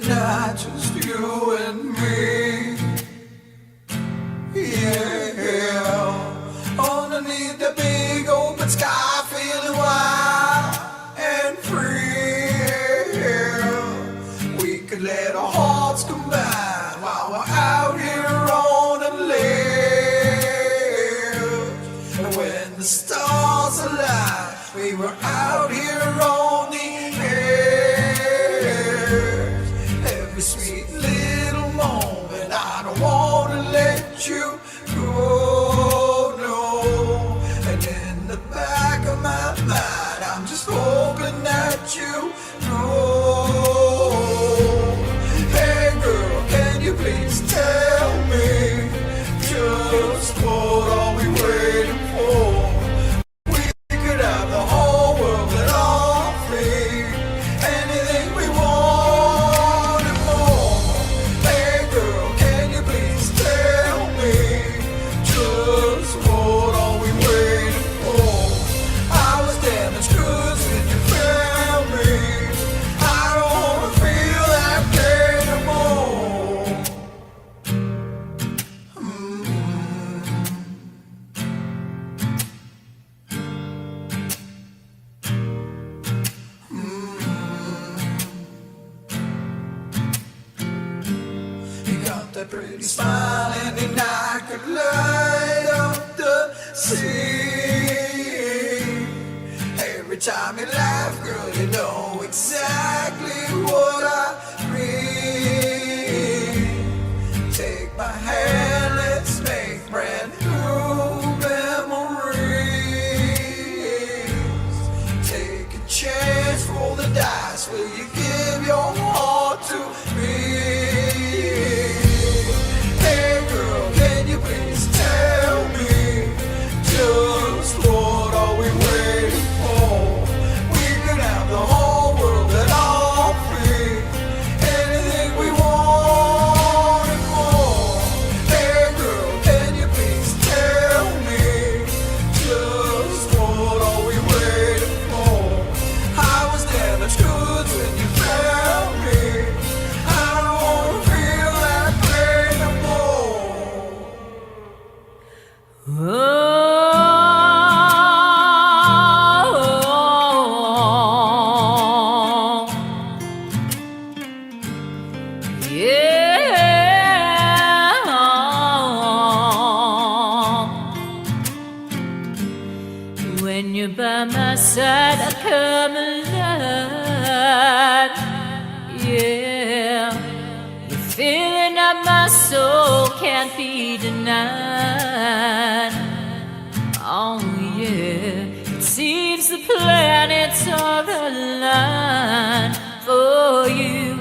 tonight, just you and me. Yeah, underneath the big open sky, feeling wild and free. We could let our hearts combine while we're out here on the ledge. And when the stars align, we were out here on the edge. Every sweet little moment, I don't want to let you go, no. And in the back of my mind, I'm just hoping that you know. Hey girl, can you please tell me just what are we waiting for? We could have the whole world at our feet, anything we want and more. Hey girl, can you please tell me just what are we waiting for? I was damaged goods when you found me. I don't wanna feel that pain no more. You got that pretty smile and the night could light up the sea. Every time you laugh, girl, you know exactly what I mean. Take my hand, let's make brand new memories. Take a chance, roll the dice. Will you give your heart to me? Hey girl, can you please tell me just what are we waiting for? We could have the whole world at our feet, anything we want and more. Hey girl, can you please tell me just what are we waiting for? I was damaged goods when you found me. I don't wanna feel that pain no more. When you're by my side, I come alive. Yeah, the feeling of my soul can't be denied. Oh yeah, it seems the planets are aligned for you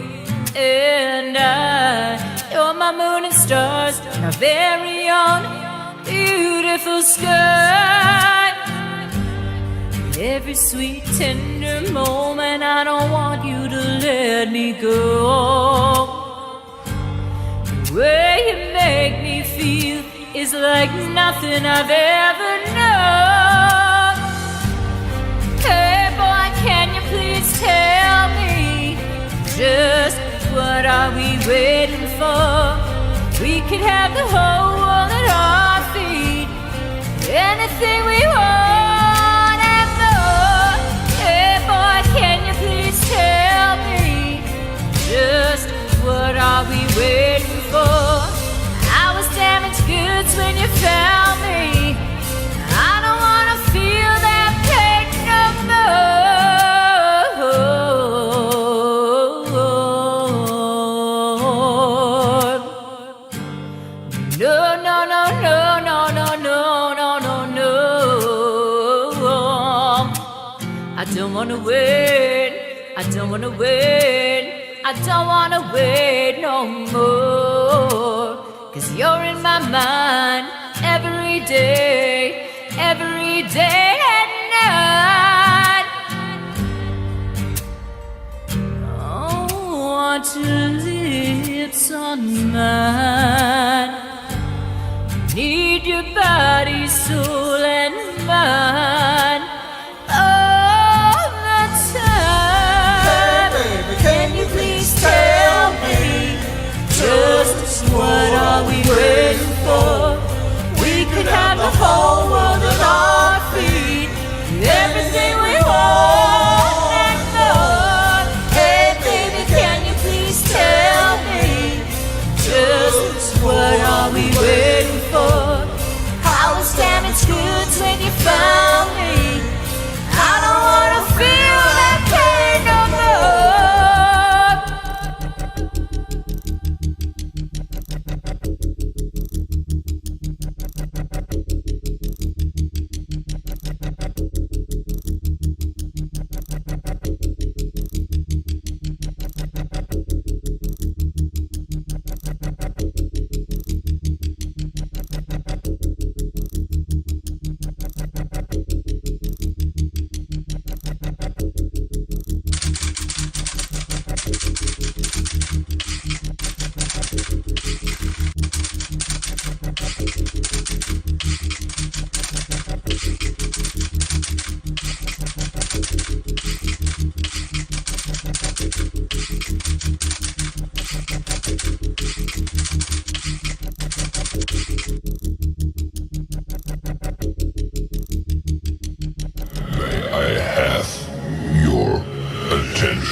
and I. You're my moon and stars, my very own beautiful sky. Every sweet tender moment, I don't want you to let me go. The way you make me feel is like nothing I've ever known. Hey boy, can you please tell me just what are we waiting for? We could have the whole world at our feet, anything we want and more. Hey boy, can you please tell me just what are we waiting for? I was damaged goods when you found me. I don't wanna feel that pain no more. No, no, no, no, no, no, no, no, no, no. I don't wanna wait. I don't wanna wait. I don't wanna wait no more. 'Cause you're in my mind every day and night. Oh, want your lips on mine. Need your body, soul and mind all the time. Hey baby, can you please tell me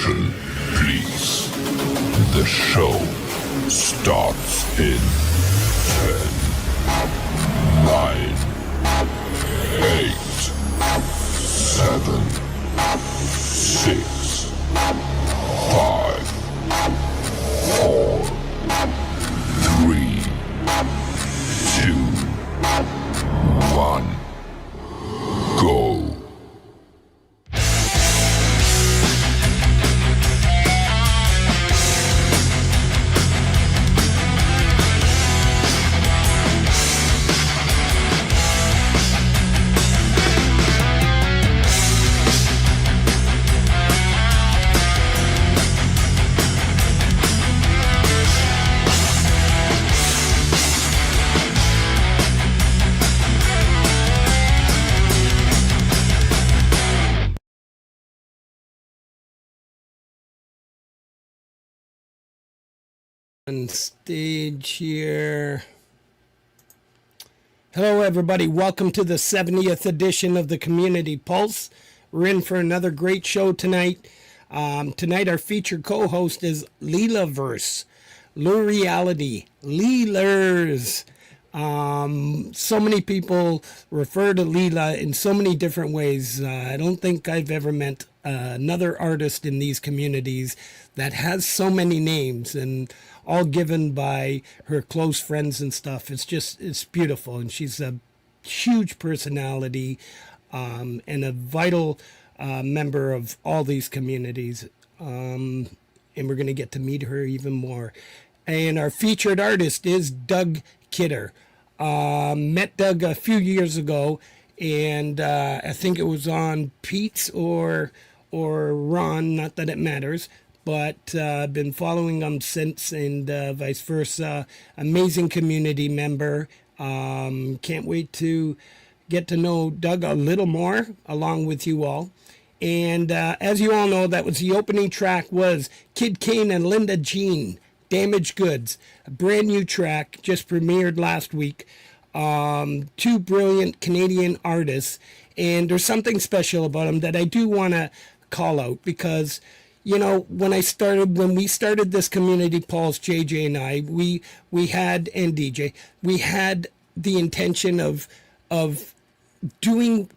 Attention, please. The show starts in 10, 9, 8, 7, 6, 5, 4, 3, 2, 1, go. On stage here. Hello everybody, welcome to the 70th edition of the Community Pulse. We're in for another great show tonight. Tonight our featured co-host is Leelaverse, Reality, Leelers. So many people refer to Leela in so many different ways. I don't think I've ever met another artist in these communities that has so many names and all given by her close friends and stuff. It's beautiful, and she's a huge personality and a vital member of all these communities. And we're going to get to meet her even more. And our featured artist is Doug Kidder. Met Doug a few years ago, and I think it was on Pete's or Ron, not that it matters, but been following him since, and vice versa. Amazing community member. Can't wait to get to know Doug a little more along with you all. And as you all know, that was the opening track was Kid Kane and Linda Jean, Damaged Goods, a brand new track, just premiered last week. Two brilliant Canadian artists, and there's something special about them that I do want to call out, because you know, when we started this Community Pulse, JJ and I, we had, and DJ, we had the intention of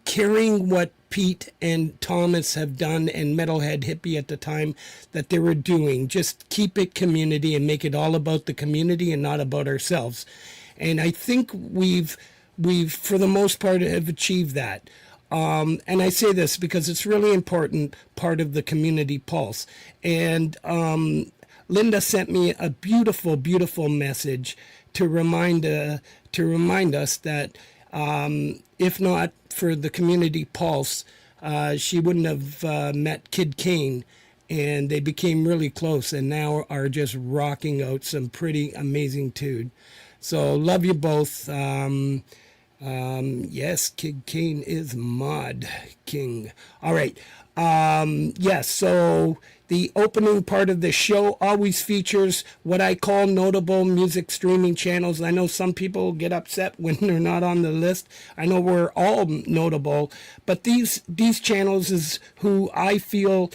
carrying what Pete and Thomas have done, and Metalhead Hippie at the time that they were doing. Just keep it community and make it all about the community and not about ourselves. And I think we've for the most part have achieved that. And I say this because it's really important part of the Community Pulse. And Linda sent me a beautiful, beautiful message to remind us that if not for the Community Pulse, she wouldn't have met Kid Kane, and they became really close and now are just rocking out some pretty amazing tune. So love you both. Yes, Kid Kane is Mod King. All right. Yes, so the opening part of the show always features what I call notable music streaming channels. I know some people get upset when they're not on the list. I know we're all notable, but these channels is who I feel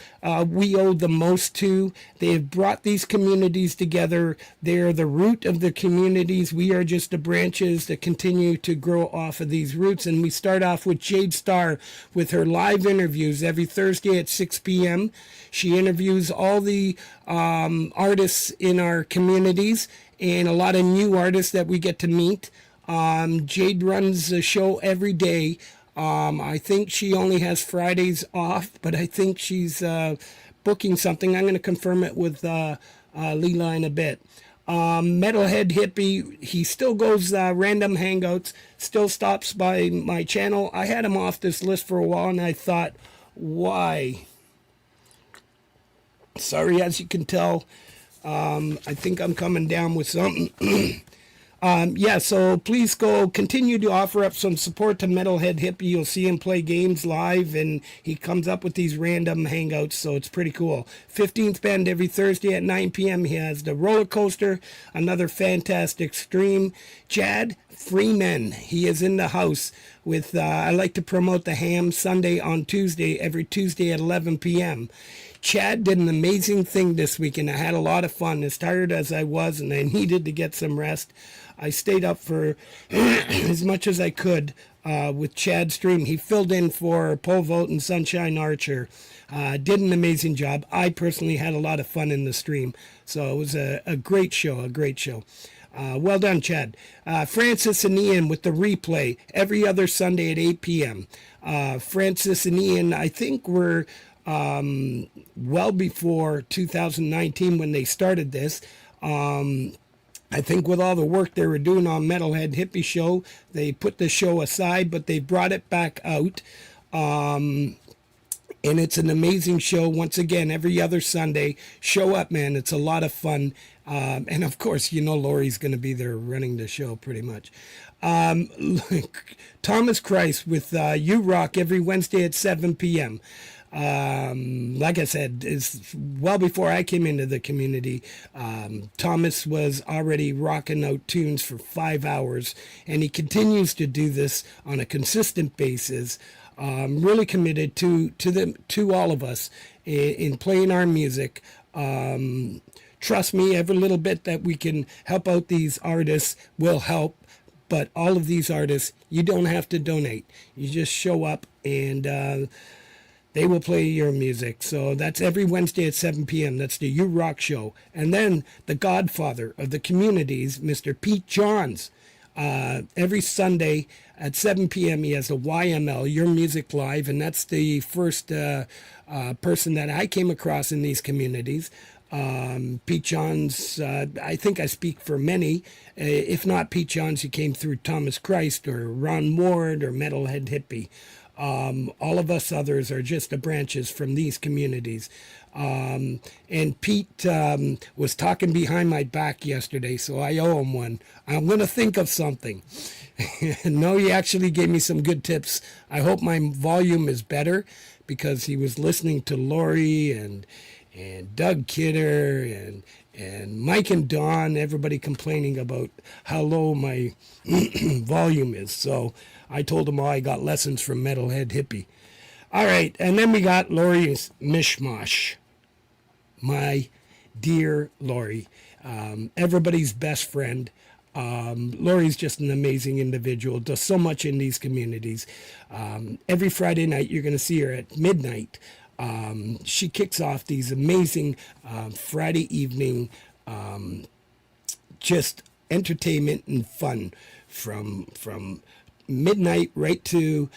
we owe the most to. They have brought these communities together. They're the root of the communities. We are just the branches that continue to grow off of these roots. And we start off with Jade Starr with her live interviews every Thursday at 6 p.m. She interviews all the artists in our communities and a lot of new artists that we get to meet. Jade runs the show every day. I think she only has Fridays off, but I think she's booking something. I'm going to confirm it with Leela in a bit. Metalhead Hippie, he still goes random hangouts, still stops by my channel. I had him off this list for a while, and I thought, why? Sorry, as you can tell, I think I'm coming down with something. Yeah, so please go continue to offer up some support to Metalhead Hippie. You'll see him play games live, and he comes up with these random hangouts, so it's pretty cool. 15th Bend every Thursday at 9 p.m. He has the Rollercoaster, another fantastic stream. Chad, Freeman. He is in the house with, I like to promote the Ham Sunday on Tuesday, every Tuesday at 11 p.m. Chad did an amazing thing this weekend. I had a lot of fun. As tired as I was and I needed to get some rest, I stayed up for as much as I could with Chad's stream. He filled in for Pole Vault and Sunshine Archer. Did an amazing job. I personally had a lot of fun in the stream. So it was a great show, a great show. Well done, Chad. Francis and Ian with the replay every other Sunday at 8 p.m. Francis and Ian, I think, were well before 2019 when they started this. I think with all the work they were doing on Metalhead Hippie Show, they put the show aside, but they brought it back out. And it's an amazing show. Once again, every other Sunday. Show up, man. It's a lot of fun. And of course, you know Lori's going to be there running the show pretty much. Thomas Christ with You Rock every Wednesday at 7 p.m. Like I said, is well before I came into the community. Thomas was already rocking out tunes for 5 hours, and he continues to do this on a consistent basis. Really committed to all of us in playing our music. Trust me, every little bit that we can help out these artists will help. But all of these artists, you don't have to donate. You just show up and they will play your music. So that's every Wednesday at 7 p.m. That's the You Rock Show. And then the godfather of the communities, Mr. Pete Johns. Every Sunday at 7 p.m. he has a YML, Your Music Live, and that's the first person that I came across in these communities. Pete Johns, I think I speak for many. If not Pete Johns, he came through Thomas Christ or Ron Ward or Metalhead Hippie. All of us others are just the branches from these communities. And Pete was talking behind my back yesterday, so I owe him one. I'm going to think of something. No, he actually gave me some good tips. I hope my volume is better because he was listening to Lori and Doug Kidder and Mike and Don, everybody complaining about how low my volume is. So I told him, I got lessons from Metalhead Hippie. All right, and then we got Lori's Mishmash. My dear Lori, everybody's best friend. Lori's just an amazing individual, does so much in these communities. Every Friday night, you're going to see her at midnight. She kicks off these amazing Friday evening just entertainment and fun from midnight right to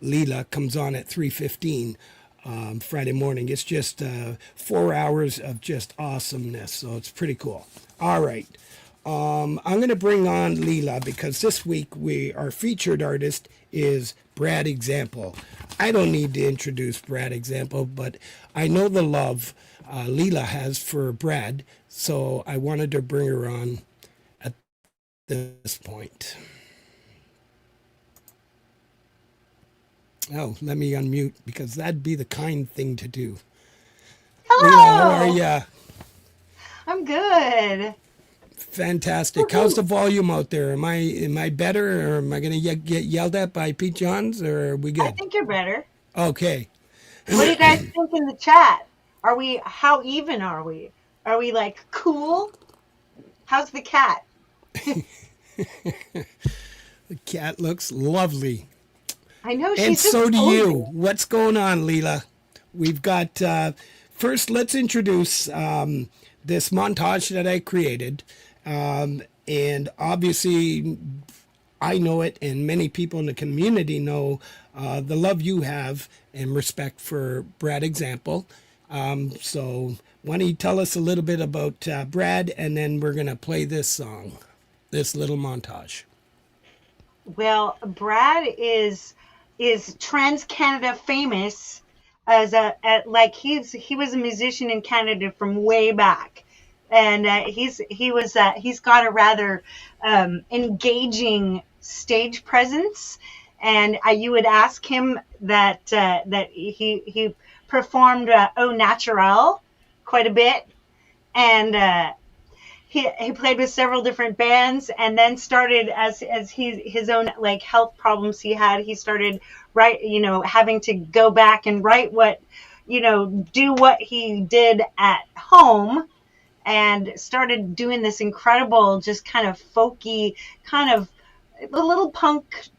Leela comes on at 3:15 Friday morning. It's just 4 hours of just awesomeness, so it's pretty cool. All right. I'm going to bring on Leela because this week our featured artist is Brad Example. I don't need to introduce Brad Example, but I know the love Leela has for Brad, so I wanted to bring her on at this point. Oh, let me unmute because that'd be the kind thing to do. Hello. Leela, how are ya? I'm good. Fantastic. How's the volume out there? Am I better, or am I going to get yelled at by Pete Johns, or are we good? I think you're better. Okay. What do you guys think in the chat? How even are we? Are we like cool? How's the cat? The cat looks lovely. I know she's And just so do posing. you. What's going on, Leela? We've got, first, let's introduce this montage that I created. And obviously, I know it, and many people in the community know the love you have and respect for Brad Example. So why don't you tell us a little bit about Brad, and then we're going to play this song, this little montage. Well, Brad is Trans Canada famous as he was a musician in Canada from way back. And he's got a rather engaging stage presence, and you would ask him that he performed Au Naturel quite a bit, and he played with several different bands, and then started as his own like health problems he had. He started having to go back and write do what he did at home, and started doing this incredible, just kind of folky, kind of a little punk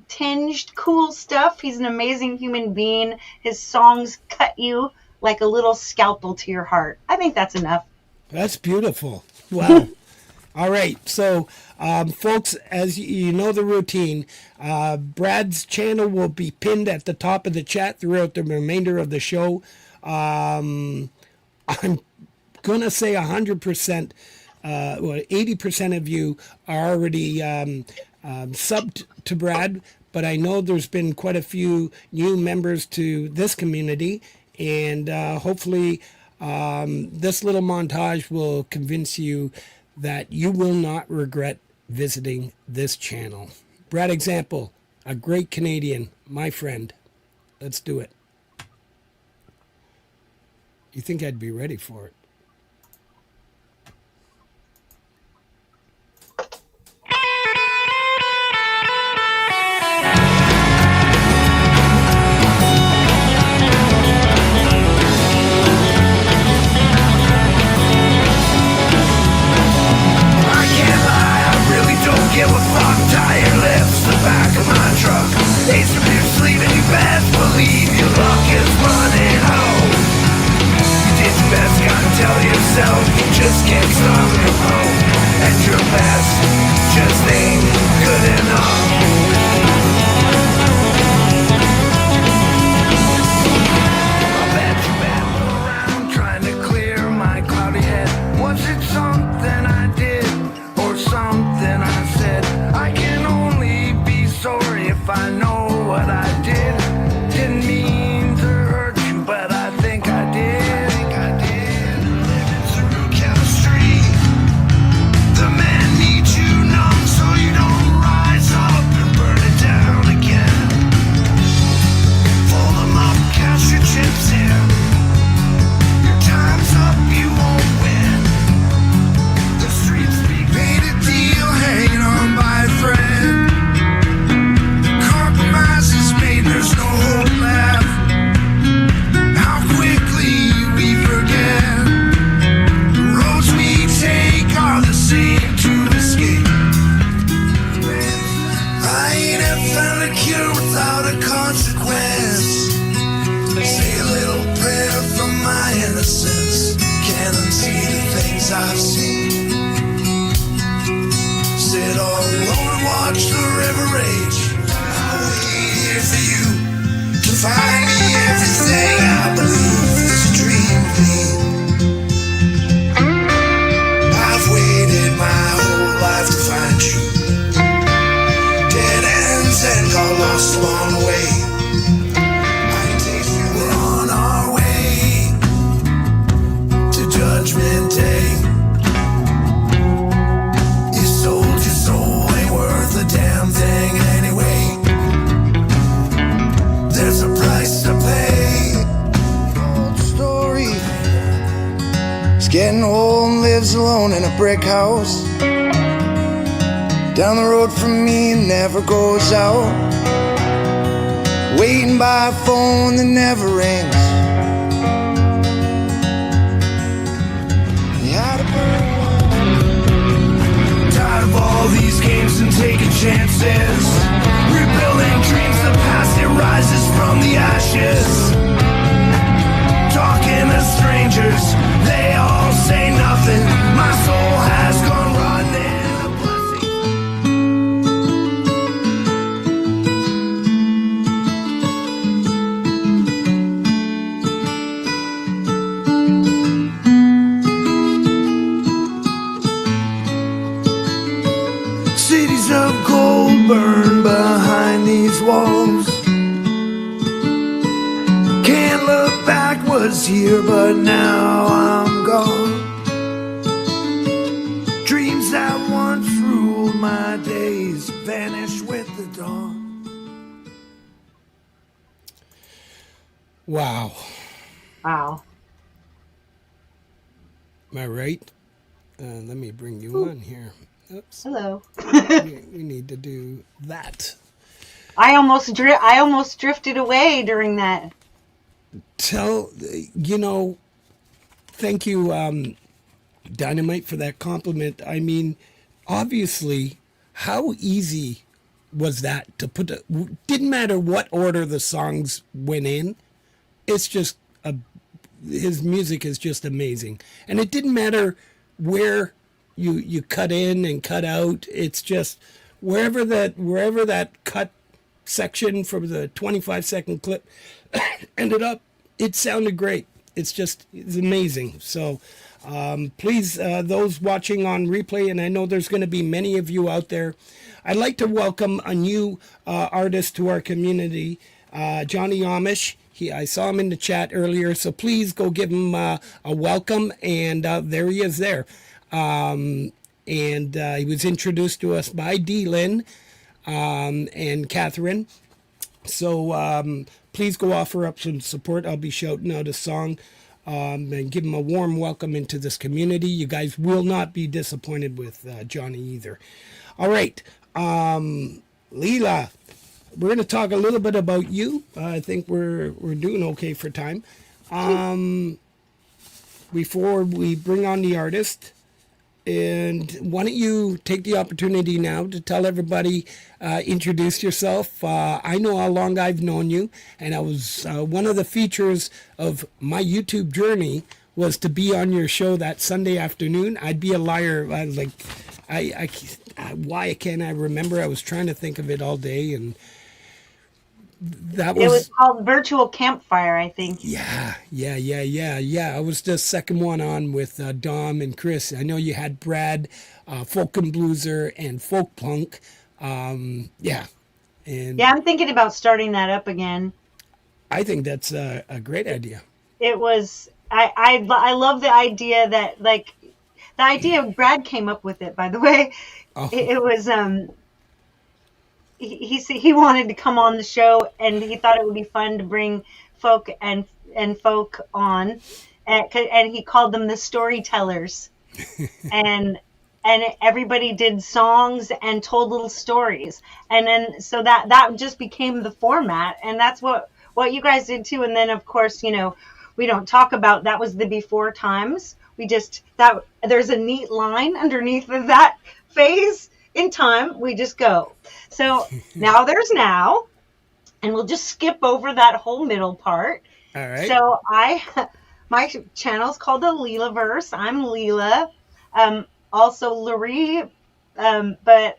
tinged cool stuff. He's an amazing human being. His songs cut you like a little scalpel to your heart. I think that's enough. That's beautiful. Wow. All right. So, folks, as you know the routine, Brad's channel will be pinned at the top of the chat throughout the remainder of the show. I'm going to say 100%, 80% of you are already subbed to Brad, but I know there's been quite a few new members to this community, and hopefully this little montage will convince you that you will not regret visiting this channel. Brad Example, a great Canadian, my friend. Let's do it. You think I'd be ready for it? Give a fuck, tie your lips, the back of my truck. Ace of your sleeve and you best believe your luck is running out. You did your best, gotta tell yourself you just can't stop your own. And your best just ain't good enough. I bet you babble around trying to clear my cloudy head. Was it something I did or something I said? I can only be sorry if I know what I did. Didn't mean to hurt you, but I think I did. Living through chemistry, the man needs you numb so you don't rise up and burn it down again. Fold them up, cash your chips in. Your time's up, you won't win. The streets speak, made a deal hanging on by a thread. Compromise is made, there's no hope left. How quickly we forget. The roads we take are the same to escape. I ain't ever found a cure without a consequence. Say a little prayer for my innocence. Can't unsee the things I've seen. Sit all alone and watch the river rage. I'll wait here for you to find me everything I believe is a dream of me. I've waited my whole life to find you. Dead ends and got lost along the way. I can taste you. We're on our way to Judgment Day. You sold your soul, ain't worth a damn thing anyway. There's a price to pay. Old story. He's getting old and lives alone in a brick house. Down the road from me and never goes out. Waiting by a phone that never rings. He had a bird. Tired of all these games and taking chances. Rebuilding dreams, the past it rises from the ashes. Talking to strangers, they all say nothing. My soul has gone rotten in a blessing. Cities of gold burn behind these walls. Can't look back, was here, but now I'm gone. Dreams that once ruled my days vanish with the dawn. Wow. Wow. Am I right? Let me bring you on here. Oops. Hello. We need to do that. I almost drifted away during that. Thank you, Dynamite, for that compliment. I mean, obviously, how easy was that to put? Didn't matter what order the songs went in. It's just his music is just amazing, and it didn't matter where you cut in and cut out. It's just wherever that cut section from the 25-second clip ended up, it sounded great. It's amazing. So please, those watching on replay, and I know there's going to be many of you out there, I'd like to welcome a new artist to our community, Johnny Amish. I saw him in the chat earlier, so please go give him a welcome. And there he is there. And he was introduced to us by D-Lynn and Catherine. So please go offer up some support. I'll be shouting out a song and give him a warm welcome into this community. You guys will not be disappointed with Johnny either. All right. Leela, we're going to talk a little bit about you. I think we're doing okay for time. Before we bring on the artist, and why don't you take the opportunity now to tell everybody, introduce yourself. I know how long I've known you, and I was one of the features of my YouTube journey was to be on your show that Sunday afternoon. I'd be a liar. Why can't I remember? I was trying to think of it all day, and it was called Virtual Campfire, I think. Yeah. I was the second one on with Dom and Chris. I know you had Brad, Folk and Blueser, and Folk Punk. And I'm thinking about starting that up again. I think that's a great idea. It was. I love the idea that, like, the idea Brad came up with it, by the way. Oh. It was he wanted to come on the show, and he thought it would be fun to bring folk and folk on, and he called them the storytellers, and everybody did songs and told little stories, and then so that just became the format, and that's what you guys did too. And then of course, we don't talk about that was the before times. There's a neat line underneath of that phase in time. We just go. So now there's now, and we'll just skip over that whole middle part. All right. So my channel's called the Leelaverse. I'm Leela, also Laree, but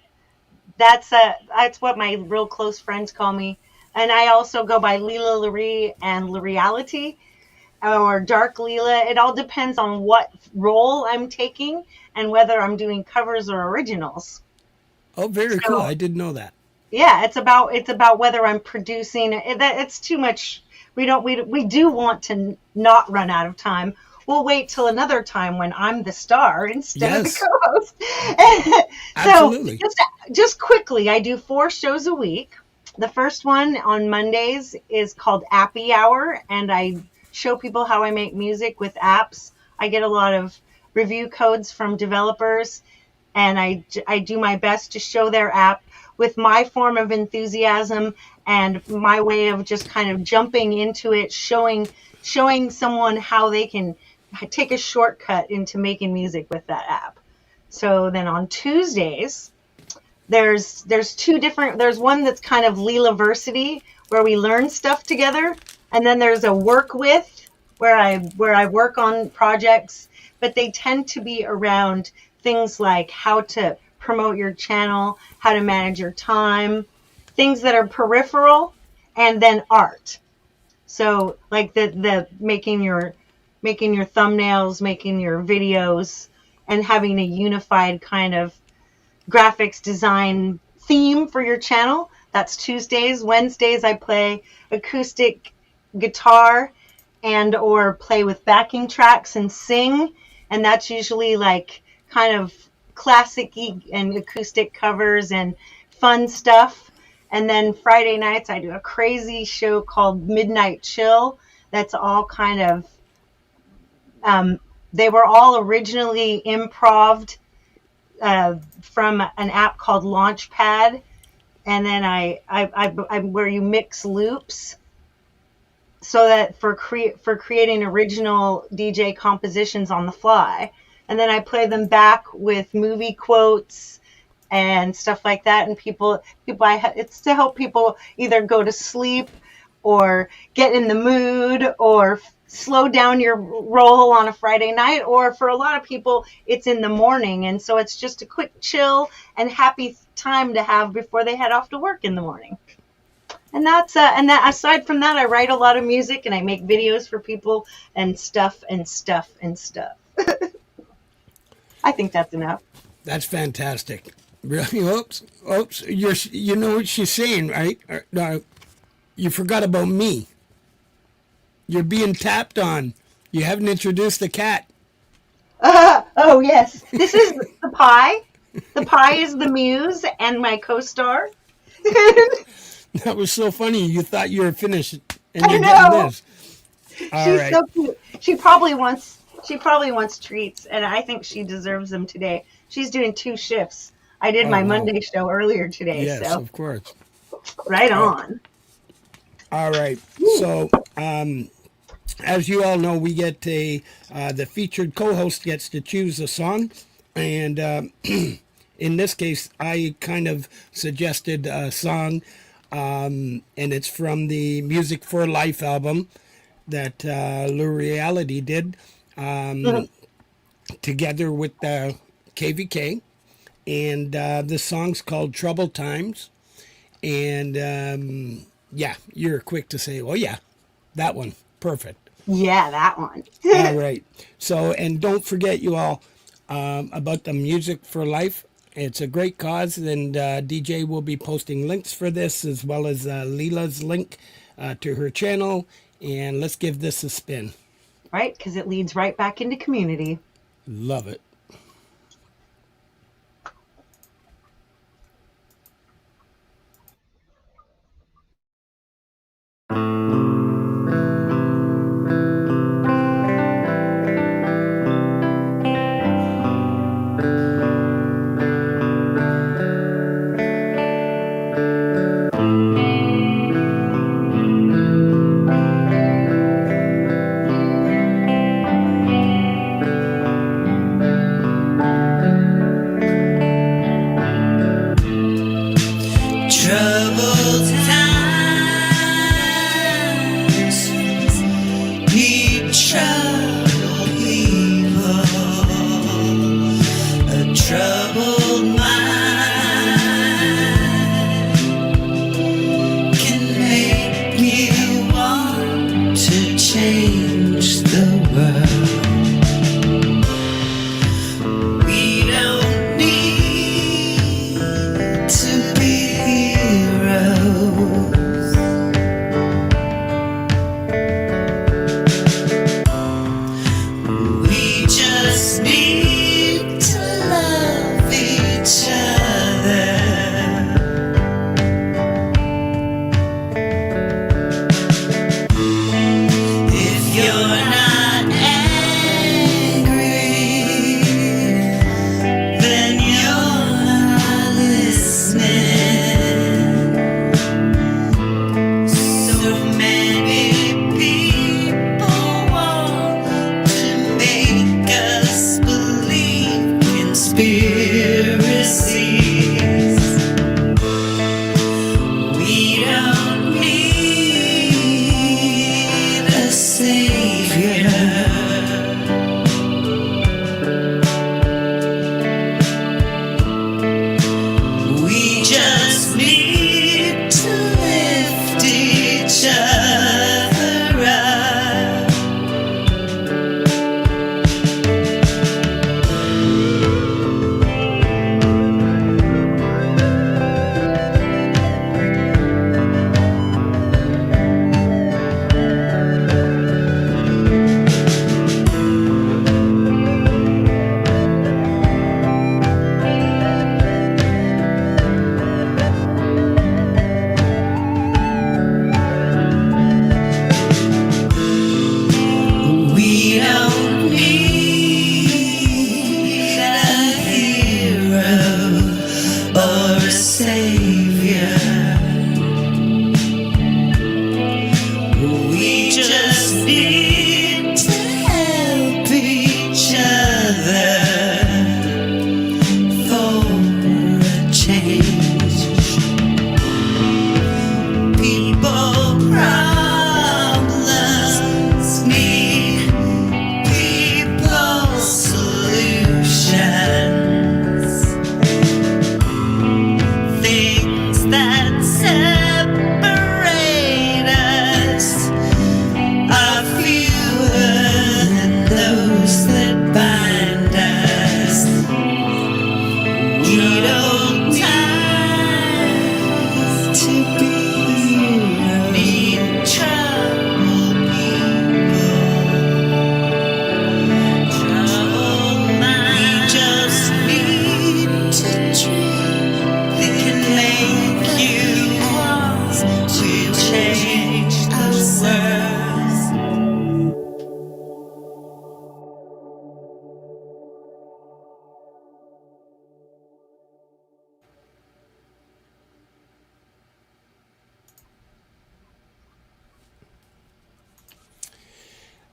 that's what my real close friends call me. And I also go by Leela Laree and Lareality, or Dark Leela. It all depends on what role I'm taking and whether I'm doing covers or originals. Oh, very cool. I didn't know that. Yeah, it's about whether I'm producing. It's too much. We do want to not run out of time. We'll wait till another time when I'm the star instead of the co-host. Absolutely. So just quickly, I do 4 shows a week. The first one on Mondays is called Appy Hour, and I show people how I make music with apps. I get a lot of review codes from developers, and I do my best to show their app with my form of enthusiasm and my way of just kind of jumping into it, showing someone how they can take a shortcut into making music with that app. So then on Tuesdays, there's 2 different. There's one that's kind of Leelaversity, where we learn stuff together, and then there's a work with, where I work on projects, but they tend to be around things like how to promote your channel, how to manage your time, things that are peripheral, and then art. So like the making your thumbnails, making your videos, and having a unified kind of graphics design theme for your channel. That's Tuesdays. Wednesdays I play acoustic guitar and or play with backing tracks and sing, and that's usually like kind of classic-y and acoustic covers and fun stuff. And then Friday nights I do a crazy show called Midnight Chill. That's all kind of They were all originally improv'd from an app called Launchpad, and then I where you mix loops so that for creating original DJ compositions on the fly, and then I play them back with movie quotes and stuff like that. And it's to help people either go to sleep or get in the mood or slow down your roll on a Friday night, or for a lot of people it's in the morning, and so it's just a quick chill and happy time to have before they head off to work in the morning. And that's and that aside from that, I write a lot of music and I make videos for people and stuff. I think that's enough. That's fantastic. Really? Oops. You know what she's saying, right? You forgot about me. You're being tapped on. You haven't introduced the cat. Oh yes, this is the pie. The pie is the muse and my co-star. That was so funny. You thought you were finished, and you're I know. getting this. All She's right. so cute. She probably wants treats, and I think she deserves them today. She's doing 2 shifts. I did my wow. Monday show earlier today, Yes, so of course. right on. All right. So, as you all know, we get the featured co-host gets to choose a song, and in this case, I kind of suggested a song, and it's from the Music for Life album that Lou Reality did together with KVK, and the song's called "Troubled Times," and yeah, you're quick to say, "Oh yeah, that one, perfect." Yeah, that one. All right. So, and don't forget, you all, about the Music for Life. It's a great cause, and DJ will be posting links for this as well as Leela's link to her channel. And let's give this a spin. Right, because it leads right back into community. Love it.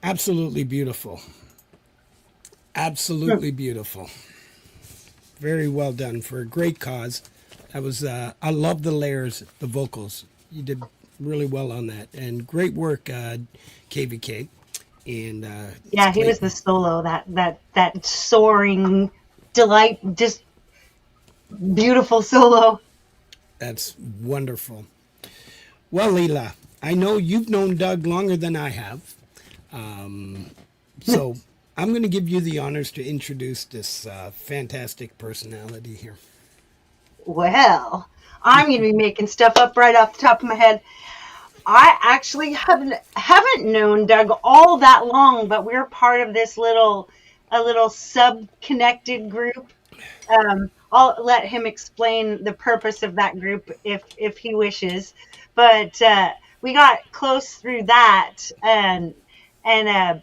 Absolutely beautiful. Absolutely beautiful. Very well done for a great cause. That was I love the layers, the vocals. You did really well on that, and great work, KVK. And it's Yeah, he was the solo, that soaring delight, just beautiful solo. That's wonderful. Well, Leela, I know you've known Doug longer than I have, so I'm going to give you the honors to introduce this fantastic personality here. Well, I'm going to be making stuff up right off the top of my head. I actually haven't known Doug all that long, but we're part of this a little sub-connected group. I'll let him explain the purpose of that group if he wishes. But we got close through that, and I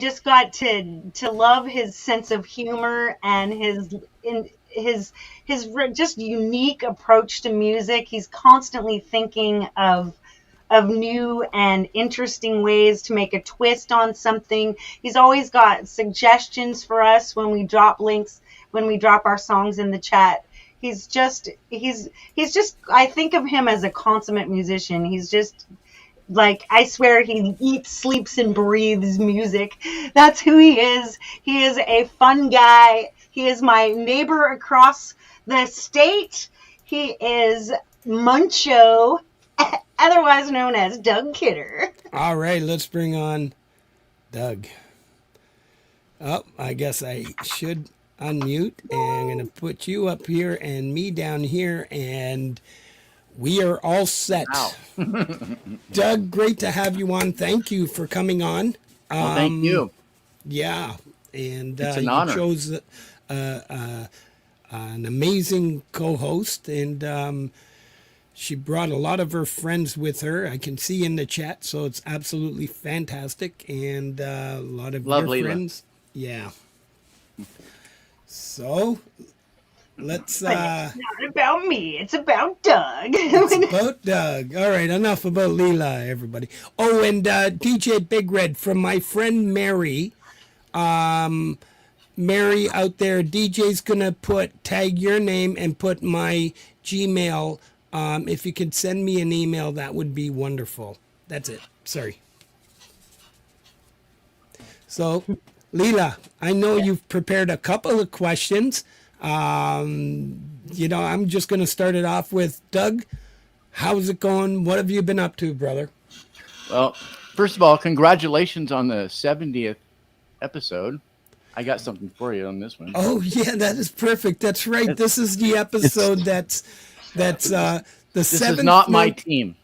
just got to love his sense of humor and his just unique approach to music. He's constantly thinking of new and interesting ways to make a twist on something. He's always got suggestions for us when we drop links, when we drop our songs in the chat. He's just I think of him as a consummate musician. He's just like, I swear he eats, sleeps, and breathes music. That's who he is. He is a fun guy. He is my neighbor across the state. He is Muncho, otherwise known as Doug Kidder. All right, let's bring on Doug. Oh, I guess I should unmute, and I'm going to put you up here and me down here, and we are all set. Wow. Doug, great to have you on. Thank you for coming on. Well, thank you. Yeah, and It's an you honor. chose an amazing co-host, and she brought a lot of her friends with her. I can see in the chat, so it's absolutely fantastic, and a lot of Love your Leela. friends. Yeah. So let's. But it's not about me. It's about Doug. It's about Doug. All right, enough about Leela, everybody. Oh, and DJ Big Red from my friend Mary. Mary out there, DJ's gonna tag your name and put my Gmail. If you could send me an email, that would be wonderful. That's it. Sorry. So, Leela, I know you've prepared a couple of questions. I'm just going to start it off with Doug. How's it going? What have you been up to, brother? Well, first of all, congratulations on the 70th episode. I got something for you on this one. Oh, yeah, that is perfect. That's right. This is the episode that's the This seventh. is not my month- team.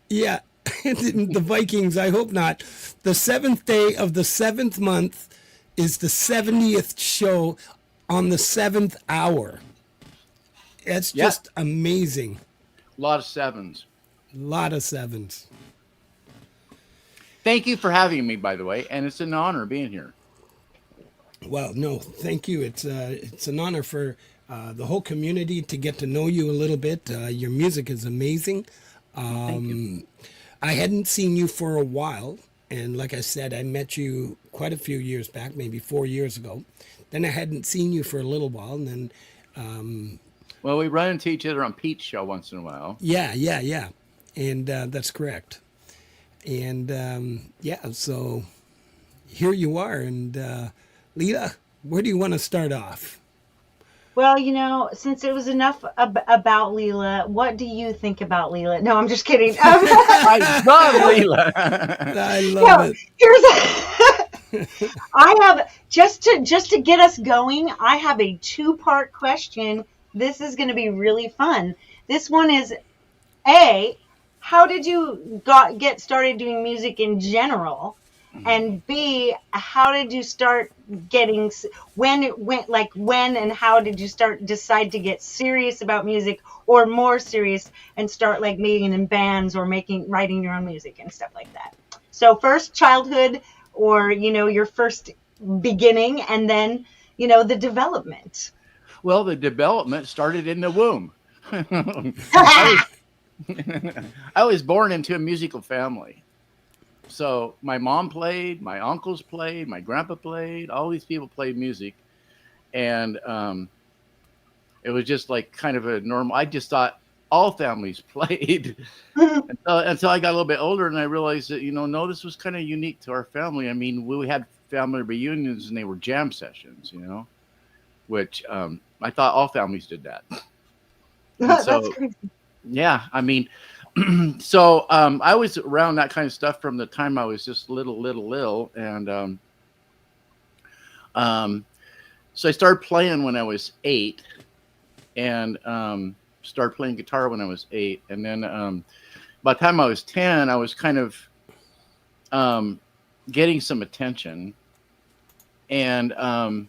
Yeah, the Vikings, I hope not. The seventh day of the seventh month is the 70th show on the 7th hour. It's Yeah. just amazing. A lot of sevens. A lot of sevens. Thank you for having me, by the way, and it's an honor being here. Well, no, thank you. It's an honor for the whole community to get to know you a little bit. Your music is amazing. Thank you. I hadn't seen you for a while, and like I said, I met you quite a few years back, maybe 4 years ago. Then I hadn't seen you for a little while, and then Well, we run into each other on Pete's show once in a while. yeah, and that's correct. And so here you are, and Leela, where do you want to start off? Well, since it was enough about Leela, what do you think about Leela? No, I'm just kidding. I love Leela. I love Here's I have just to get us going. I have a 2-part question. This is going to be really fun. This one is A, how did you get started doing music in general? And B, how did you start getting when and how did you decide to get serious about music, or more serious and start like being in bands or writing your own music and stuff like that? So first childhood, or your first beginning, and then the development. Well, the development started in the womb. I was born into a musical family. So my mom played, my uncles played, my grandpa played, all these people played music. And it was just like kind of a normal, I just thought all families played until I got a little bit older and I realized that, no, this was kind of unique to our family. I mean, we had family reunions and they were jam sessions, which I thought all families did that. And That's so, crazy. yeah, I mean, so I was around that kind of stuff from the time I was just little. And so I started playing when I was 8 and started playing guitar when I was 8. And then by the time I was 10, I was kind of getting some attention. And by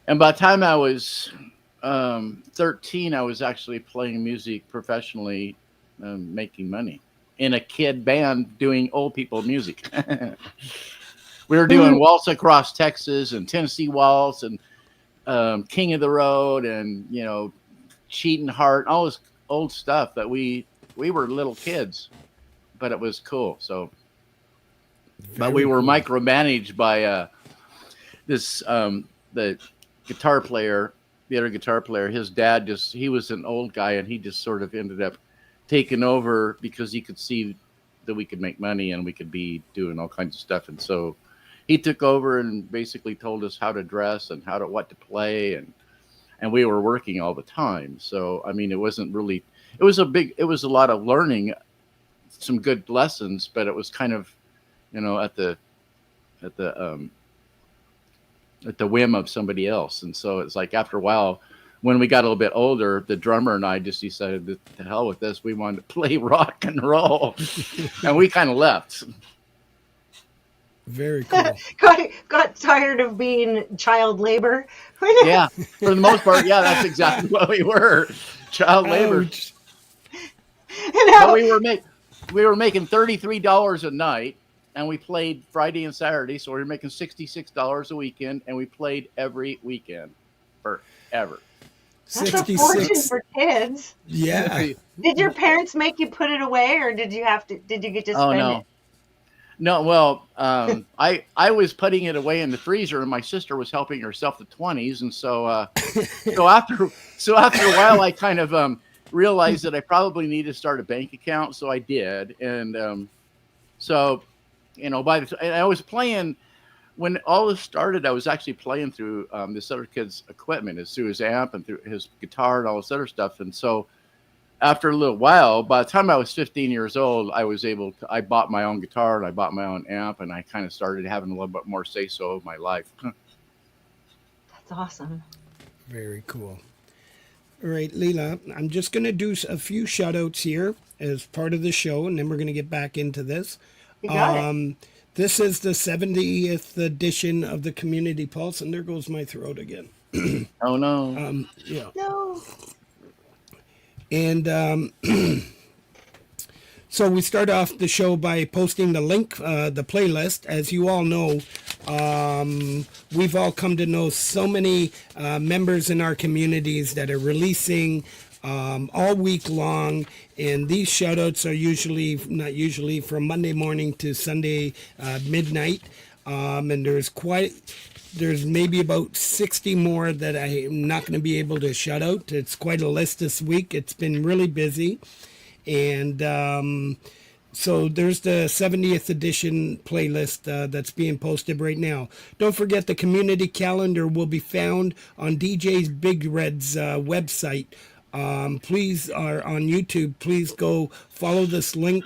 the time I was 13, I was actually playing music professionally, making money in a kid band doing old people music. We were doing Waltz Across Texas and Tennessee Waltz and King of the Road and, Cheating Heart, all this old stuff that we were little kids, but it was cool. So, but we were micromanaged by this the guitar player, the other guitar player. His dad he was an old guy and he just sort of ended up taking over because he could see that we could make money and we could be doing all kinds of stuff. And so he took over and basically told us how to dress and what to play. And we were working all the time. So, I mean, it wasn't really, it was a lot of learning, some good lessons, but it was kind of, at the whim of somebody else. And so it's like after a while, when we got a little bit older, the drummer and I just decided that to hell with this. We wanted to play rock and roll and we kind of left. Very cool. Got tired of being child labor. Yeah, for the most part, yeah, that's exactly what we were, child labor. Ouch. But we were making $33 a night, and we played Friday and Saturday, so we were making $66 a weekend, and we played every weekend forever. That's a fortune for kids. Yeah. Did your parents make you put it away, or did you get to spend it? No, well, I was putting it away in the freezer, and my sister was helping herself to 20s, and so after a while, I kind of realized that I probably needed to start a bank account, so I did, and so I was playing when all this started. I was actually playing through this other kid's equipment, through his amp and through his guitar and all this other stuff, and so. After a little while, by the time I was 15 years old, I bought my own guitar and I bought my own amp and I kind of started having a little bit more say-so of my life. That's awesome. Very cool. All right, Leela, I'm just going to do a few shout outs here as part of the show, and then we're going to get back into this. You got it. This is the 70th edition of the Community Pulse, and there goes my throat again. Oh, no. Yeah. No. And so we start off the show by posting the link, the playlist. As you all know, we've all come to know so many members in our communities that are releasing all week long. And these shout outs are not usually, from Monday morning to Sunday midnight. And there's maybe about 60 more that I'm not going to be able to shout out. It's quite a list this week. It's been really busy. And so there's the 70th edition playlist that's being posted right now. Don't forget the community calendar will be found on DJ's Big Red's website. Please, are on YouTube, please go follow this link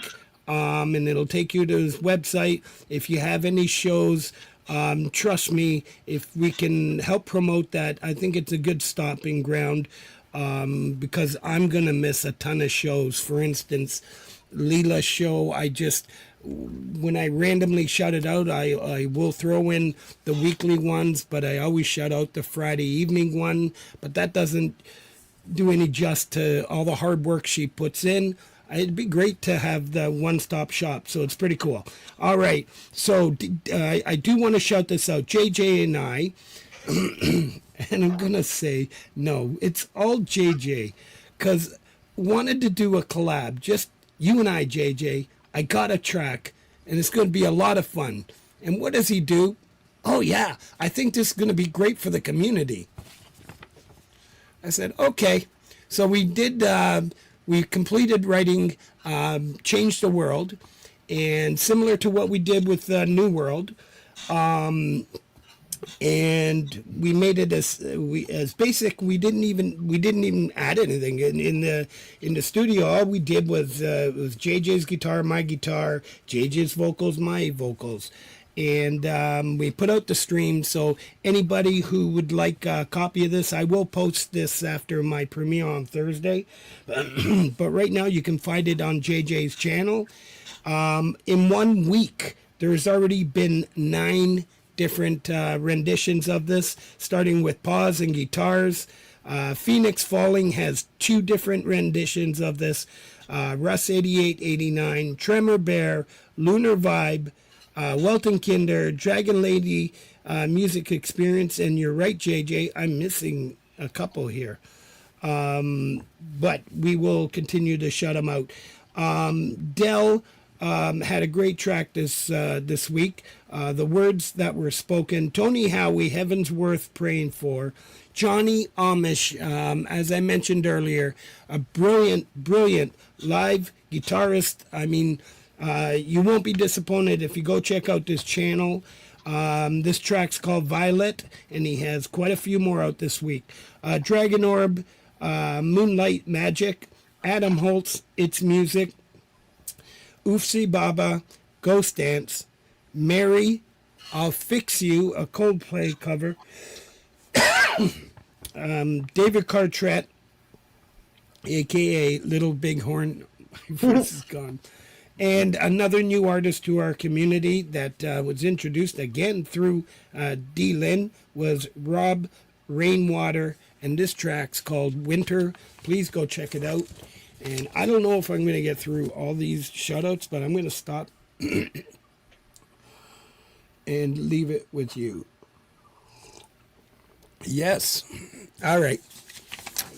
and it'll take you to his website. If you have any shows, trust me, if we can help promote that, I think it's a good stopping ground, because I'm going to miss a ton of shows. For instance, Leela's show, when I randomly shout it out, I will throw in the weekly ones, but I always shout out the Friday evening one, but that doesn't do any just to all the hard work she puts in. It'd be great to have the one-stop shop, so it's pretty cool. All right, so I do want to shout this out. JJ and I, and I'm going to say, no, it's all JJ, because wanted to do a collab, just you and I, JJ. I got a track, and it's going to be a lot of fun. And what does he do? Oh, yeah, I think this is going to be great for the community. I said, okay. So we completed writing Change the World, and similar to what we did with New World, and we made it as basic. We didn't even add anything in the studio. All we did was JJ's guitar, my guitar, JJ's vocals, my vocals, and we put out the stream. So anybody who would like a copy of this, I will post this after my premiere on Thursday. But right now you can find it on JJ's channel. In 1 week, there's already been 9 different renditions of this, starting with pause and guitars. Phoenix Falling has 2 different renditions of this. Russ 8889, Tremor Bear, Lunar Vibe, Welton Kinder, Dragon Lady Music Experience, and you're right, JJ, I'm missing a couple here. But we will continue to shut them out. Dell had a great track this week. The Words That Were Spoken. Tony Howie, Heaven's Worth Praying For. Johnny Amish, as I mentioned earlier, a brilliant live guitarist. I mean, you won't be disappointed if you go check out this channel. This track's called Violet, and he has quite a few more out this week. Dragon Orb, Moonlight Magic, Adam Holtz, It's Music, Oofsy Baba, Ghost Dance, Mary, I'll Fix You, a Coldplay cover, David Cartrett, aka Little Bighorn, my voice is gone, and another new artist to our community that was introduced again through D. Lynn was Rob Rainwater, and this track's called Winter. Please go check it out. And I don't know if I'm going to get through all these shoutouts, but I'm going to stop and leave it with you. Yes. All right.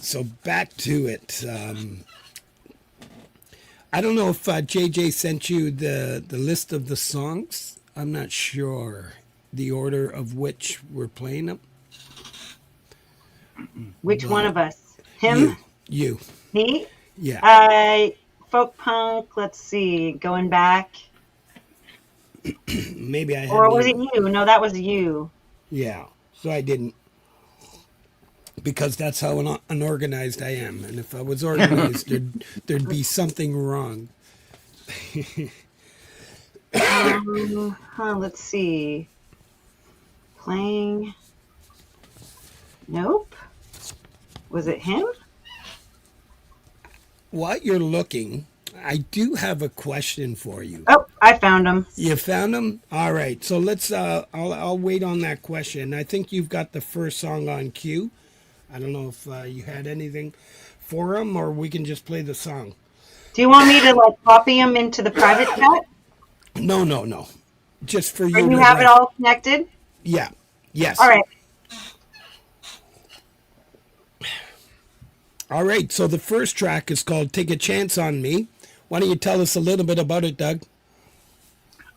So back to it. I don't know if JJ sent you the list of the songs. I'm not sure the order of which we're playing them. Which one of us? Him? You. Me? Yeah. Folk punk. Let's see. Going back. Maybe I had. Or was it you? No, that was you. Yeah. So I didn't. Because that's how unorganized I am. And if I was organized, there'd be something wrong. Let's see. Playing. Nope. Was it him? While you're looking, I do have a question for you. Oh, I found him. You found him? All right. So let's. I'll wait on that question. I think you've got the first song on cue. I don't know if you had anything for him, or we can just play the song. Do you want me to copy him into the private chat? No. Just for you. Or you have it all connected? Yeah. Yes. All right. All right, so the first track is called Take a Chance on Me. Why don't you tell us a little bit about it, Doug?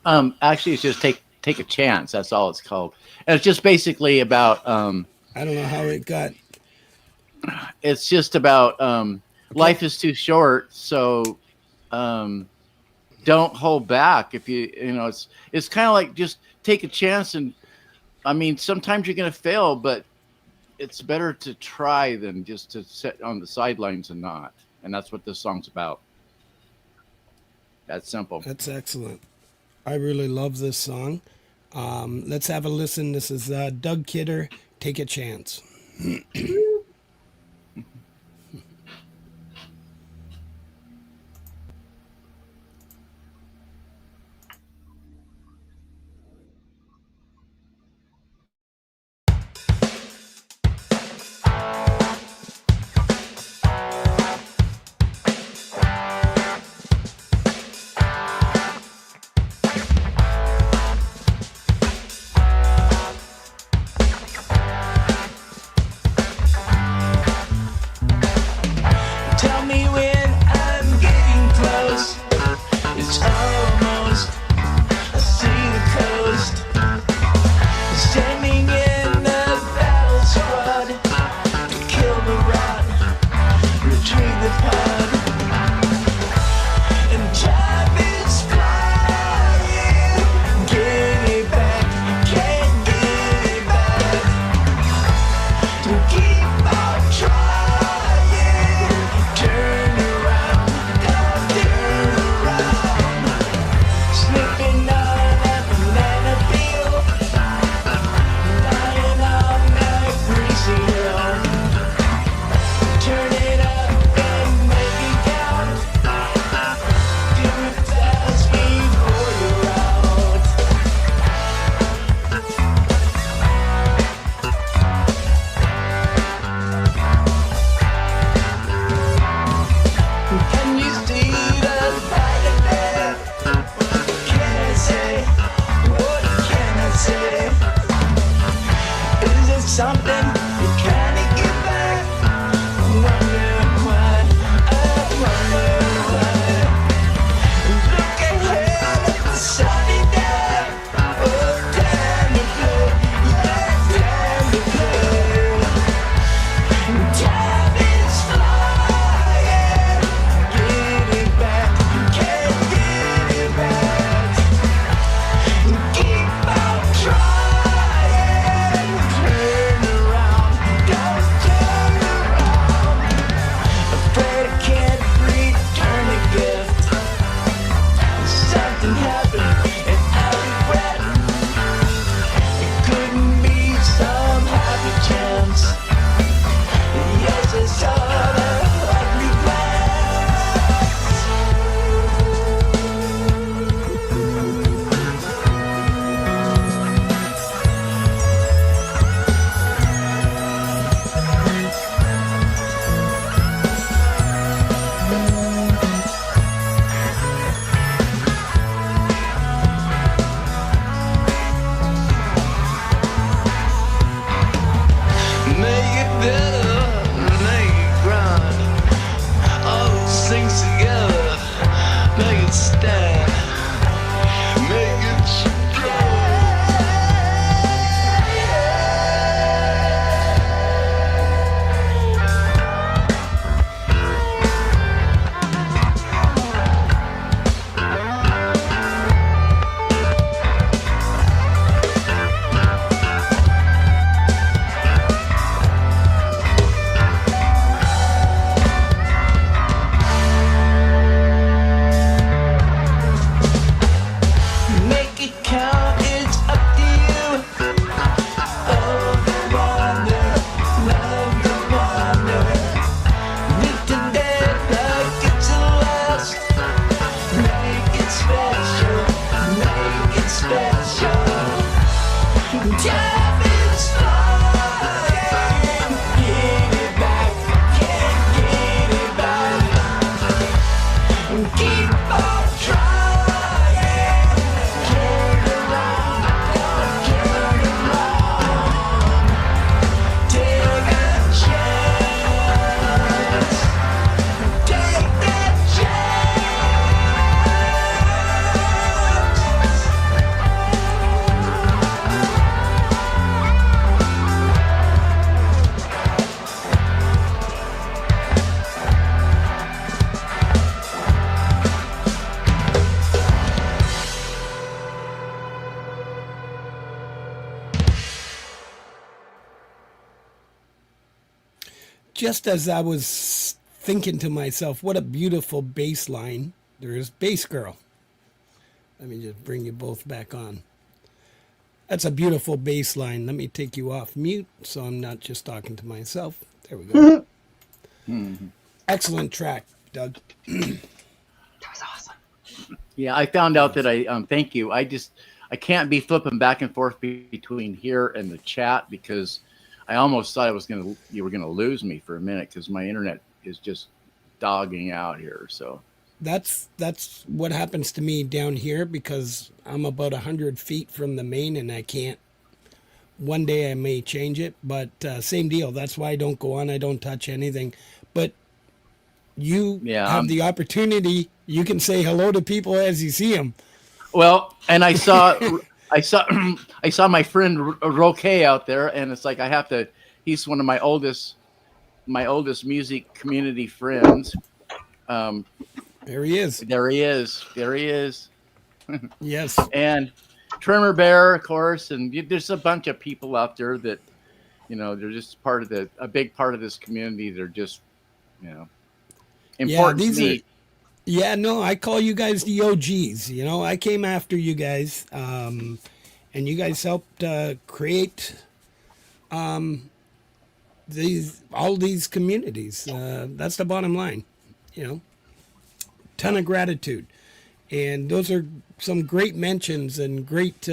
Actually, it's just take a chance. That's all it's called. And it's just basically about... I don't know how it got... It's just about life is too short, so don't hold back. If it's kind of like just take a chance. And I mean, sometimes you're going to fail, but it's better to try than just to sit on the sidelines and not. And that's what this song's about. That's simple. That's excellent. I really love this song. Let's have a listen. This is Doug Kidder, Take a Chance. Tell me when I'm getting close. It's almost just as I was thinking to myself, what a beautiful bass line, there is Bass Girl. Let me just bring you both back on. That's a beautiful bass line. Let me take you off mute so I'm not just talking to myself. There we go. Excellent track, Doug. That was awesome. Yeah, I found out that thank you. I can't be flipping back and forth between here and the chat because I almost thought you were gonna lose me for a minute because my internet is just dogging out here. So That's what happens to me down here because I'm about 100 feet from the main and I can't. One day I may change it, but same deal. That's why I don't go on. I don't touch anything. But you have the opportunity. You can say hello to people as you see them. well, and I saw my friend Roque out there, and it's like he's one of my oldest music community friends. There he is. There he is. Yes. And Tremor Bear, of course, and there's a bunch of people out there that, they're just a big part of this community. They're just, important to me. Yeah, no, I call you guys the OGs. I came after you guys, and you guys helped create all these communities. That's the bottom line, Ton of gratitude. And those are some great mentions and great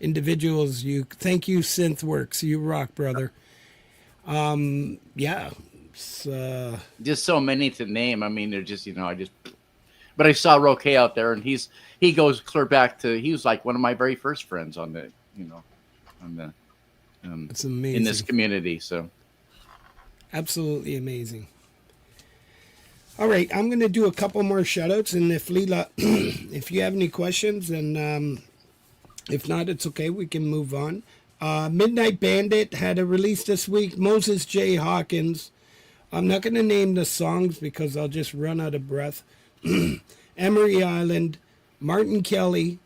individuals. Thank you, Synthworks. You rock, brother. Yeah. Just so many to name. I mean, they're just, but I saw Roque out there, and he goes clear back to, he was like one of my very first friends on the, It's amazing. in this community. So absolutely amazing. All right, I'm going to do a couple more shout-outs, and if Leela, if you have any questions, and if not, it's okay. We can move on. Midnight Bandit had a release this week. Moses J. Hawkins. I'm not going to name the songs because I'll just run out of breath. Emery Island, Martin Kelly,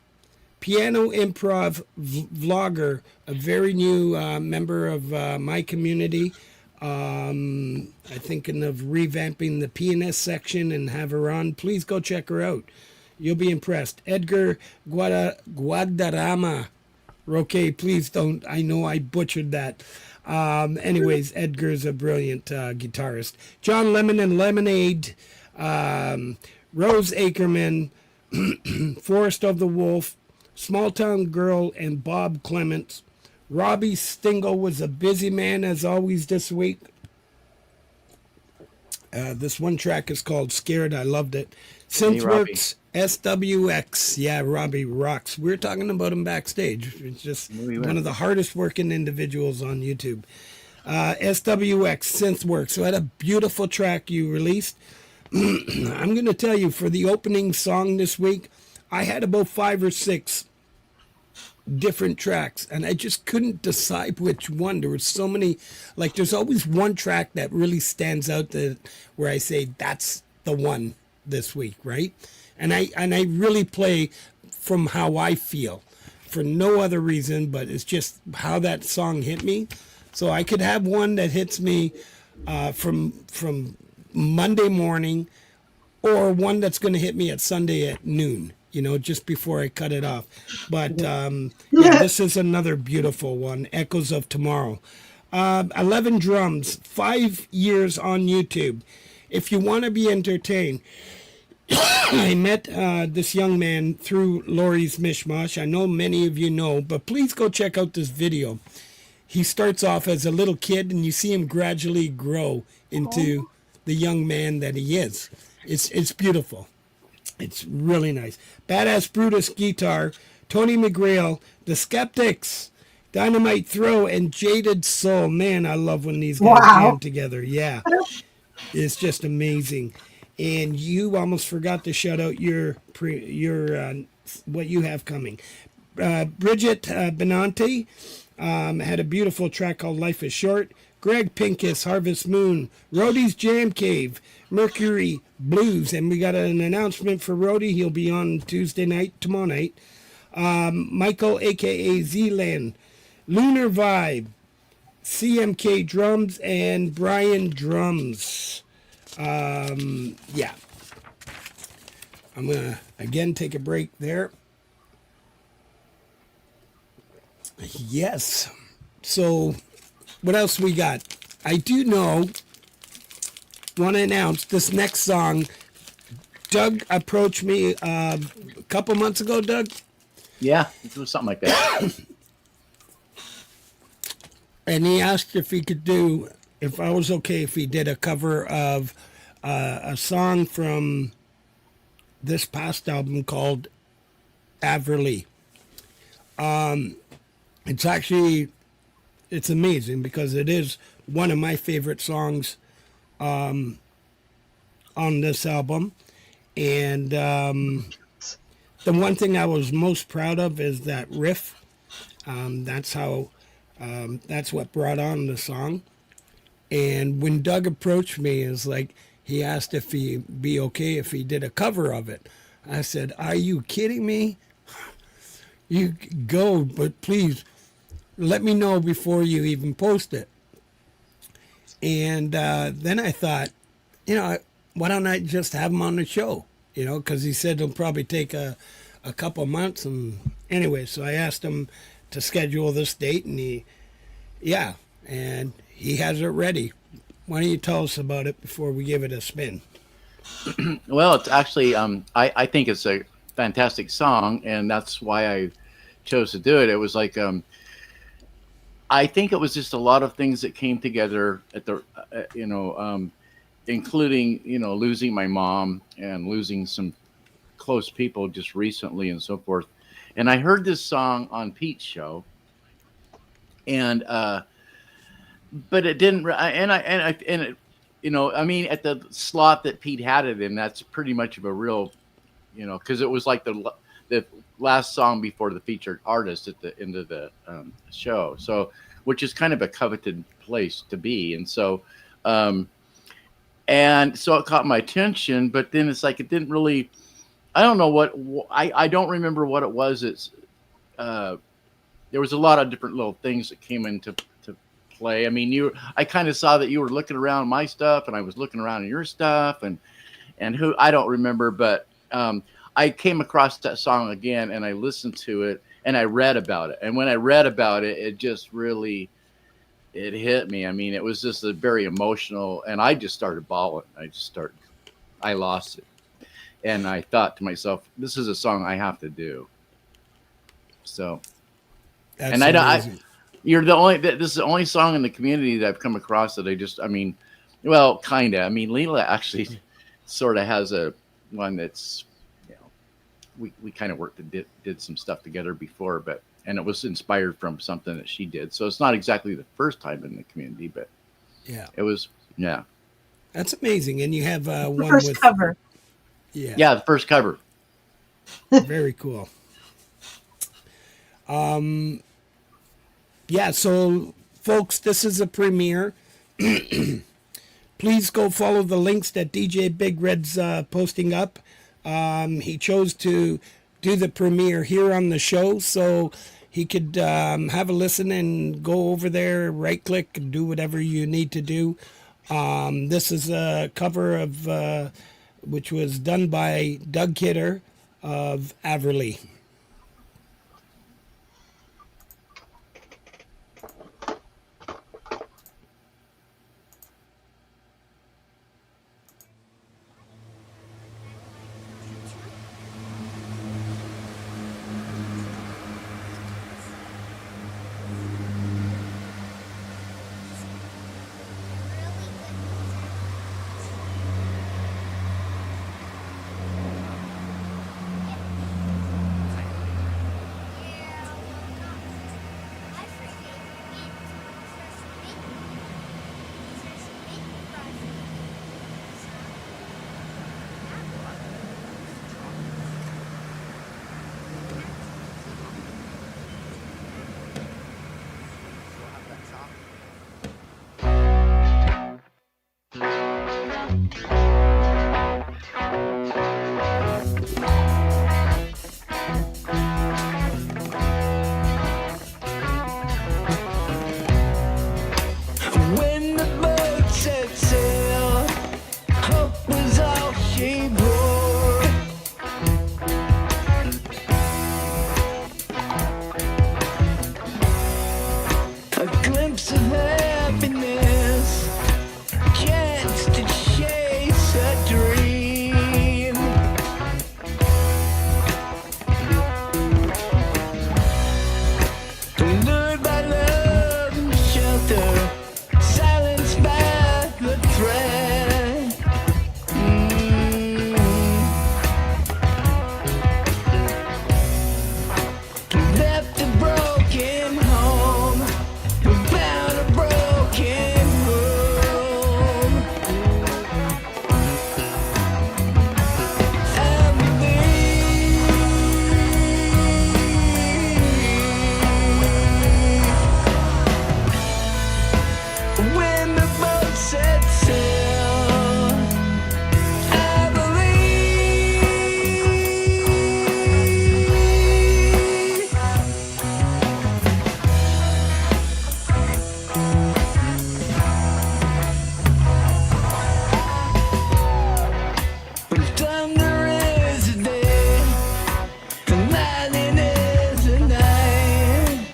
Piano Improv Vlogger, a very new member of my community. I'm thinking of revamping the pianist section and have her on. Please go check her out. You'll be impressed. Edgar Guadarrama. Roque, please don't. I know I butchered that. Anyways, Edgar's a brilliant guitarist. John Lemon and Lemonade. Rose Ackerman. Forest of the Wolf. Small Town Girl and Bob Clements. Robbie Stingle was a busy man as always this week. This one track is called Scared. I loved it. Synthworks SWX. Yeah, Robbie rocks. We were talking about him backstage. It's just one of the hardest working individuals on YouTube. SWX, Synthworks. So I had a beautiful track you released. I'm going to tell you, for the opening song this week, I had about 5 or 6 different tracks, and I just couldn't decide which one. There were so many, like there's always one track that really stands out where I say that's the one this week, right? And I really play from how I feel for no other reason, but it's just how that song hit me. So I could have one that hits me from Monday morning, or one that's going to hit me at Sunday at noon, just before I cut it off. But this is another beautiful one, Echoes of Tomorrow. 11 Drums, 5 years on YouTube. If you want to be entertained, I met this young man through Lori's Mishmash. I know many of you know, but please go check out this video. He starts off as a little kid, and you see him gradually grow into the young man that he is. It's beautiful. It's really nice. Badass Brutus Guitar, Tony McGrail, The Skeptics, Dynamite Throw, and Jaded Soul. Man, I love when these guys jam together. Yeah, it's just amazing. And you almost forgot to shout out your what you have coming. Bridget Benanti had a beautiful track called Life is Short. Greg Pincus, Harvest Moon, Rhodey's Jam Cave, Mercury Blues, and we got an announcement for Rhodey. He'll be on tomorrow night. Michael, a.k.a. Zealand, Lunar Vibe, CMK drums and Brian drums. Yeah. I'm going to again take a break there. Yes. So, what else we got? I do know, want to announce this next song. Doug approached me a couple months ago, Doug. Yeah, it was something like that. And he asked if he could do, if I was okay if he did a cover of a song from this past album called Averly. It's actually, it's amazing because it is one of my favorite songs on this album. And the one thing I was most proud of is that riff. That's what brought on the song. And when Doug approached me, it's like he asked if he'd be okay if he did a cover of it. I said, "Are you kidding me? You go, but please let me know before you even post it." And then I thought, why don't I just have him on the show? Because he said it'll probably take a couple months. And anyway, so I asked him to schedule this date, and he has it ready. Why don't you tell us about it before we give it a spin? Well, it's actually, I think it's a fantastic song, and that's why I chose to do it. It was like, I think it was just a lot of things that came together at the, including, losing my mom and losing some close people just recently and so forth. And I heard this song on Pete's show, and but it didn't. At the slot that Pete had it in, that's pretty much of a real, because it was like the last song before the featured artist at the end of the show. So, which is kind of a coveted place to be, and so it caught my attention. But then it's like it didn't really. I don't know what I don't remember what it was. It's there was a lot of different little things that came into play. I mean, I kind of saw that you were looking around my stuff, and I was looking around your stuff, and who I don't remember, but I came across that song again, and I listened to it, and I read about it, and when I read about it, it just really hit me. I mean, it was just a very emotional, and I just started bawling. I lost it, and I thought to myself, this is a song I have to do. So, That's and amazing. this is the only song in the community that I've come across that well, kind of. I mean, Leela actually sort of has one that's, we kind of worked and did some stuff together before, and it was inspired from something that she did. So it's not exactly the first time in the community, but Yeah, it was, yeah. that's amazing. And you have one First with cover. Yeah, the first cover. Very cool. Yeah, so folks, this is a premiere. Please go follow the links that DJ Big Red's posting up. He chose to do the premiere here on the show, so he could have a listen and go over there, right click, and do whatever you need to do. This is a cover of which was done by Doug Kidder of Averly. lured by love and shelter, silenced by the threat. Left a broken home, found a broken home. When the boat set sail, I believe. When thunder is a day, and lightning is a night.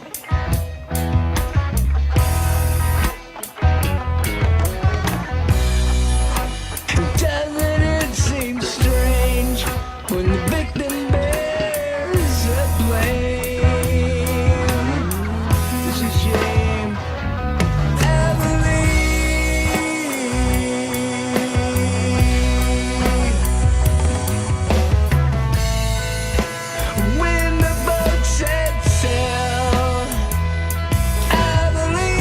Doesn't it seem strange when the victim bears the blame? It's a shame. I believe when the boat set sail, I believe.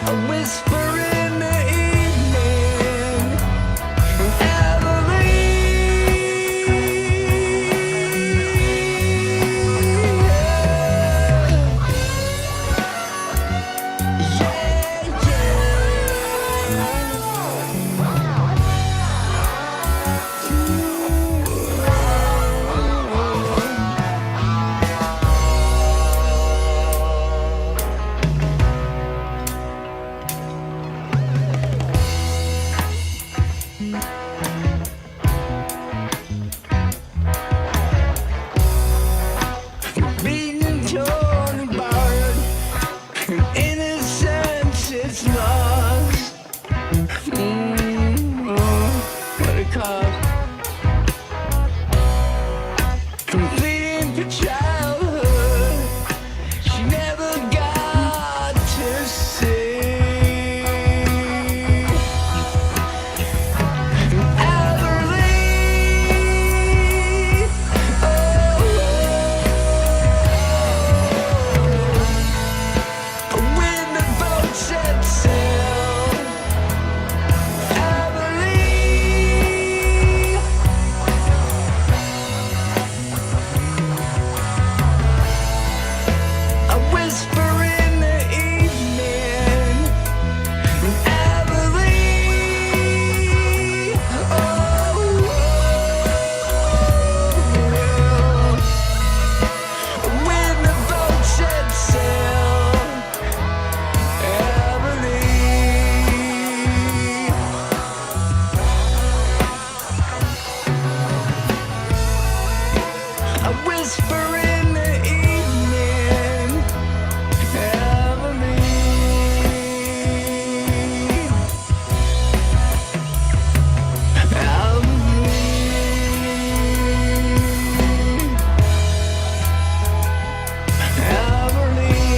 A whisper in the evening, I beaten and torn apart, innocence is lost. What a cost. Completing for childhood, she never got to see. I believe. When the boat set sail, I believe. A whisper in the evening, I believe. When the boat set sail, I believe. A whisper in the evening, I believe. I believe. I believe.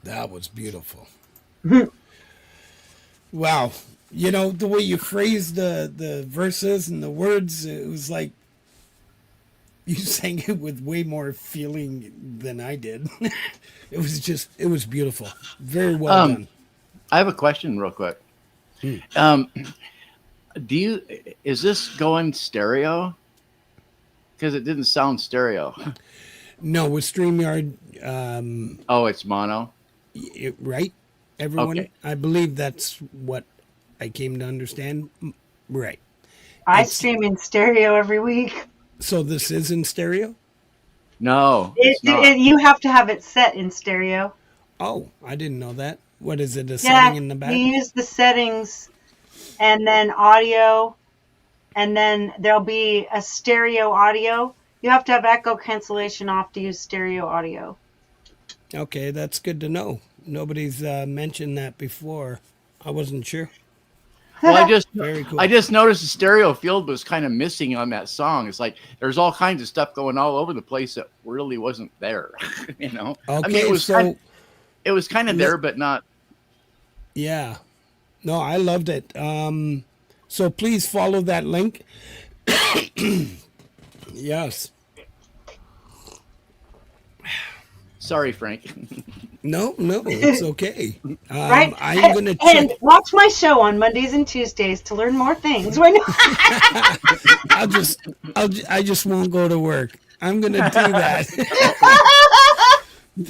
That was beautiful. Wow. You know, the way you phrased the verses and the words, it was like you sang it with way more feeling than I did. It was beautiful. Very well done. I have a question real quick. Is this going stereo? Because it didn't sound stereo. No, with StreamYard, Oh, it's mono? right? Everyone? Okay. I believe that's what I came to understand. Right. I It's- stream in stereo every week. So this is in stereo? No, it's not. You have to have it set in stereo. Oh, I didn't know that. What is it? A Yeah, setting in the back? you use the settings and then audio, and then there'll be a stereo audio. You have to have echo cancellation off to use stereo audio. Okay, that's good to know. Nobody's mentioned that before. I wasn't sure. Well, Very cool. I just noticed the stereo field was kind of missing on that song. It's like there's all kinds of stuff going all over the place that really wasn't there. You know, Okay, I mean, so it was kind of there, but not. yeah, no, I loved it. So please follow that link. Yes. Sorry, Frank. No, it's okay. Right? I'm gonna And check. watch my show on Mondays and Tuesdays to learn more things. Why not? I just won't go to work. I'm gonna do that.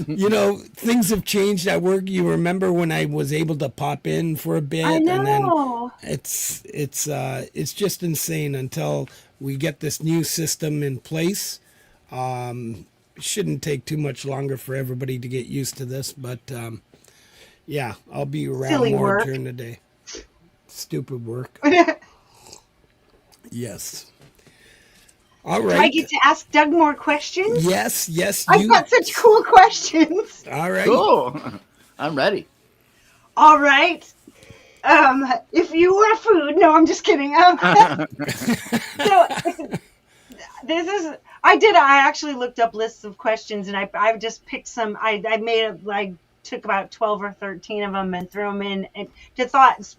You know, things have changed at work. You remember when I was able to pop in for a bit, I and then know. it's just insane until we get this new system in place. It shouldn't take too much longer for everybody to get used to this, but yeah, I'll be around Silly more work. during the day. Stupid work. Yes. All Do I right. get to ask Doug more questions? Yes, I've got such cool questions. All right. Cool. I'm ready. All right. If you were food, no, I'm just kidding. So I actually looked up lists of questions, and I've just picked some. I took about 12 or 13 of them and threw them in and to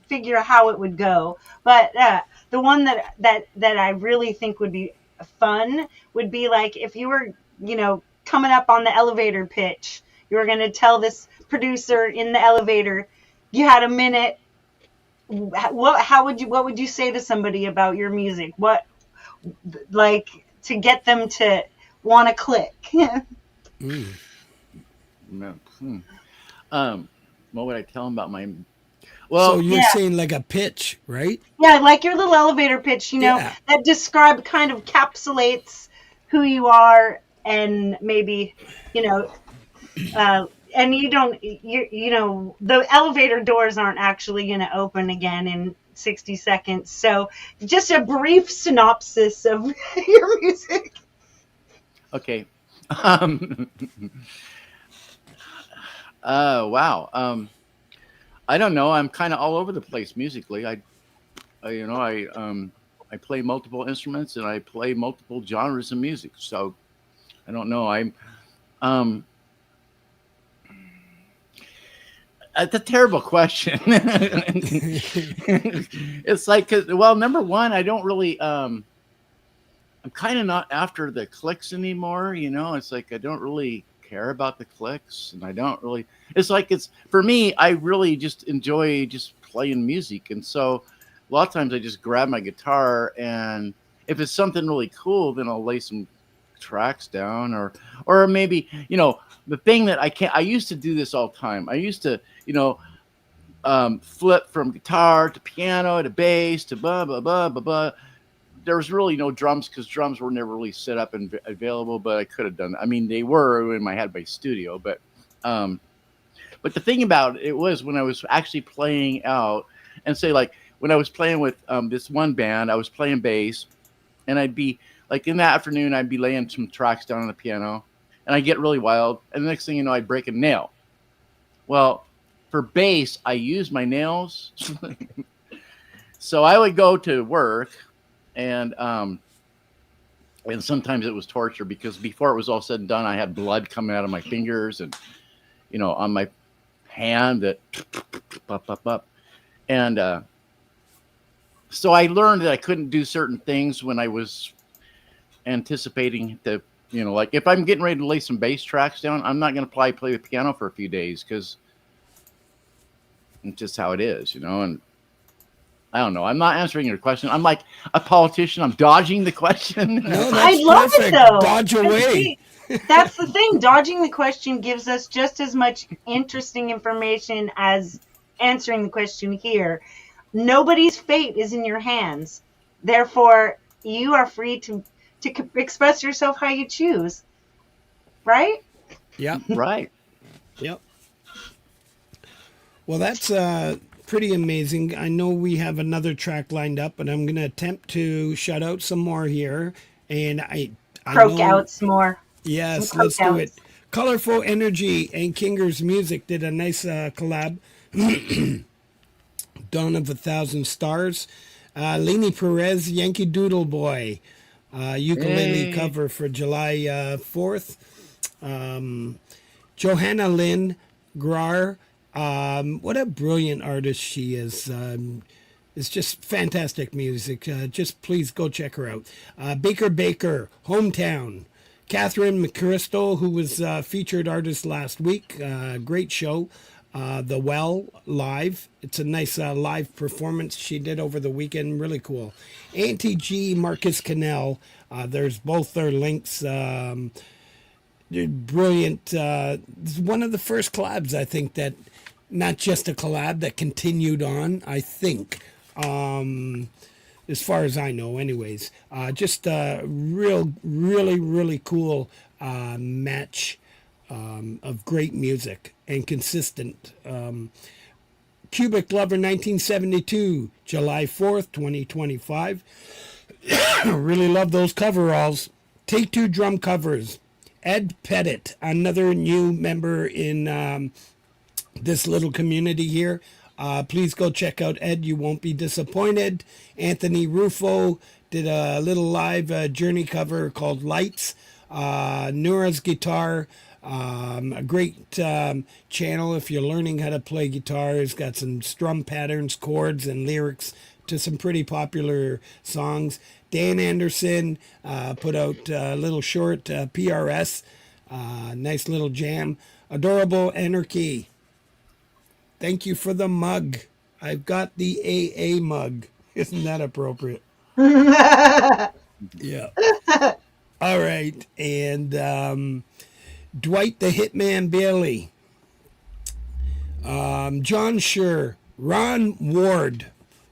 figure how it would go. But the one that I really think would be fun would be like if you were, coming up on the elevator pitch, you were going to tell this producer in the elevator, you had a minute. What would you say to somebody about your music? What, like, to get them to want to click? What would I tell them about my? So Well, you're Yeah. saying like a pitch, right? Yeah, like your little elevator pitch, Yeah. that kind of encapsulates who you are, and maybe, and the elevator doors aren't actually going to open again in 60 seconds. So just a brief synopsis of your music. okay. Wow. I don't know. I'm kind of all over the place musically. I play multiple instruments and I play multiple genres of music. So I don't know. It's a terrible question. It's like, well, number one, I don't really, I'm kind of not after the clicks anymore. It's like, I don't really care about the clicks, and I don't really, for me, I really just enjoy just playing music. And so a lot of times I just grab my guitar, and if it's something really cool, then I'll lay some tracks down, or maybe, the thing that I used to do this all the time. I used to, flip from guitar to piano to bass to blah, blah, blah, blah, blah. There was really no drums because drums were never really set up and available, but I could have done that. I mean, they were in my head by studio, but the thing about it was when I was actually playing out, and say like when I was playing with this one band, I was playing bass, and I'd be like in the afternoon, I'd be laying some tracks down on the piano, and I'd get really wild, and the next thing you know, I'd break a nail. Well, for bass, I use my nails, so I would go to work. And sometimes it was torture because before it was all said and done, I had blood coming out of my fingers and, on my hand that up. And so I learned that I couldn't do certain things when I was anticipating the, like if I'm getting ready to lay some bass tracks down, I'm not going to play the piano for a few days because it's just how it is, and I don't know. I'm not answering your question. I'm like a politician. I'm dodging the question. No, I that's love perfect. it though. Dodge away. That's the thing. Dodging the question gives us just as much interesting information as answering the question here. Nobody's fate is in your hands. Therefore, you are free to express yourself how you choose. Right? Yep. Right. Yep. Well, that's pretty amazing. I know we have another track lined up, but I'm going to attempt to shout out some more here. And I Croak know, out some more. Some yes, croak let's do it. outs. Colorful Energy and Kinger's Music did a nice collab. Dawn of a Thousand Stars. Lenny Perez, Yankee Doodle Boy. Ukulele Hey. cover for July 4th. Johanna Lynn Grar. What a brilliant artist she is. It's just fantastic music. Just please go check her out. Baker, Hometown. Catherine McChrystal, who was featured artist last week. Great show. The Well live. It's a nice live performance she did over the weekend. Really cool. Auntie G, Marcus Cannell. There's both their links. They're brilliant. It's one of the first collabs, I think, that not just a collab that continued on, I think. As far as I know, anyways. Just a really cool match of great music and consistent. Cubic Lover 1972, July 4th, 2025. Really love those coveralls. Take Two drum covers. Ed Pettit, another new member in this little community here. Please go check out Ed. You won't be disappointed. Anthony Rufo did a little live Journey cover called Lights. Nura's guitar, a great channel if you're learning how to play guitar. It's got some strum patterns, chords, and lyrics to some pretty popular songs. Dan Anderson put out a little short PRS, nice little jam. Adorable Anarchy. Thank you for the mug. I've got the AA mug. Isn't that appropriate? Yeah. All right. And Dwight the Hitman Bailey. John Schur. Ron Ward.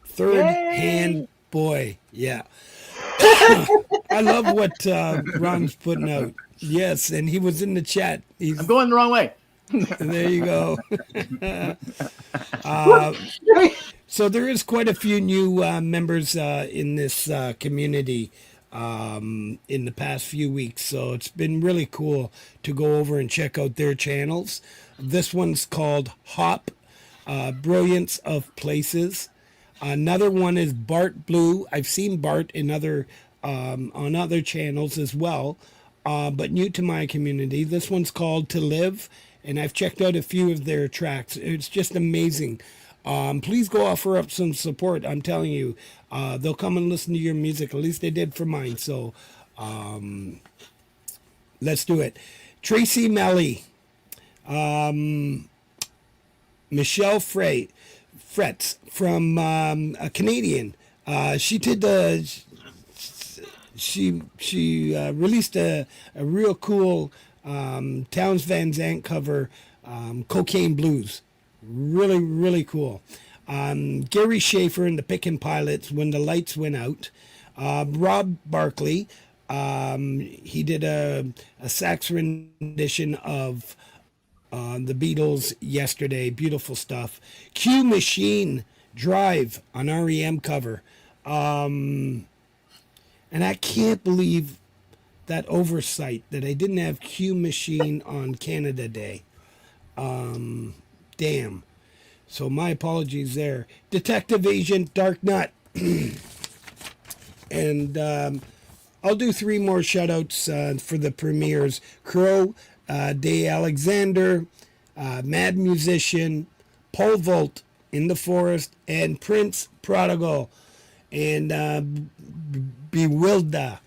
Third Hand Boy. Yeah. I love what Ron's putting out. Yes, and he was in the chat. I'm going the wrong way. There you go. So there is quite a few new members in this community in the past few weeks. So it's been really cool to go over and check out their channels. This one's called Hop, Brilliance of Places. Another one is Bart Blue. I've seen Bart in other on other channels as well, but new to my community. This one's called To Live, and I've checked out a few of their tracks. It's just amazing. Please go offer up some support. I'm telling you, they'll come and listen to your music. At least they did for mine. So let's do it. Tracy Melly, Michelle Fretz from a Canadian. She did the. She released a real cool Towns Van Zandt cover, Cocaine Blues. Really cool. Gary Schaefer and the Pickin' Pilots, When the Lights Went Out. Rob Barkley, he did a sax rendition of the Beatles, Yesterday. Beautiful stuff. Q Machine, Drive on REM cover. And I can't believe that oversight that I didn't have Q Machine on Canada Day. Damn. So my apologies there. Detective Agent Dark Nut. And I'll do 3 more shout-outs for the premieres. Crow, Day Alexander, Mad Musician, Pole Vault in the Forest, and Prince Prodigal, and Bewilda.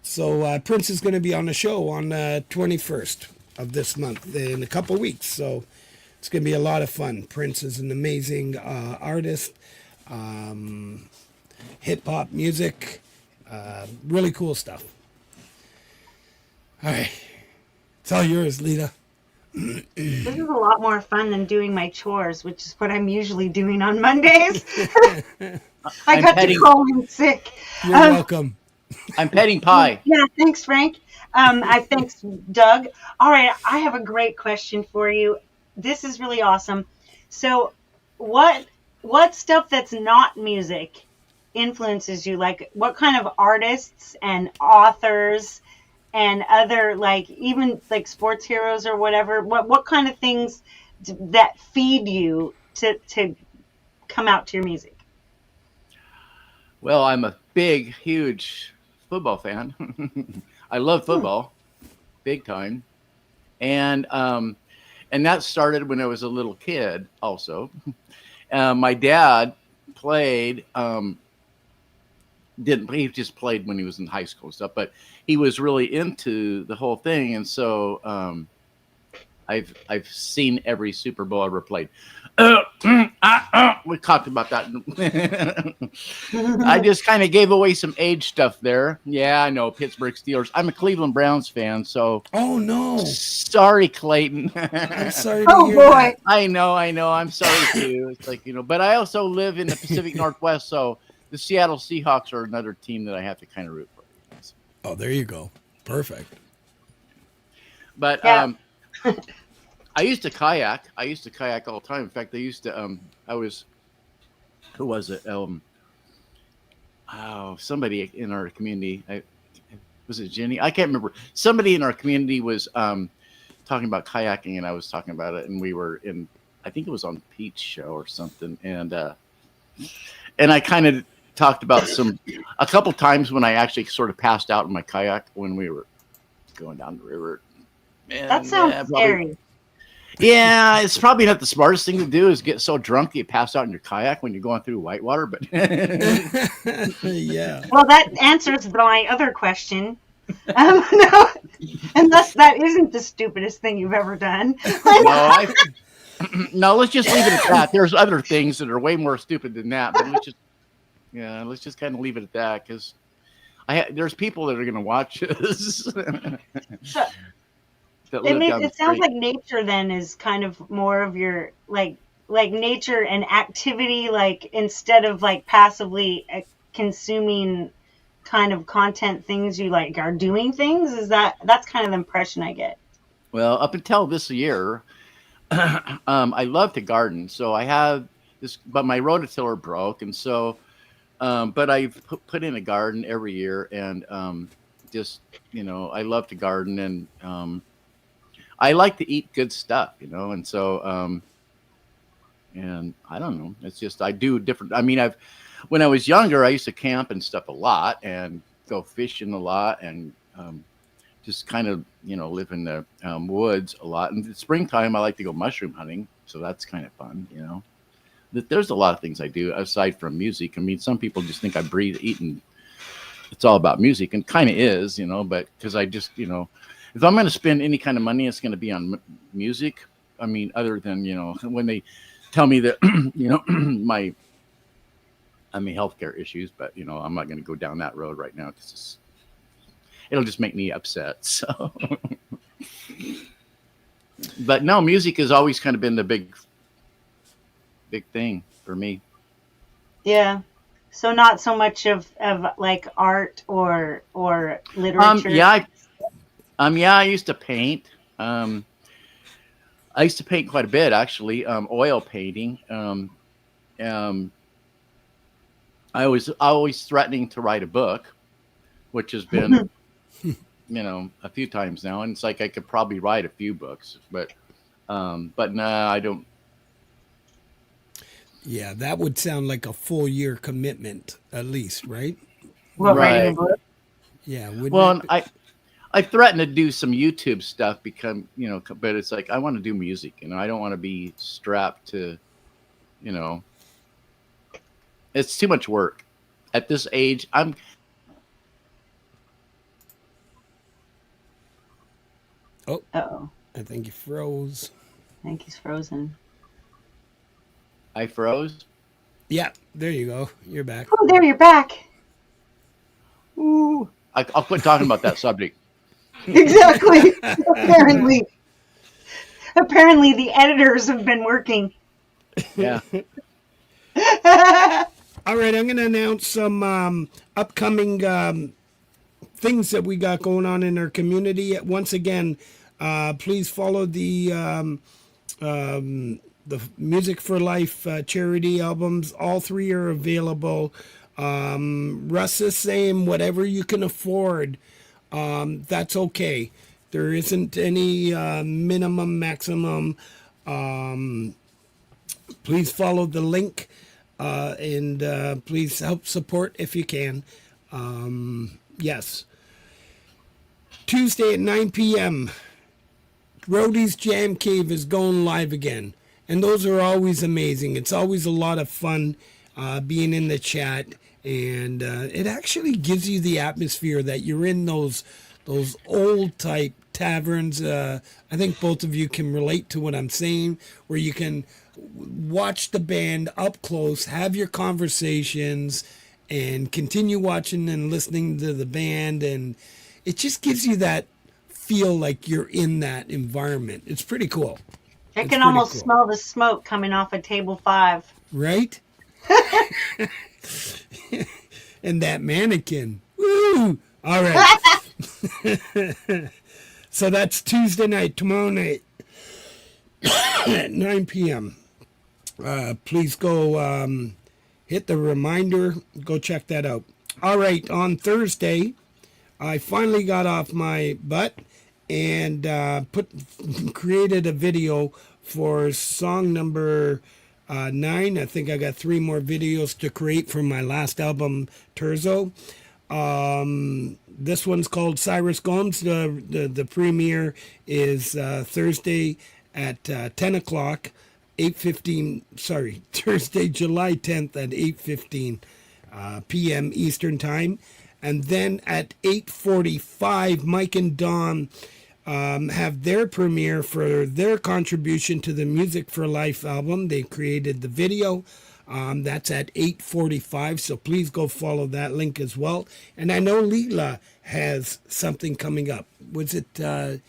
So Prince is going to be on the show on the 21st of this month in a couple weeks. So it's going to be a lot of fun. Prince is an amazing artist. Hip-hop music. Really cool stuff. All right. It's all yours, Lita. This is a lot more fun than doing my chores, which is what I'm usually doing on Mondays. I got to call in sick. You're welcome. I'm petting pie. Yeah, thanks, Frank. Thanks, Doug. All right, I have a great question for you. This is really awesome. So what stuff that's not music influences you? Like, what kind of artists and authors and other, like, even like sports heroes or whatever? What kind of things that feed you to come out to your music? Well, I'm a big, huge football fan. I love football, big time, and that started when I was a little kid. Also, my dad played. Didn't he just played when he was in high school and stuff, but he was really into the whole thing, and so I've seen every Super Bowl ever played. We talked about that. I just kind of gave away some age stuff there. Yeah, I know, Pittsburgh Steelers. I'm a Cleveland Browns fan, so. Oh no! Sorry, Clayton. I'm sorry to Oh hear boy. that. I know. I'm sorry too. It's like, but I also live in the Pacific Northwest, so the Seattle Seahawks are another team that I have to kind of root for. Oh, there you go. Perfect. But Yeah. I used to kayak. I used to kayak all the time. In fact, I used to. Who was it? Somebody in our community. Was it Jenny? I can't remember. Somebody in our community was talking about kayaking, and I was talking about it, and we were in. I think it was on Pete's show or something, and I kind of talked about a couple times when I actually sort of passed out in my kayak when we were going down the river. And, That sounds scary. Yeah, it's probably not the smartest thing to do is get so drunk you pass out in your kayak when you're going through whitewater. But Yeah. Well, that answers my other question. No, unless that isn't the stupidest thing you've ever done. no, let's just leave it at that. There's other things that are way more stupid than that, but let's just kind of leave it at that because there's people that are going to watch this. It sounds like nature then is kind of more of your like nature and activity, like instead of like passively consuming kind of content things, you like are doing things. That's kind of the impression I get. Well, up until this year, I love to garden, so I have this, but my rototiller broke, and so, but I've put in a garden every year, and just I love to garden, and I like to eat good stuff, and so, and I don't know, it's just I do different. I mean, when I was younger, I used to camp and stuff a lot, and go fishing a lot, and just kind of live in the woods a lot. And in the springtime, I like to go mushroom hunting, so that's kind of fun. There's a lot of things I do aside from music. I mean, some people just think I breathe, eat, and it's all about music, and kind of is, but because I just if I'm going to spend any kind of money, it's going to be on music. I mean, other than when they tell me that my healthcare issues, but I'm not going to go down that road right now because it'll just make me upset. So, but no, music has always kind of been the big thing for me. Yeah. So not so much of like art or literature. I used to paint. I used to paint quite a bit, actually. Oil painting. I was always threatening to write a book, which has been, a few times now, and it's like I could probably write a few books, but nah, I don't. Yeah, that would sound like a full year commitment, at least, right? What, Right. writing a book? Yeah. wouldn't Well, it- I threatened to do some YouTube stuff but it's like I want to do music, I don't want to be strapped to, it's too much work. At this age, Uh-oh. I think you froze. I think he's frozen. I froze. Yeah, there you go. You're back. Oh, there, you're back. Ooh. I'll quit talking about that subject. Exactly. Apparently the editors have been working. Yeah. All right, I'm going to announce some upcoming things that we got going on in our community. Once again, please follow the the Music for Life charity albums. All three are available. Russ is saying whatever you can afford, that's okay. There isn't any minimum, maximum. Please follow the link and please help support if you can. Yes. Tuesday at 9 p.m., Roadie's Jam Cave is going live again. And those are always amazing. It's always a lot of fun being in the chat. And it actually gives you the atmosphere that you're in those old type taverns. I think both of you can relate to what I'm saying, where you can watch the band up close, have your conversations, and continue watching and listening to the band. And it just gives you that feel like you're in that environment. It's pretty cool. I can almost smell the smoke coming off of table 5. Right? And that mannequin. Woo! All right. So that's Tuesday night, tomorrow night at 9 p.m. Please go hit the reminder. Go check that out. All right. On Thursday, I finally got off my butt and created a video for song number 9. I think I got 3 more videos to create for my last album, Terzo. This one's called Cyrus Gomes. The premiere is Thursday at 10 o'clock, 8:15. Sorry, Thursday, July 10th at 8:15 p.m. Eastern Time. And then at 8:45, Mike and Dawn have their premiere for their contribution to the Music for Life album. They created the video. That's at 8:45, so please go follow that link as well. And I know Leela has something coming up. Was it, did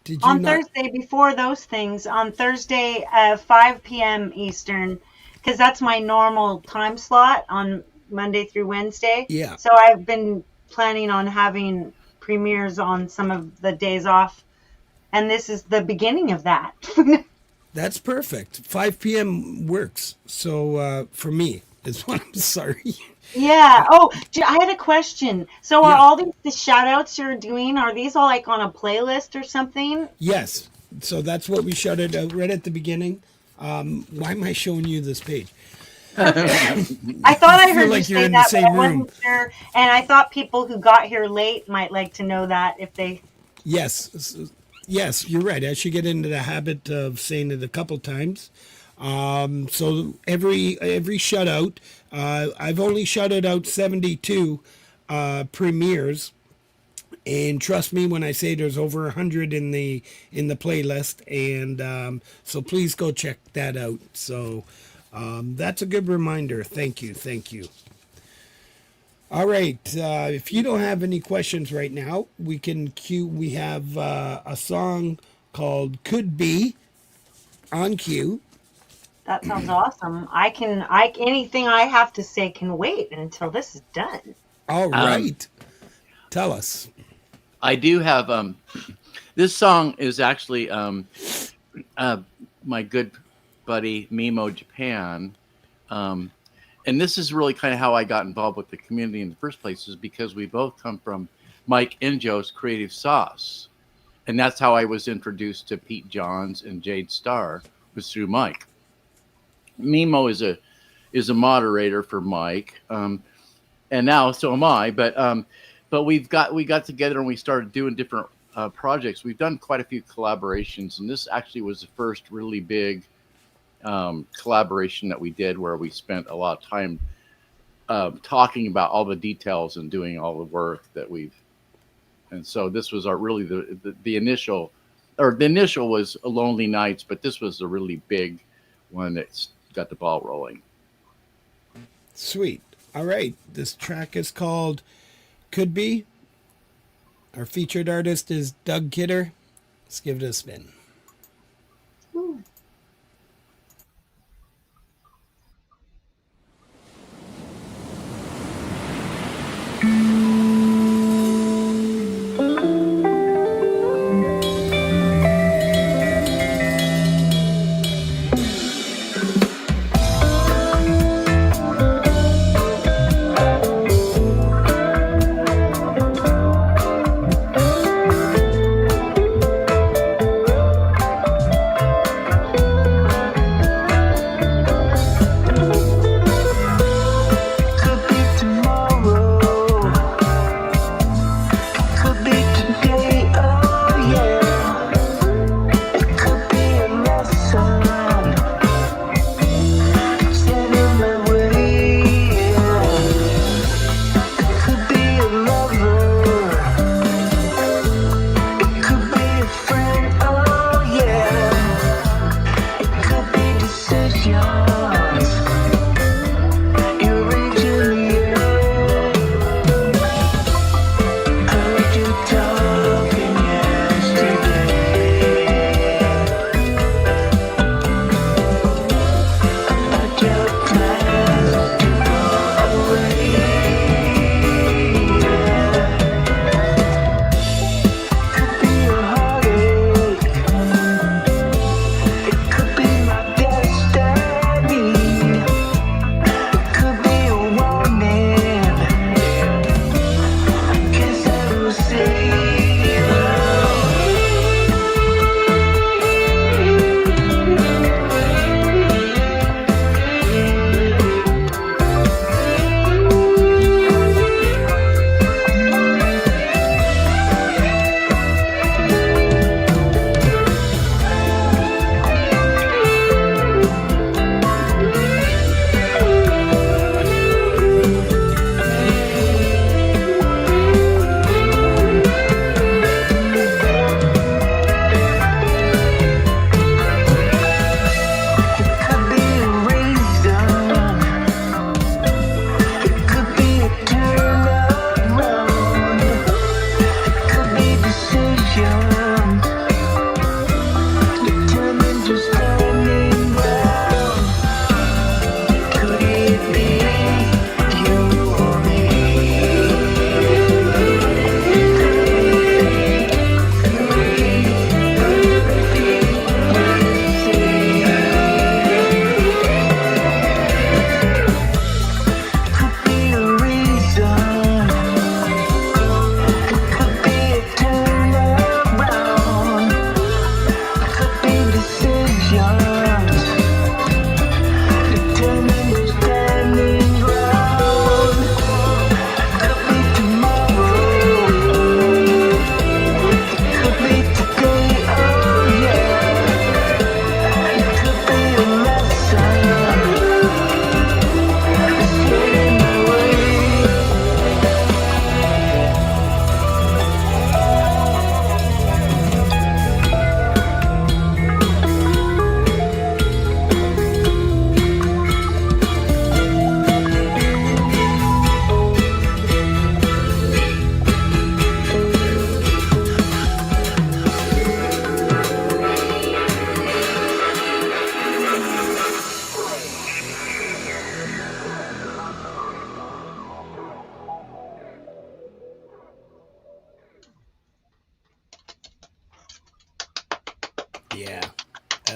you on Thursday, before those things, on Thursday at 5 p.m. Eastern, because that's my normal time slot on Monday through Wednesday. Yeah. So I've been planning on having premieres on some of the days off, and this is the beginning of that. That's perfect. 5 p.m. works. So for me, is what I'm sorry. Yeah. Oh, I had a question. So are all the shout outs you're doing, are these all like on a playlist or something? Yes. So that's what we shouted out right at the beginning. Why am I showing you this page? I thought I heard like you you're say in the that, same but I room. wasn't sure. And I thought people who got here late might like to know that if they... Yes. Yes, you're right. I should get into the habit of saying it a couple times. So every shout out, I've only shouted out 72 premieres, and trust me when I say there's over 100 in the playlist, and so please go check that out. So that's a good reminder. Thank you. All right. If you don't have any questions right now, we can cue. We have a song called "Could Be" on cue. That sounds awesome. Anything I have to say can wait until this is done. All right. Tell us. I do have this song is actually my good buddy Mimo Japan, and this is really kind of how I got involved with the community in the first place, is because we both come from Mike Injo's Creative Sauce, and that's how I was introduced to Pete Johns and Jade Starr, was through Mike. Mimo is a moderator for Mike, and now so am I. But we got together and we started doing different projects. We've done quite a few collaborations, and this actually was the first really big collaboration that we did, where we spent a lot of time talking about all the details and doing all the work that we've. And so this was our really the initial, or the initial was a Lonely Nights, but this was a really big one that's got the ball rolling. Sweet. All right. This track is called "Could Be." Our featured artist is Doug Kidder. Let's give it a spin. Ooh.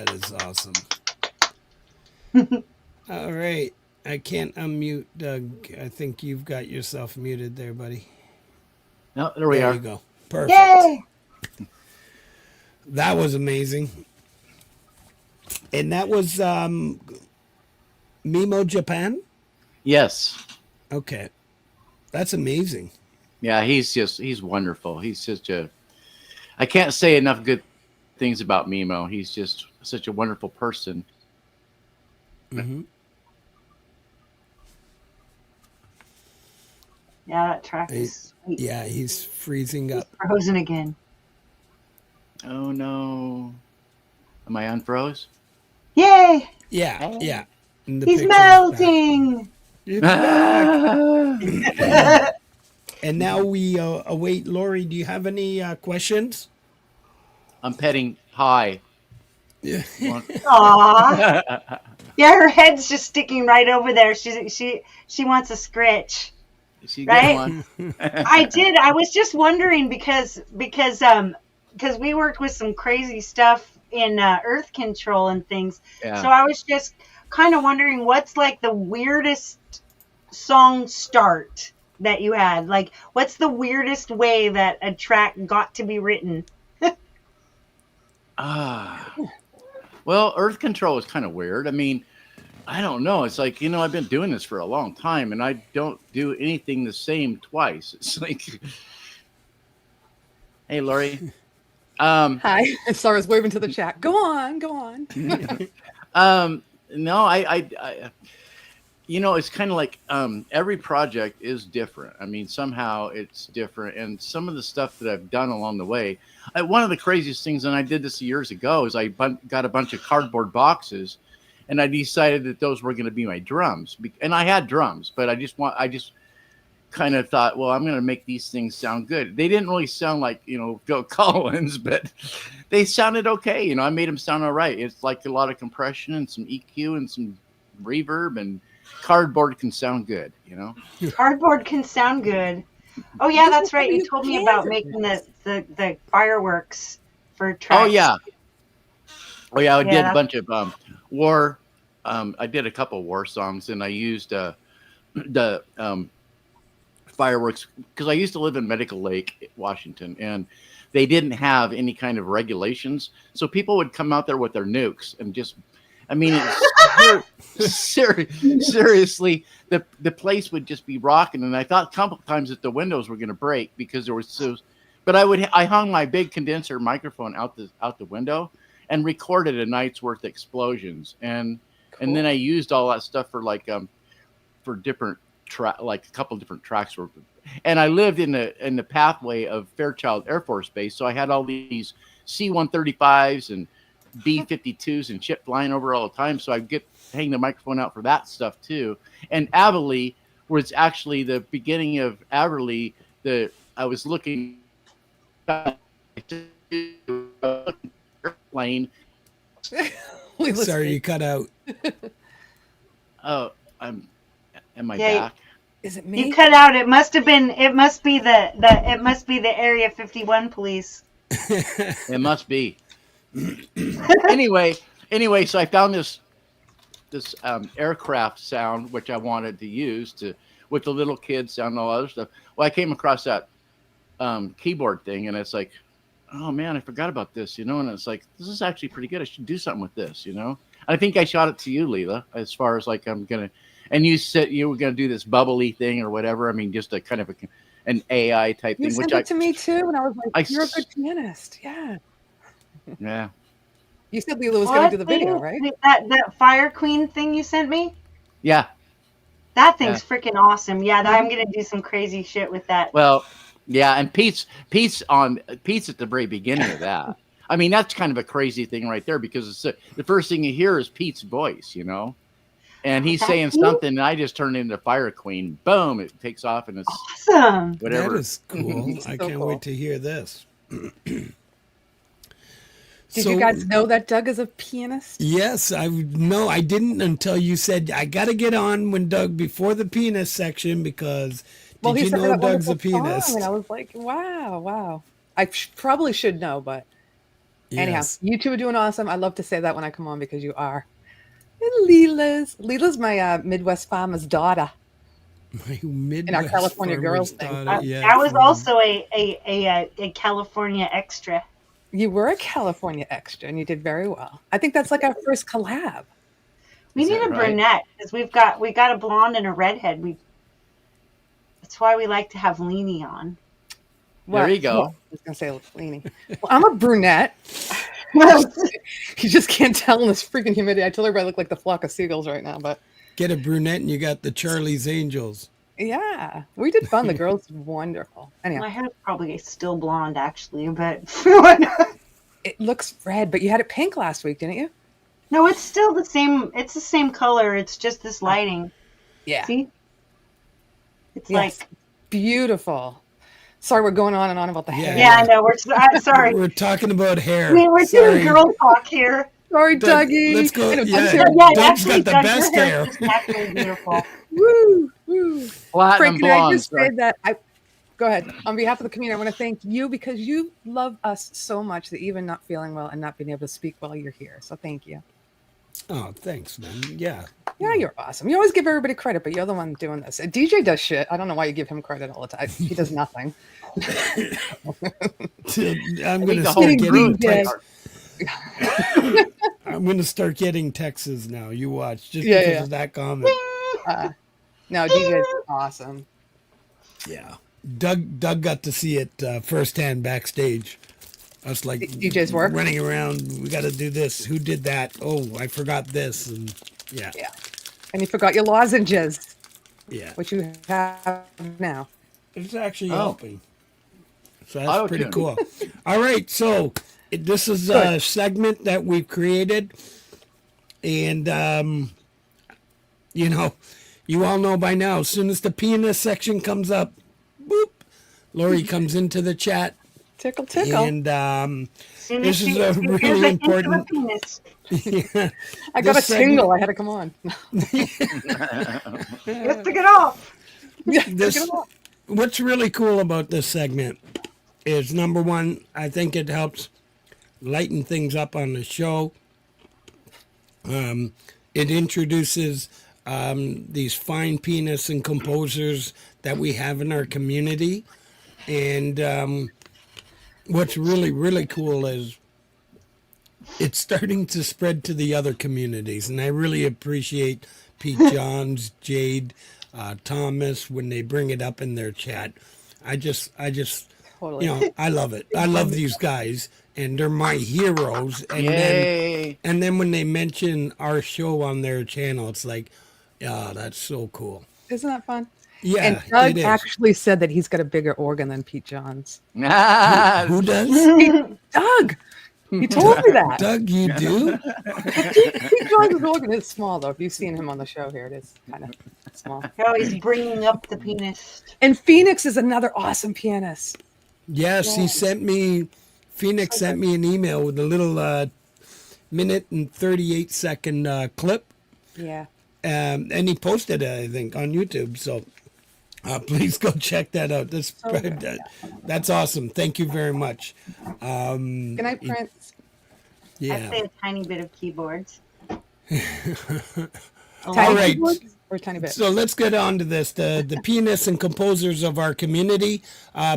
That is awesome. All right. I can't unmute Doug. I think you've got yourself muted there, buddy. No, there we There are. you go. Perfect. Yay! That was amazing. And that was Mimo Japan? Yes. Okay. That's amazing. Yeah, he's wonderful. He's such a, I can't say enough good things about Mimo. He's just such a wonderful person. Mm-hmm. Yeah, that track is sweet. Yeah, he's freezing up. Frozen again. Oh no. Am I unfroze? Yay! Yeah, yeah. And the He's picture's back. melting! It's back. And now we await Lori. Do you have any questions? I'm petting Hi. Yeah. Aww. Yeah, her head's just sticking right over there. She wants a scritch. She Right? one. I did. I was just wondering because we worked with some crazy stuff in Earth Control and things. Yeah. So I was just kind of wondering what's like the weirdest song start that you had. Like, what's the weirdest way that a track got to be written? Well, Earth Control is kind of weird. I mean, I don't know. It's like, I've been doing this for a long time and I don't do anything the same twice. It's like, hey, Lori. Hi. Sarah's waving to the chat. Go on. No, I it's kind of like every project is different. I mean, somehow it's different. And some of the stuff that I've done along the way, one of the craziest things, and I did this years ago, is I got a bunch of cardboard boxes and I decided that those were going to be my drums. And I had drums, but I just kind of thought, well, I'm going to make these things sound good. They didn't really sound like, Phil Collins, but they sounded okay. I made them sound all right. It's like a lot of compression and some EQ and some reverb, and cardboard can sound good, Cardboard can sound good. Oh yeah, that's right. You told me about making the fireworks for tracks. Oh yeah. I did Yeah. a bunch of war. I did a couple war songs, and I used the fireworks because I used to live in Medical Lake, Washington, and they didn't have any kind of regulations. So people would come out there with their nukes and just, I mean, seriously, the place would just be rocking. And I thought a couple of times that the windows were going to break because there was so, but I hung my big condenser microphone out the window and recorded a night's worth of explosions. And then I used all that stuff for for different like a couple of different tracks. And I lived in the pathway of Fairchild Air Force Base. So I had all these C-135s and B-52s and shit flying over all the time. So I'd hang the microphone out for that stuff too. And Averly was actually the beginning of Averly. I was looking airplane. Sorry, you cut out. Oh, am I Yeah, back? Is it me? You cut out. It must be the Area 51 police. It must be. Anyway, so I found this aircraft sound which I wanted to use with the little kid sound and all other stuff. Well, I came across that keyboard thing, and it's like, oh man, I forgot about this, and it's like, this is actually pretty good. I should do something with this, I think I shot it to you, Leela, as far as like and you said you were gonna do this bubbly thing or whatever. I mean, just a kind of an AI type You thing. sent it to me too, and I was like, "You're a good pianist." Yeah. Yeah. You said Leela was going to do the video, right? That Fire Queen thing you sent me? Yeah. That thing's freaking awesome. Yeah, I'm going to do some crazy shit with that. Well, yeah, and Pete's at the very beginning of that. I mean, that's kind of a crazy thing right there because it's the first thing you hear is Pete's voice, and he's saying something, and I just turn into Fire Queen. Boom! It takes off, and it's awesome. Whatever. That is cool. I can't wait to hear this. Did you guys know that Doug is a pianist? Yes, I didn't until you said I got to get on when Doug before the pianist section because did you know Doug's a pianist? And I was like, wow. I probably should know, but Anyhow, Yes. you two are doing awesome. I love to say that when I come on because you are. And Leela's my Midwest farmer's daughter My in our Midwest California farmer's girls thing. daughter. Yeah. I was from- also a California extra. You were a California extra and you did very well. I think that's like our first collab. We Is need that a right? brunette because we got a blonde and a redhead. That's why we like to have Leanie on. There you go. Well, I was going to say Leanie. Well, I'm a brunette. You just can't tell in this freaking humidity. I tell everybody I look like the flock of seagulls right now, but Get a brunette and you got the Charlie's Angels. yeah, we did fun. The girls did wonderful. Anyhow, My hair's probably still blonde actually, but it looks red, but you had it pink last week, didn't you? no, it's still the same. It's the same color. It's just this lighting. Yeah. See, it's Yes. like Beautiful. Sorry, we're going on and on about the Yeah. hair. yeah. I know. I'm sorry. We're talking about hair. We're Sorry. doing girl talk here. Sorry, Doug, Dougie. let's go- I know, yeah. Doug's hair- Yeah, Doug's actually, got the Doug, best your hair. hair is just naturally beautiful. Woo, woo. Platinum Frank, can I blonde. just say that go ahead. On behalf of the community, I want to thank you because you love us so much that even not feeling well and not being able to speak while you're here. So thank you. Oh, thanks, man. Yeah. Yeah, you're awesome. You always give everybody credit, but you're the one doing this. DJ does shit. I don't know why you give him credit all the time. He does nothing. I'm I going think to the whole start getting group DJ. texts. I'm going to start getting texts now. You watch. Just Yeah, because yeah. of that comment. No, DJ's awesome. Yeah. Doug got to see it firsthand backstage. Us like DJ's work? running around. We got to do this. Who did that? Oh, I forgot this. And yeah. Yeah. And you forgot your lozenges, Yeah. which you have now. It's actually Oh. helping. So that's pretty Auto-tune. cool. All right. So this is a segment that we've created. And, you know, you all know by now, as soon as the pianist section comes up, boop, Lori comes into the chat. Tickle, tickle. And Soon This as is she- a as soon as really I enter the important- penis. I got this a tingle. I had to come on. Let's take it off. Yeah, This- take it off. what's really cool about this segment is, number one, I think it helps lighten things up on the show. It introduces these fine pianists and composers that we have in our community. And what's really, really cool is it's starting to spread to the other communities. And I really appreciate Pete Johns, Jade, Thomas, when they bring it up in their chat. I just, Totally. you know, I love it. I love these guys, and they're my heroes. And Yay. then when they mention our show on their channel, it's like, yeah, that's so cool. Isn't that fun? Yeah, And Doug it is. actually said that he's got a bigger organ than Pete Johns. Who does? Doug! He told me that. Doug, you do? Pete Johns' organ is small, though. If you've seen him on the show here, it is kind of small. Oh, he's bringing up the penis. And Phoenix is another awesome pianist. Yes, he sent me, Phoenix sent me an email with a little minute and 38-second clip. Yeah. And he posted it, I think, on YouTube. So please go check that out. That's awesome. Thank you very much. Good night, Prince. I Yeah. play a tiny bit of keyboards. Tiny All right. keyboards or tiny bit? So let's get on to this. The pianists and composers of our community,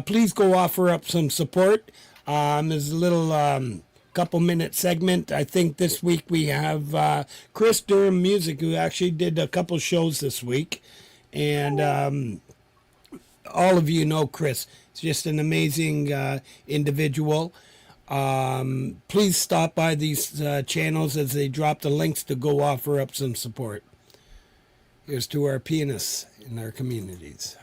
please go offer up some support. There's a little couple-minute segment. I think this week we have Chris Durham Music, who actually did a couple shows this week. And all of you know Chris. He's just an amazing individual. Please stop by these channels as they drop the links to go offer up some support. Here's to our pianists in our communities.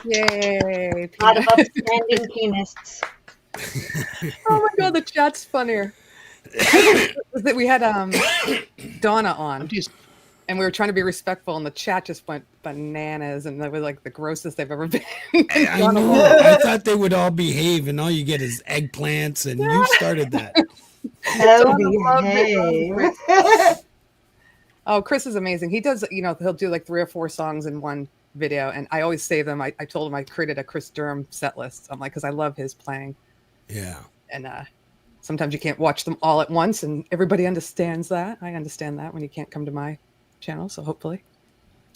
Yay. A lot of upstanding pianists. Oh my god, the chat's funnier. Was that we had Donna on, I'm just and we were trying to be respectful, and the chat just went bananas, and that was like the grossest they've ever been. I know. I thought they would all behave, and all you get is eggplants, and you started that. Oh, behave. Oh, Chris is amazing. He does, he'll do like 3 or 4 songs in one video, and I always save them. I told him I created a Chris Durham set list. I'm like, because I love his playing. Yeah. And sometimes you can't watch them all at once, and everybody understands that. I understand that when you can't come to my channel, so hopefully.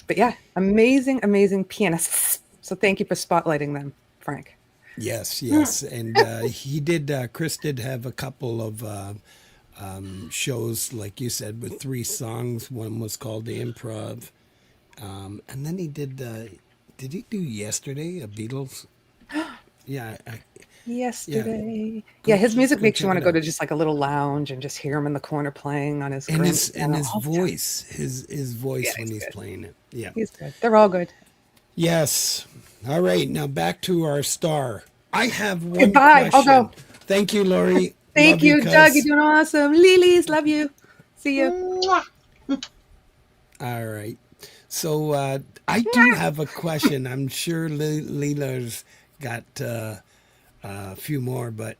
But yeah, amazing, amazing pianists. So thank you for spotlighting them, Frank. Yes, and Chris did have a couple of shows, like you said, with 3 songs. One was called The Improv, and then he did he do Yesterday, a Beatles? Yeah. Yesterday. Yeah, his music makes you want to go to just like a little lounge and just hear him in the corner playing on his his voice, his voice when he's playing it. Yeah, he's good. They're all good. Yes. All right, now back to our star. I have one Goodbye. question. I'll go. Thank you, Lori. Thank you, Doug. You're doing awesome. Lilies, love you. See you. All right. So I do have a question. I'm sure Leela's got a few more, but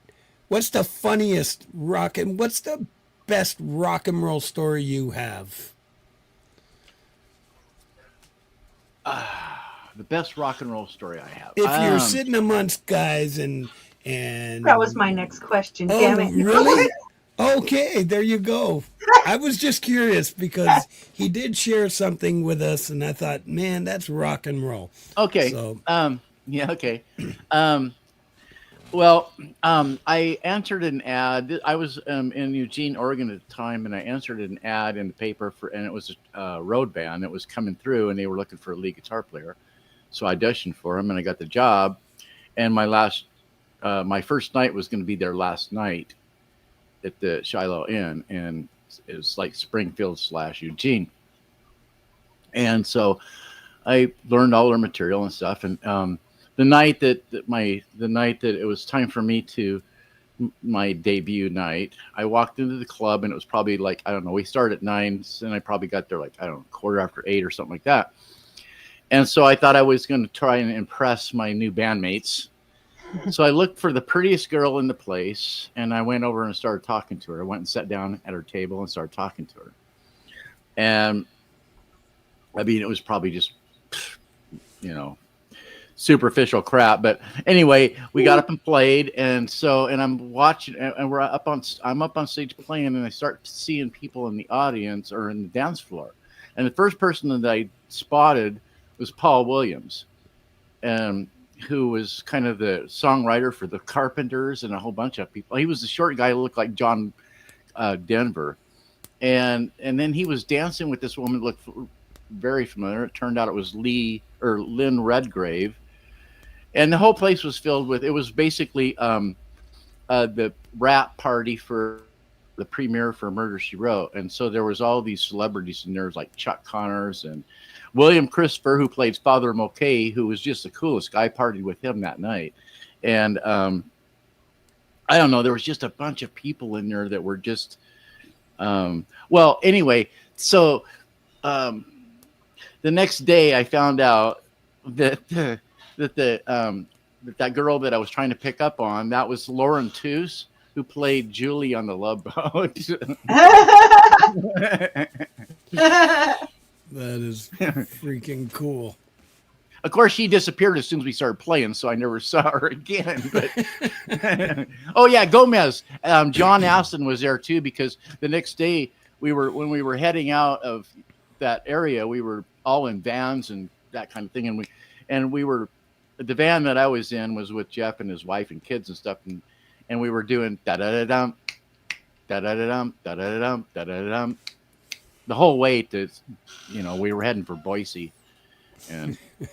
what's the funniest what's the best rock and roll story you have? the best rock and roll story I have. If you're sitting amongst guys and that was my next question. Damn it! Really? Okay, there you go. I was just curious because he did share something with us, and I thought, man, that's rock and roll. Okay. So, yeah. Okay. Well, I answered an ad. I was in Eugene, Oregon at the time, and I answered an ad in the paper and it was a road band that was coming through, and they were looking for a lead guitar player. So I auditioned for them, and I got the job. And my first night was going to be their last night at the Shiloh Inn, and it was like Springfield / Eugene. And so I learned all their material and stuff, and the night that it was time for me to my debut night, I walked into the club, and it was probably like, I don't know, we started at 9, and I probably got there like, I don't know, 8:15 or something like that. And so I thought I was going to try and impress my new bandmates. So I looked for the prettiest girl in the place, and I went over and started talking to her. I went and sat down at her table and started talking to her. And I mean, it was probably just, superficial crap. But anyway, we got up and played. And I'm watching, and I'm up on stage playing, and I start seeing people in the audience or in the dance floor. And the first person that I spotted was Paul Williams, who was kind of the songwriter for the Carpenters and a whole bunch of people. He was the short guy who looked like John Denver. And then he was dancing with this woman who looked very familiar. It turned out it was Lynn Redgrave. And the whole place was filled with, it was basically the wrap party for the premiere for Murder, She Wrote. And so there was all these celebrities in there, like Chuck Connors and William Christopher, who played Father Mulcahy, who was just the coolest guy. I partied with him that night. And I don't know, there was just a bunch of people in there that were just, well, anyway, so the next day I found out that that girl that I was trying to pick up on, that was Lauren Toos, who played Julie on The Love Boat. That is freaking cool. Of course, she disappeared as soon as we started playing, so I never saw her again. But oh yeah, Gomez. John Aston was there too, because the next day when we were heading out of that area, we were all in vans and that kind of thing, and we were, the van that I was in was with Jeff and his wife and kids and stuff, and we were doing da da da dum, da da da dum, da da da dum, da da da dum, the whole way to, we were heading for Boise, and it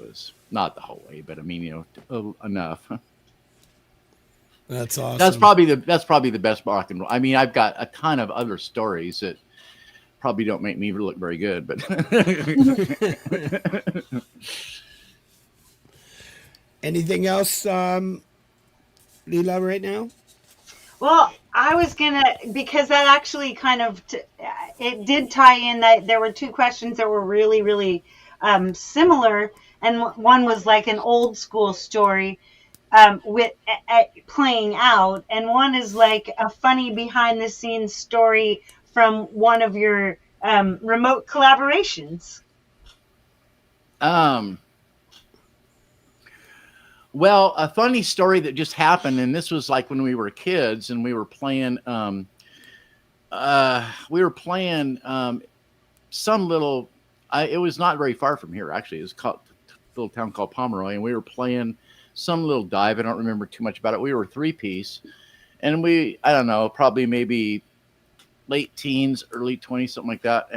was not the whole way, but I mean, enough. That's awesome. That's probably the best rock and roll. I mean, I've got a ton of other stories that probably don't make me look very good, but Anything else, Leela, right now? Well, I was gonna, because that actually kind of it did tie in that there were two questions that were really, really similar, and one was like an old school story with playing out, and one is like a funny behind the scenes story from one of your remote collaborations. Well, a funny story that just happened, and this was like when we were kids and we were playing some little it was not very far from here, actually. It was called a little town called Pomeroy, and we were playing some little dive. I don't remember too much about it. We were 3-piece, and I don't know, probably maybe late teens, early 20s, something like that.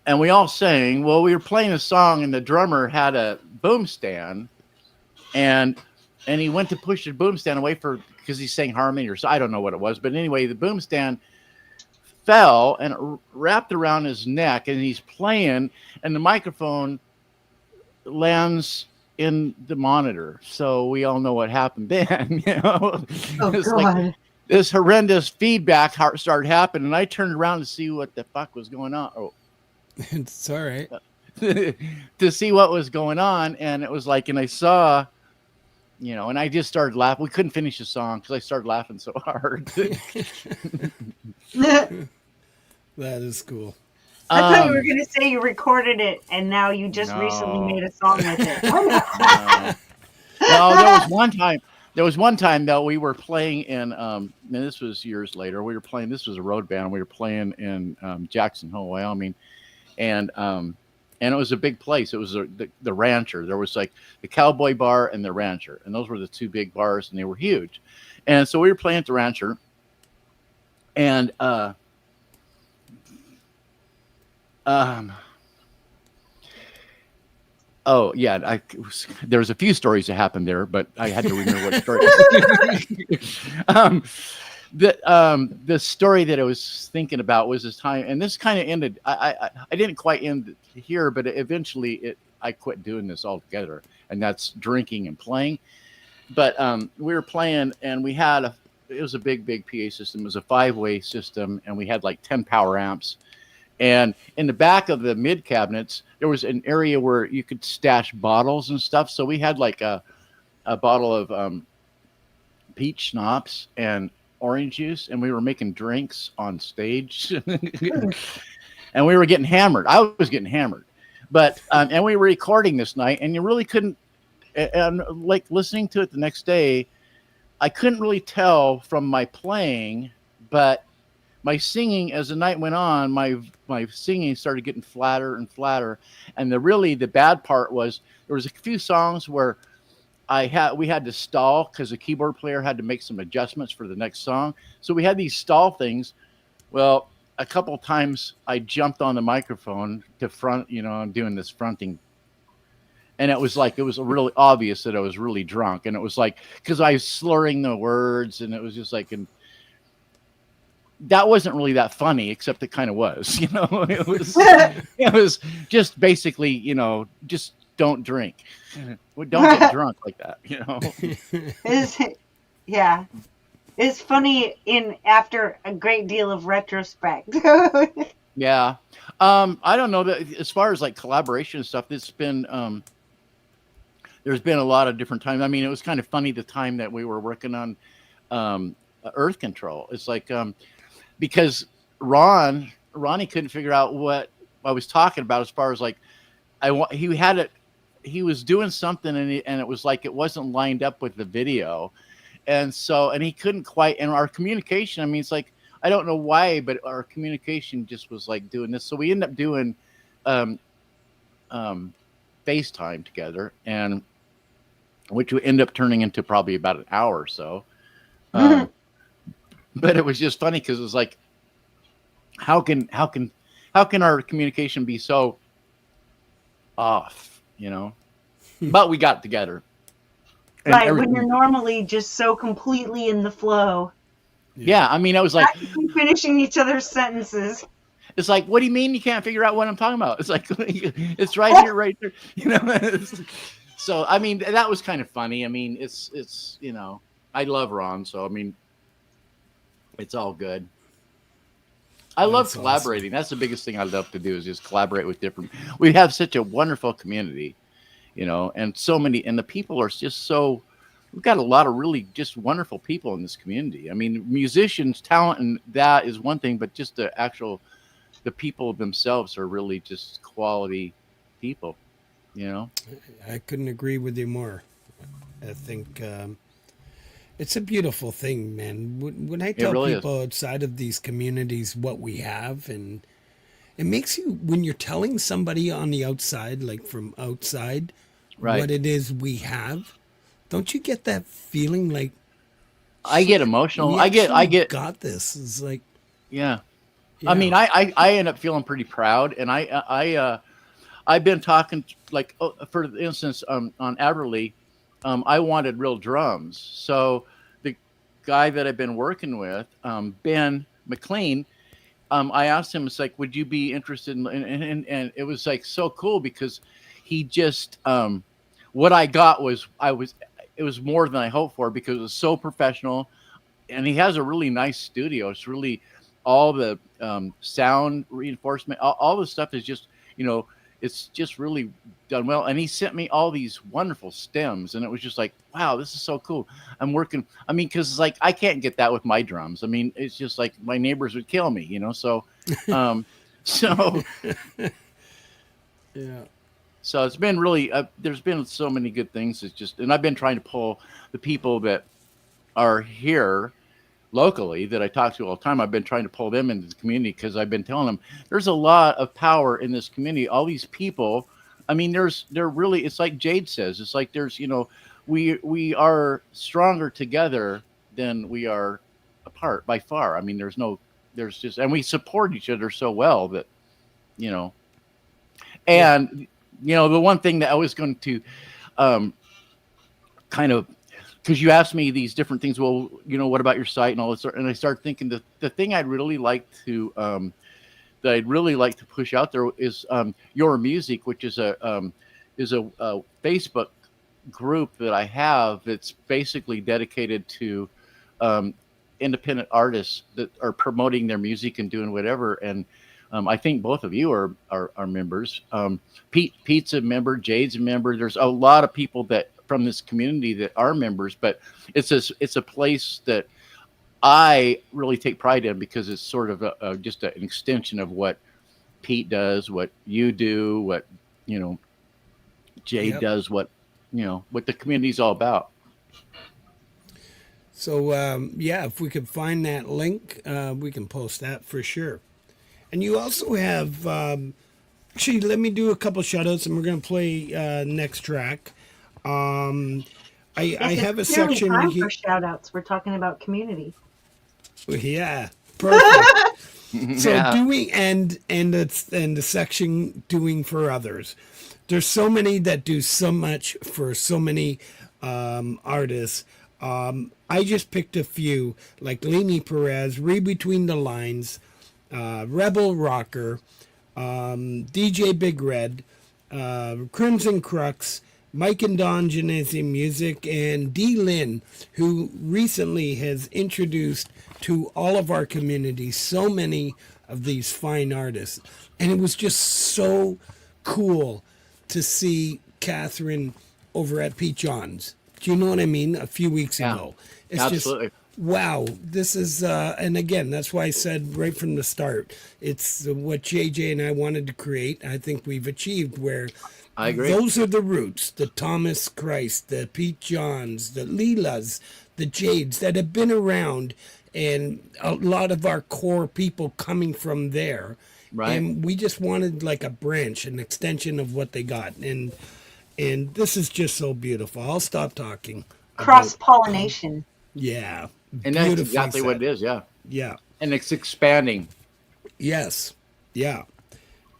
And we all sang. Well, we were playing a song, and the drummer had a boom stand, and he went to push the boom stand away because he sang harmony or so. I don't know what it was, but anyway, the boom stand fell and it wrapped around his neck, and he's playing, and the microphone lands in the monitor. So we all know what happened then. Oh, It's God. like this horrendous feedback started happening, and I turned around to see what the fuck was going on. Oh. It's all right. To see what was going on, and it was like, and I saw, and I just started laughing. We couldn't finish the song because I started laughing so hard. That is cool. I thought you were going to say you recorded it and now you just recently made a song with it. No, there was one time. Though we were playing in. And this was years later. We were playing. This was a road band. We were playing in Jackson Hole, Wyoming, and it was a big place. It was the Rancher. There was like the Cowboy Bar and the Rancher, and those were the two big bars, and they were huge. And so we were playing at the Rancher, and oh yeah, there was a few stories that happened there, but I had to remember what story. The story that I was thinking about was this time, and this kind of ended. I didn't quite end here, but eventually I quit doing this altogether, and that's drinking and playing. But we were playing, and we had it was a big PA system. It was a 5-way system, and we had like 10 power amps. And in the back of the mid cabinets, there was an area where you could stash bottles and stuff. So we had like a bottle of peach schnapps and orange juice, and we were making drinks on stage. And we were getting hammered. I was getting hammered. But and we were recording this night, and you really couldn't, and like listening to it the next day, I couldn't really tell from my playing, but my singing, as the night went on, my singing started getting flatter and flatter. And the bad part was there was a few songs where we had to stall because the keyboard player had to make some adjustments for the next song. So we had these stall things. Well, a couple times I jumped on the microphone to front, I'm doing this fronting. And it was really obvious that I was really drunk. And it was like, because I was slurring the words, and it was just like, and that wasn't really that funny, except it kind of was, it was just basically, just don't drink. Don't get drunk like that, It's funny after a great deal of retrospect. Yeah. I don't know that as far as like collaboration and stuff, it's been, there's been a lot of different times. I mean, it was kind of funny the time that we were working on Earth Control. It's like, because Ronnie couldn't figure out what I was talking about as far as like, he was doing something and it was like, it wasn't lined up with the video. And he couldn't quite, and our communication, I mean, it's like, I don't know why, but our communication just was like doing this. So we ended up doing FaceTime together, and which would end up turning into probably about an hour or so. But it was just funny because it was like, how can our communication be so off, But we got together. Right, when you're normally just so completely in the flow. Yeah, I mean, I was like finishing each other's sentences. It's like, what do you mean you can't figure out what I'm talking about? It's like, it's right here, right there. You know. So I mean, that was kind of funny. I mean, it's you know, I love Ron, so I mean, it's all good. I love collaborating. Awesome. That's the biggest thing I love to do is just collaborate with different. We have such a wonderful community, you know, and so many, and the people are just so. We've got a lot of really just wonderful people in this community. I mean, musicians, talent, and that is one thing, but just the people themselves are really just quality people, you know? I couldn't agree with you more. I think it's a beautiful thing, man. When I tell really people outside of these communities what we have, and it makes you, when you're telling somebody on the outside, like from outside, right, what it is we have, don't you get that feeling like I get emotional? I get got this. It's like, yeah. I mean, I end up feeling pretty proud, and I've been talking like, for instance, on Aberley, I wanted real drums. So the guy that I've been working with, Ben McLean, I asked him, it's like, would you be interested in, and it was like so cool because he just, what I got was, it was more than I hoped for because it was so professional, and he has a really nice studio. It's really all the sound reinforcement, all the stuff is just, you know, it's just really done well. And he sent me all these wonderful stems, and it was just like, wow, this is so cool. I'm working. I mean, because it's like I can't get that with my drums. I mean, it's just like my neighbors would kill me, you know. So, so yeah. So it's been really, there's been so many good things. It's just, and I've been trying to pull the people that are here locally that I talk to all the time. I've been trying to pull them into the community because I've been telling them there's a lot of power in this community. All these people, I mean, they're really, it's like Jade says, it's like there's, you know, we are stronger together than we are apart by far. I mean, there's just, and we support each other so well that, you know, and you know, the one thing that I was going to kind of, because you asked me these different things, well, you know, what about your site and all this, and I started thinking the thing I'd really like to push out there is Your Music, which is a Facebook group that I have that's basically dedicated to independent artists that are promoting their music and doing whatever. And I think both of you are members. Pete's a member, Jade's a member. There's a lot of people that from this community that are members, but it's a place that I really take pride in because it's sort of just an extension of what Pete does, what you do, what, you know, Jade does, what, you know, what the community's all about. So, if we could find that link, we can post that for sure. And you also have, actually, let me do a couple shout outs and we're going to play next track. I have a section here for shout outs. We're talking about community. Yeah, perfect. So doing and the section doing for others. There's so many that do so much for so many artists. I just picked a few like Leni Perez, Read Between the Lines, Rebel Rocker, DJ Big Red, Crimson Crux, Mike and Don Genesi Music, and D. Lynn, who recently has introduced to all of our community so many of these fine artists. And it was just so cool to see Catherine over at Pete John's. Do you know what I mean? A few weeks ago. It's absolutely. Just, wow, this is, and again, that's why I said right from the start, it's what JJ and I wanted to create. I think we've achieved where I agree. Those are the roots, the Thomas Christ, the Pete Johns, the Leelas, the Jades that have been around, and a lot of our core people coming from there. Right. And we just wanted like a branch, an extension of what they got. And this is just so beautiful. I'll stop talking. Cross-pollination. Yeah. And that's exactly what it is, yeah. Yeah. And it's expanding. Yes. Yeah.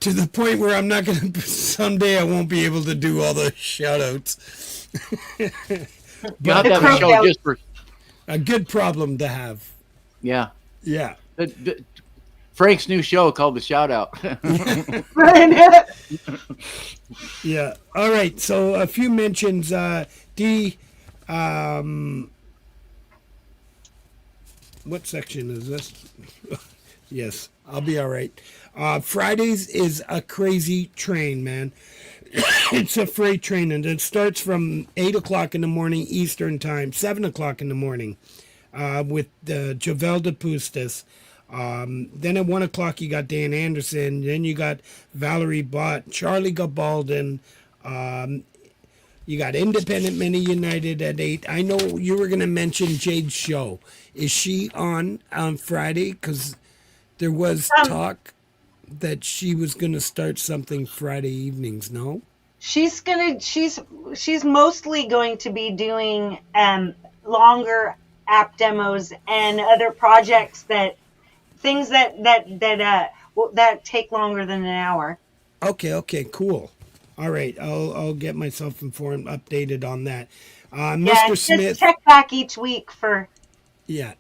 To the point where I'm not going to, someday I won't be able to do all the shout outs. You have to have a show just for... A good problem to have. Yeah. Yeah. Frank's new show called The Shout Out. Yeah. All right. So a few mentions. D. What section is this? Yes, I'll be all right. Fridays is a crazy train, man. It's a freight train, and it starts from 8 o'clock in the morning Eastern time, 7 o'clock in the morning, with Javel de Pustis. Then at 1 o'clock you got Dan Anderson. Then you got Valerie Bott, Charlie Gabaldon. You got Independent Mini United at 8. I know you were going to mention Jade's show. Is she on Friday? Because there was talk that she was going to start something Friday evenings, no? She's mostly going to be doing longer app demos and other projects that take longer than an hour. Okay, cool. All right, I'll get myself informed, updated on that. Yeah, Mr. Smith. just check back each week for Yeah.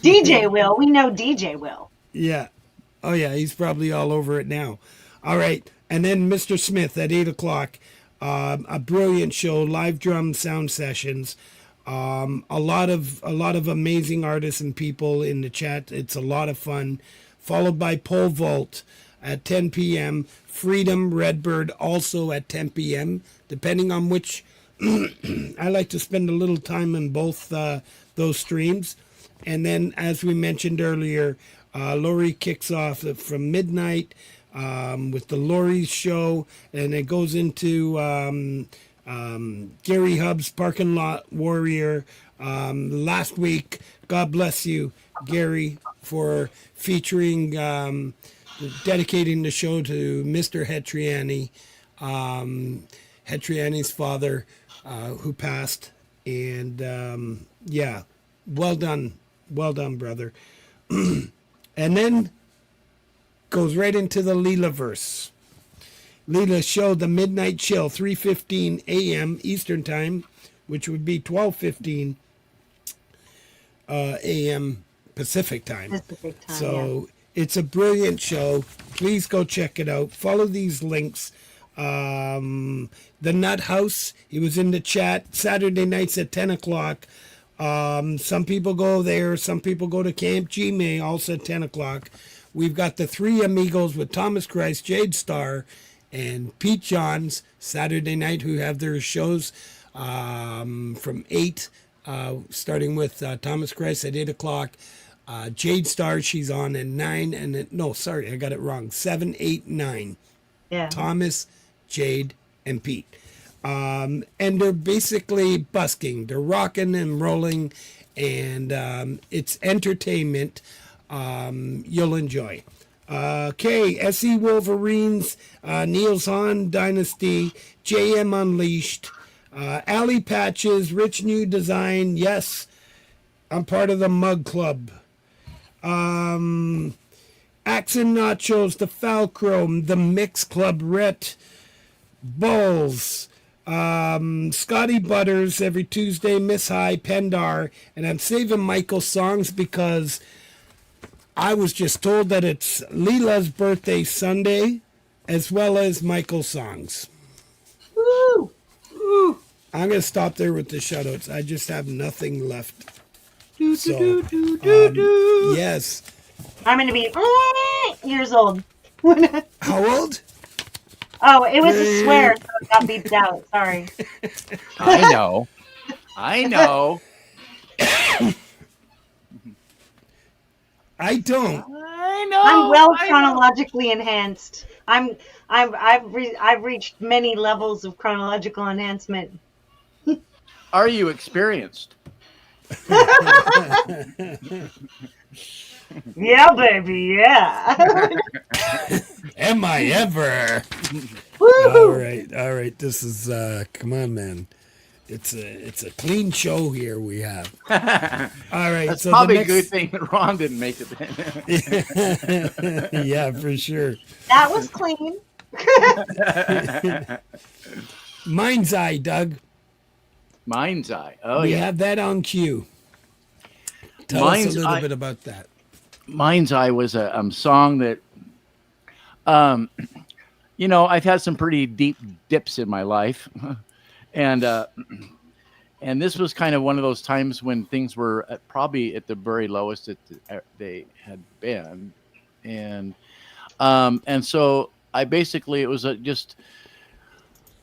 DJ Will. We know DJ Will. Yeah. Oh, yeah, he's probably all over it now. All right. And then Mr. Smith at 8 o'clock, a brilliant show, live drum sound sessions, a lot of amazing artists and people in the chat. It's a lot of fun. Followed by Pole Vault at 10 p.m. Freedom Redbird also at 10 p.m. Depending on which, I like to spend a little time in both those streams. And then, as we mentioned earlier, Lori kicks off from midnight with the Lori show, and it goes into Gary Hubb's Parking Lot Warrior. Last week, God bless you, Gary, for featuring, dedicating the show to Mr. Hetriani, Hetriani's father, who passed. And yeah, well done, brother. And then goes right into the Leela-verse. Leela showed the Midnight Chill, 3:15 a.m. Eastern Time, which would be 12:15 a.m. Pacific Time. So it's a brilliant show. Please go check it out. Follow these links. The Nut House, he was in the chat Saturday nights at 10 o'clock. Some people go there. Some people go to Camp G-May, also at 10 o'clock. We've got the Three Amigos with Thomas Christ, Jade Starr, and Pete Johns Saturday night, who have their shows from 8, starting with Thomas Christ at 8 o'clock. Jade Starr, she's on at 9. And no, sorry, I got it wrong. 7, 8, 9. Yeah. Thomas, Jade, and Pete. And they're basically busking. They're rocking and rolling, and it's entertainment. You'll enjoy. Okay, SE Wolverines, Niels Hahn Dynasty, JM Unleashed, Alley Patches, Rich New Design. Yes, I'm part of the Mug Club. Axe and Nachos, the Falchrome, the Mix Club, Rhett, Bulls, Scotty Butters every Tuesday, Miss High, Pendar, and I'm saving Michael's songs because I was just told that it's Leela's birthday Sunday, as well as Michael's songs. Woo! Woo! I'm going to stop there with the shoutouts. I just have nothing left. So, yes. I'm going to be years old. How old? Oh, it was a swear, so it got beeped out. Sorry. I know. I know. I don't. I know. I'm well I know. chronologically enhanced. I've reached many levels of chronological enhancement. Are you experienced? Yeah, baby, yeah. Am I ever? Woo! All right. This is come on, man. It's a clean show here we have. All right. That's so probably the a good thing that Ron didn't make it then. Yeah, for sure. That was clean. Mind's Eye, Doug. Mind's Eye. Oh, We yeah. have that on cue. Tell us Mind's a little Eye. bit about that. Mind's Eye was a song that, um, I've had some pretty deep dips in my life, and and this was kind of one of those times when things were probably at the very lowest that they had been, and so I basically it was just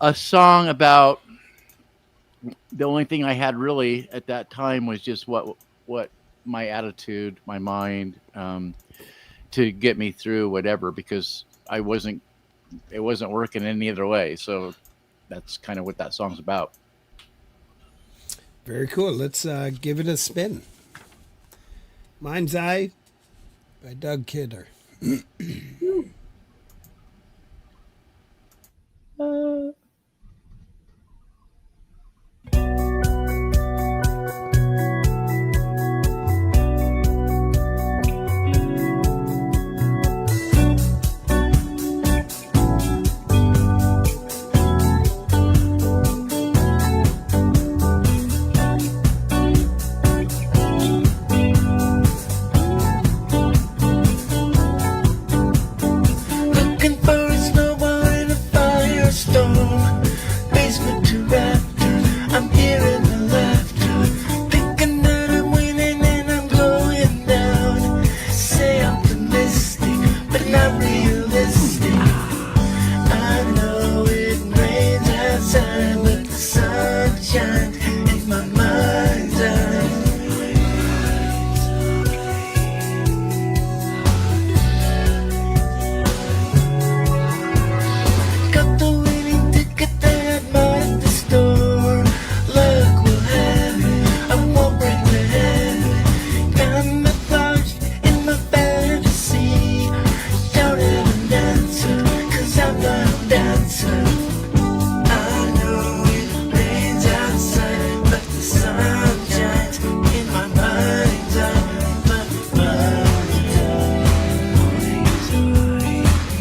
a song about the only thing I had really at that time was just what my attitude, my mind, to get me through whatever, because it wasn't working any other way. So that's kind of what that song's about. Very cool. Let's give it a spin. Mind's Eye by Doug Kidder. Looking for a snowball in a firestorm, basement to rafters. I'm hearing the laughter, thinking that I'm winning and I'm going down. Say optimistic, but not realistic. I know it rains outside, but the sun shines in my mind's eye. Got the winning ticket that I bought at the store. Luck will have it, I won't break the habit. Got me plunged in my fantasy. Don't ever dancer, 'cause I'm not a dancer. I know it rains outside, but the sun shines in my mind's eye. My mind's eye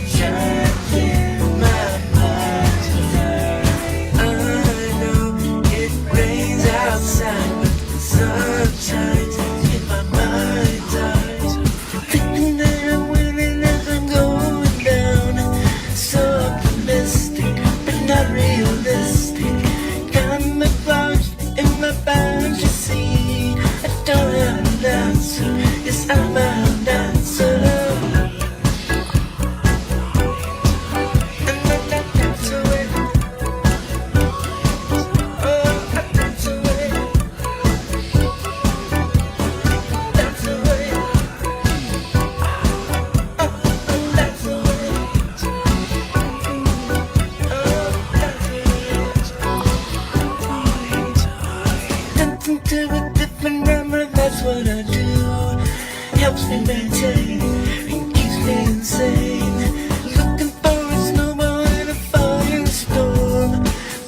shines in my mind's eye. I know it rains outside, but the sun shines in my mind's eyes. Thinking that I'm winning as I'm going down. So optimistic, but not realistic. Got me plunged in my fantasy. I don't have an answer, yes, I'm a dancer. And I dance away. Oh, I dance away. Dance away. Oh, dance away. Dancing to a different number, that's what I do. Helps me maintain and keeps me insane. Looking for a snowball in a firestorm,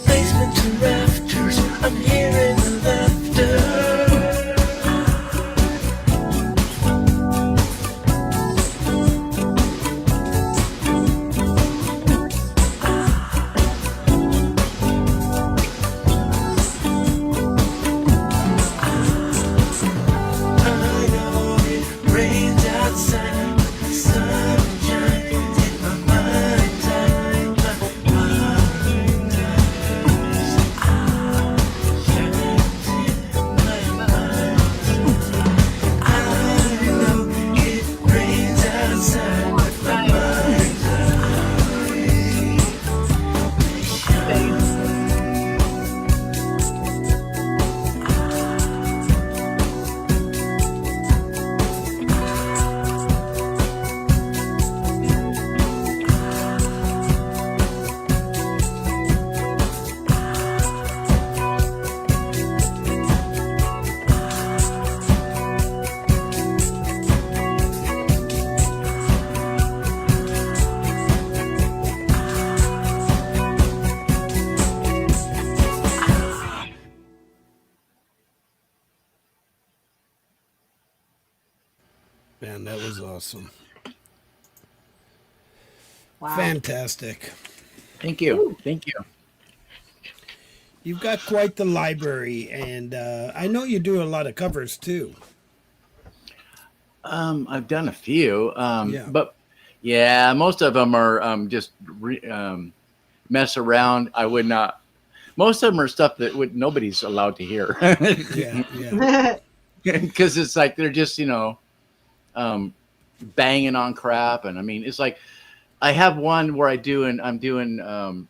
basement to rafters. I'm hearing the laughter. I know it rains outside, but the sun shines in my mind's eye. My mind's eye shines in my mind's eye. I know it rains outside, but my mind's eye shines. Man, that was awesome. Wow. Fantastic. Thank you. Thank you. You've got quite the library, and I know you do a lot of covers too. I've done a few, Yeah. but yeah, most of them are just mess around. I would not. Most of them are stuff that nobody's allowed to hear, Yeah. Yeah. because it's like they're just banging on crap, and I mean it's like I have one where I'm doing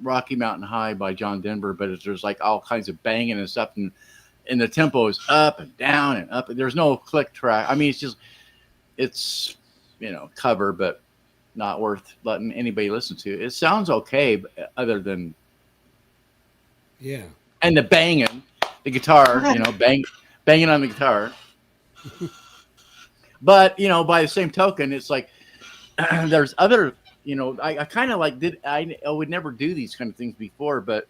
Rocky Mountain High by John Denver, but there's like all kinds of banging and stuff, and the tempo is up and down and up. There's no click track. I mean, it's cover, but not worth letting anybody listen to. It sounds okay, but other than Yeah. and the banging, the guitar, banging on the guitar. But by the same token, it's like there's other. I kind of like I would never do these kind of things before, but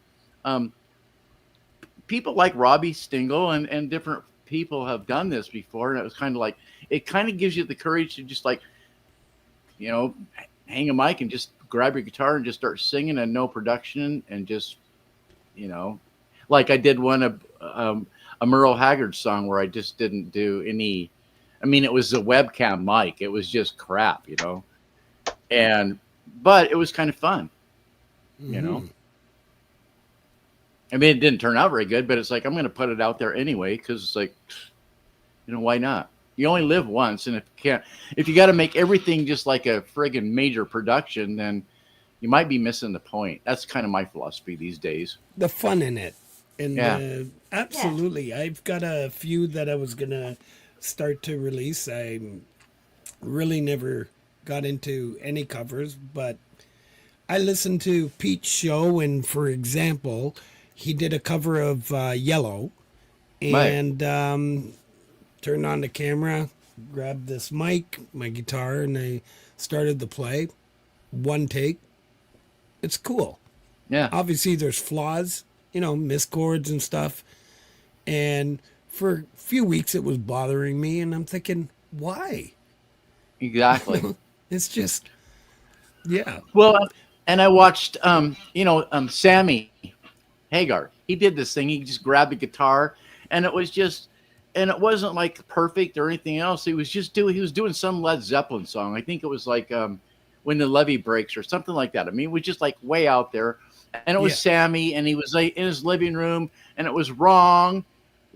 people like Robbie Stingle and different people have done this before, and it was kind of like it kind of gives you the courage to just like hang a mic and just grab your guitar and just start singing and no production and just like I did one a Merle Haggard song where I just didn't do any. I mean, it was a webcam mic. It was just crap, but it was kind of fun, Mhm. I mean, it didn't turn out very good, but it's like, I'm going to put it out there anyway. Cause it's like, why not? You only live once. And if you got to make everything just like a friggin' major production, then you might be missing the point. That's kind of my philosophy these days. The fun in it. And Yeah. absolutely. I've got a few that I was going to start to release. I really never got into any covers, but I listened to Pete's show, and for example, he did a cover of Yellow, and turned on the camera, grabbed this mic, my guitar, and I started to play. One take. It's cool. Yeah. Obviously, there's flaws, missed chords and stuff. And for a few weeks, it was bothering me, and I'm thinking, why? Exactly. It's just, yeah. Well, and I watched, Sammy Hagar. He did this thing. He just grabbed the guitar, and it wasn't like perfect or anything else. He was doing some Led Zeppelin song. I think it was like When the Levee Breaks or something like that. I mean, it was just like way out there. And it was Sammy, and he was like in his living room, and it was wrong.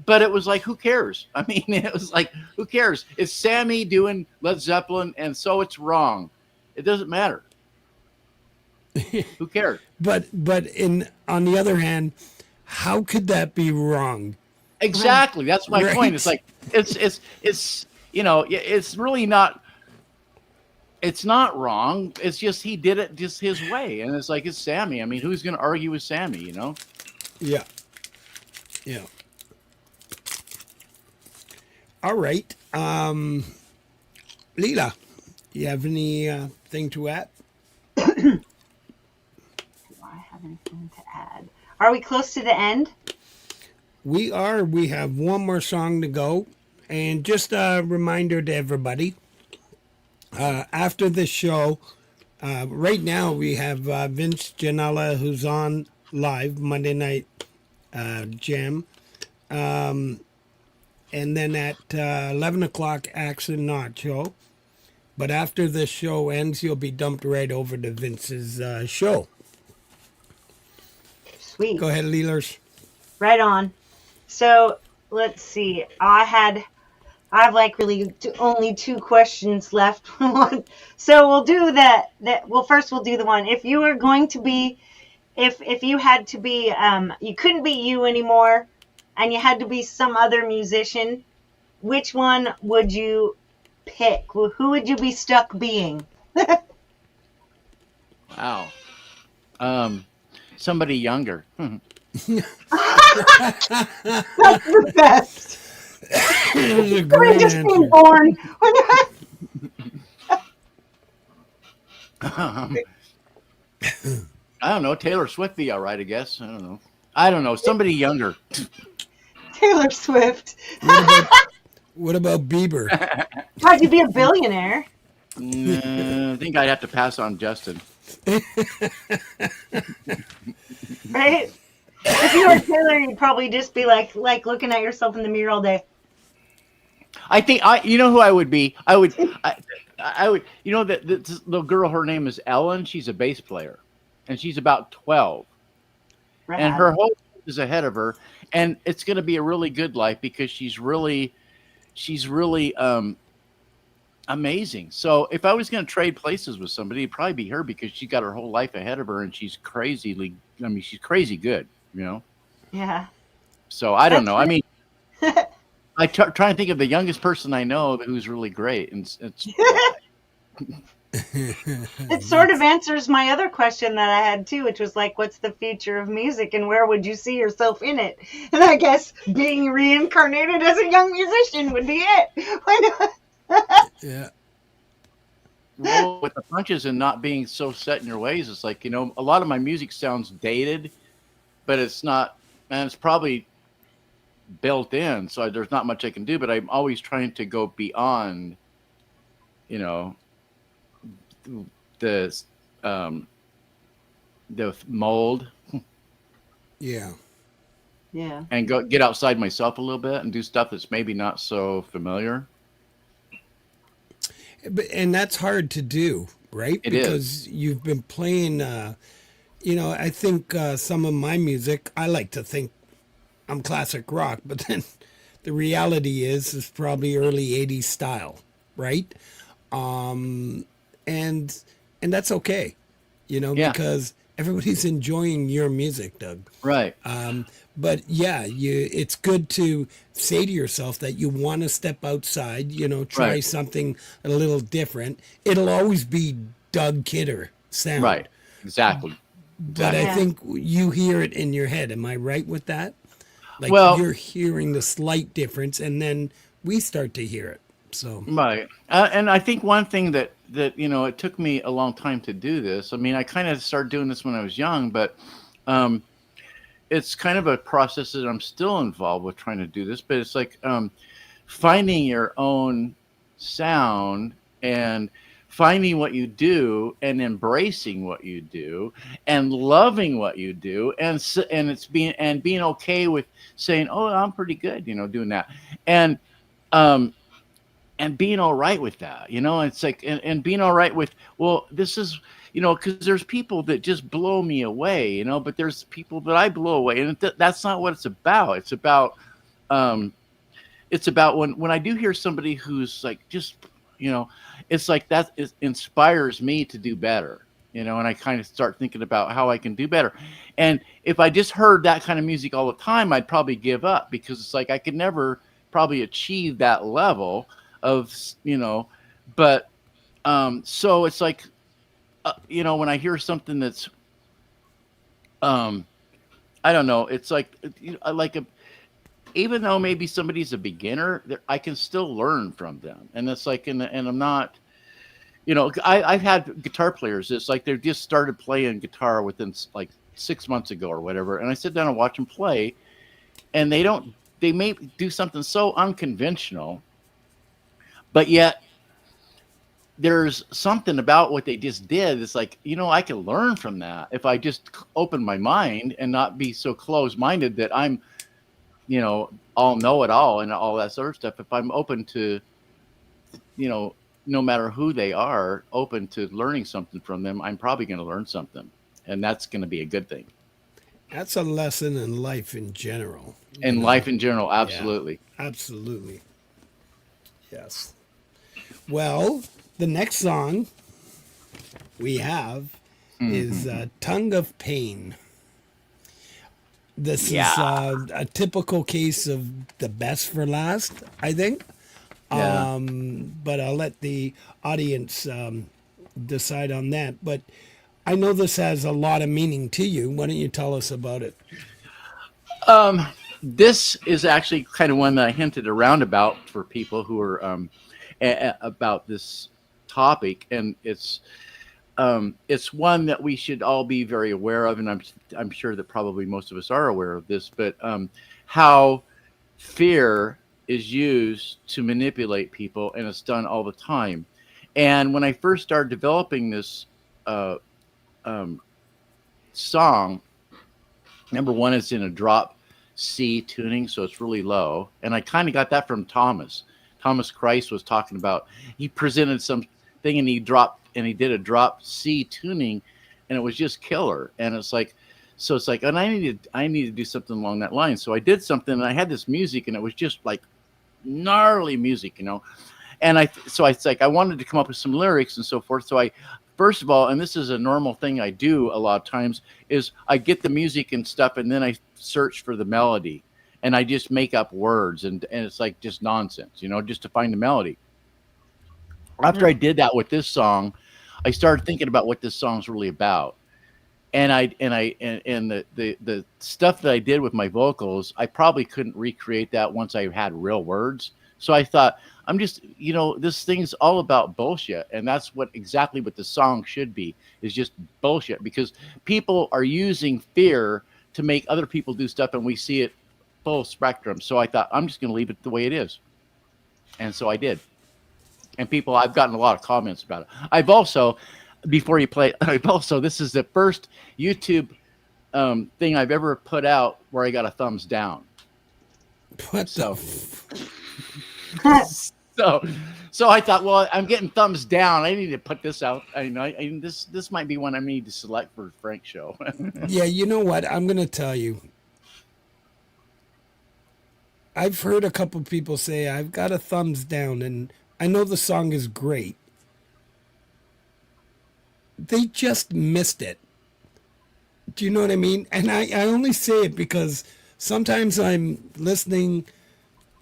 But it was like, who cares? I mean, it was like, who cares? It's Sammy doing Led Zeppelin, and so it's wrong. It doesn't matter. Who cares? But on the other hand, how could that be wrong? Exactly. That's my Right. point. It's like it's really not. It's not wrong. It's just he did it just his way, and it's like it's Sammy. I mean, who's going to argue with Sammy? Yeah. Yeah. All right. Leela, you have any thing to add? Do I have anything to add? Are we close to the end? We are. We have one more song to go. And just a reminder to everybody, after this show, right now we have Vince Janella, who's on live Monday Night Jam. And then at 11 o'clock, Axe and Nacho. But after this show ends, you'll be dumped right over to Vince's show. Sweet. Go ahead, Leelers. Right on. So let's see. I have like really only 2 questions left. So we'll do that. Well, first we'll do the one. If you were going to be, if you had to be, you couldn't be you anymore, and you had to be some other musician, which one would you pick? Who would you be stuck being? Wow. Somebody younger. That's the best. It was a Could great just answer. been born. I don't know. Taylor Swift be all right, I guess. I don't know. Somebody younger. Taylor Swift. What about Bieber? How'd you be a billionaire? I think I'd have to pass on Justin. Right? If you were Taylor, you'd probably just be like looking at yourself in the mirror all day. I think you know who I would be. I would, you know, that this little girl. Her name is Ellen. She's a bass player, and she's about 12, and Rad. her whole life is ahead of her, and it's going to be a really good life because she's really amazing. So if I was going to trade places with somebody, it'd probably be her because she got her whole life ahead of her, and she's crazily. I mean, she's crazy good. You know. Yeah. So I don't That's know. I mean, I try and think of the youngest person I know who's really great, and it's It sort of answers my other question that I had too, which was like, what's the future of music and where would you see yourself in it? And I guess being reincarnated as a young musician would be it. Why not? Yeah. roll with the punches and not being so set in your ways. It's like, you know, a lot of my music sounds dated, but it's not, and it's probably built in, so there's not much I can do. But I'm always trying to go beyond, you know, the mold Yeah. Yeah. and go get outside myself a little bit and do stuff that's maybe not so familiar. And that's hard to do, right? It is. Because you've been playing, you know, I think some of my music, I like to think I'm classic rock, but then the reality is probably early 80s style, right? And that's okay, you know, Yeah. because everybody's enjoying your music, Doug. Right. But yeah, it's good to say to yourself that you want to step outside, you know, try Right. something a little different. It'll always be Doug Kidder sound. Right. Exactly. But I Yeah. think you hear it in your head. Am I right with that? Like Well- you're hearing the slight difference and then we start to hear it. So Right. And I think one thing that you know, it took me a long time to do this. I mean, I kind of started doing this when I was young, but it's kind of a process that I'm still involved with trying to do this. But it's like finding your own sound and finding what you do and embracing what you do and loving what you do and it's being okay with saying, oh, I'm pretty good, you know, doing that. And being all right with that, you know, it's like, and being all right with, well, this is, you know, because there's people that just blow me away, you know, but there's people that I blow away, and that's not what it's about. It's about when I do hear somebody who's like, just, you know, it's like that inspires me to do better, you know, and I kind of start thinking about how I can do better. And if I just heard that kind of music all the time, I'd probably give up because it's like I could never probably achieve that level of, you know, but so it's like you know, when I hear something that's I don't know, it's like even though maybe somebody's a beginner, I can still learn from them, and it's like, and I'm not, you know, I've had guitar players. It's like they've just started playing guitar within like 6 months ago or whatever, and I sit down and watch them play, and they may do something so unconventional, but yet there's something about what they just did. It's like, you know, I can learn from that if I just open my mind and not be so close-minded that I'm, you know, all know-it-all and all that sort of stuff. If I'm open to, you know, no matter who they are, open to learning something from them, I'm probably going to learn something, and that's going to be a good thing. that's a lesson in life in general. In life in general, absolutely. Absolutely. Yes. Well, the next song we have is Tongue of Pain. This is a typical case of the best for last, I think. Yeah. But I'll let the audience decide on that. But I know this has a lot of meaning to you. Why don't you tell us about it? This is actually kind of one that I hinted around about for people who are about this topic, and it's one that we should all be very aware of, and I'm sure that probably most of us are aware of this, but how fear is used to manipulate people, and it's done all the time. And when I first started developing this song, number one, it's in a drop C tuning, so it's really low, and I kind of got that from Thomas. Thomas Christ was talking about. He presented something and he did a drop C tuning, and it was just killer. And it's like, and I need to do something along that line. So I did something, and I had this music, and it was just like gnarly music, And I wanted to come up with some lyrics and so forth. So I, first of all, and this is a normal thing I do a lot of times, is I get the music and stuff, and then I search for the melody, and I just make up words, and it's like just nonsense, just to find the melody. After I did that with this song, I started thinking about what this song's really about. And the stuff that I did with my vocals, I probably couldn't recreate that once I had real words. So I thought, I'm just, this thing's all about bullshit. And that's exactly what the song should be, is just bullshit, because people are using fear to make other people do stuff, and we see it full spectrum. So I thought, I'm just going to leave it the way it is. And so I did. And I've gotten a lot of comments about it. I've also, before you play, this is the first YouTube thing I've ever put out where I got a thumbs down. What so I thought, well, I'm getting thumbs down. I need to put this out. This might be one I need to select for Frank's show. Yeah, you know what? I'm going to tell you. I've heard a couple people say I've got a thumbs down, and I know the song is great. They just missed it. Do you know what I mean? And I only say it because sometimes I'm listening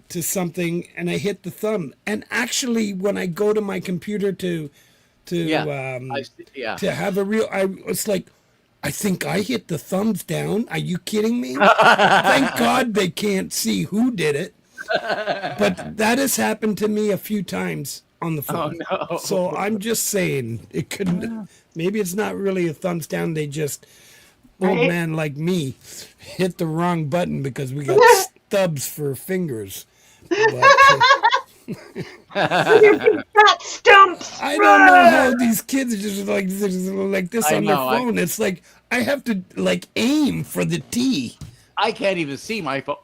to something and I hit the thumb. And actually, when I go to my computer to have a real, it's like, I think I hit the thumbs down. Are you kidding me? Thank God they can't see who did it. But that has happened to me a few times on the phone. Oh, no. So I'm just saying, it couldn't. Maybe it's not really a thumbs down. They just, old man like me, hit the wrong button because we got stubs for fingers. But, Fat stumps. I don't know how these kids are just like this on their phone. It's like I have to aim for the T. I can't even see my phone.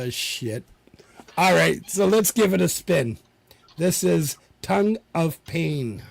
Shit. All right, so let's give it a spin. This is Tongue of Pain.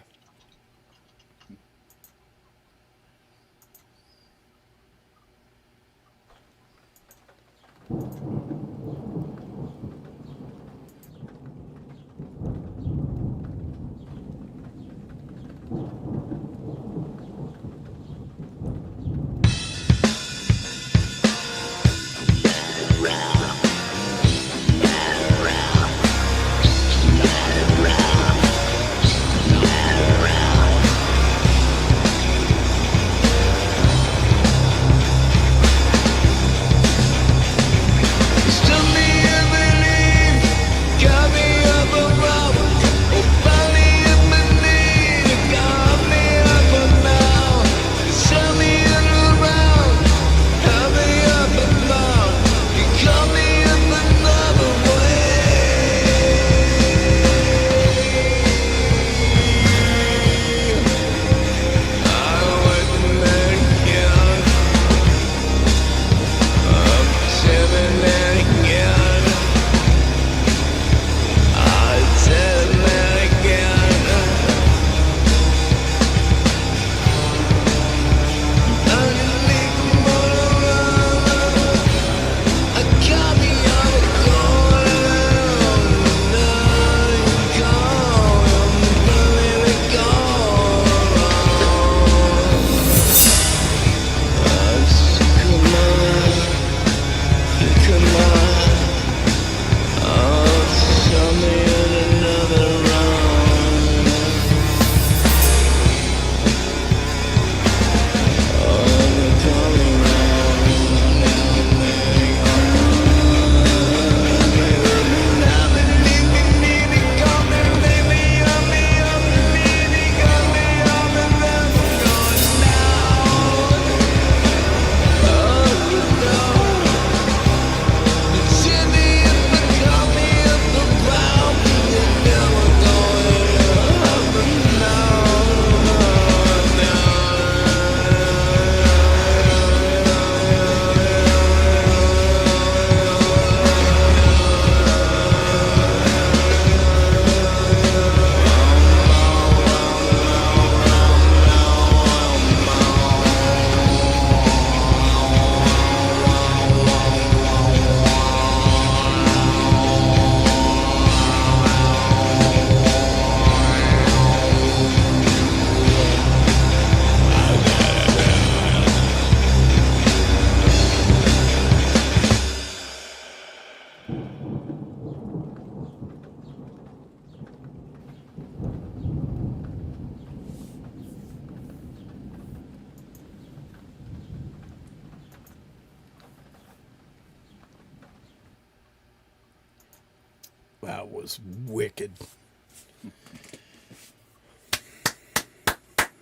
was wicked.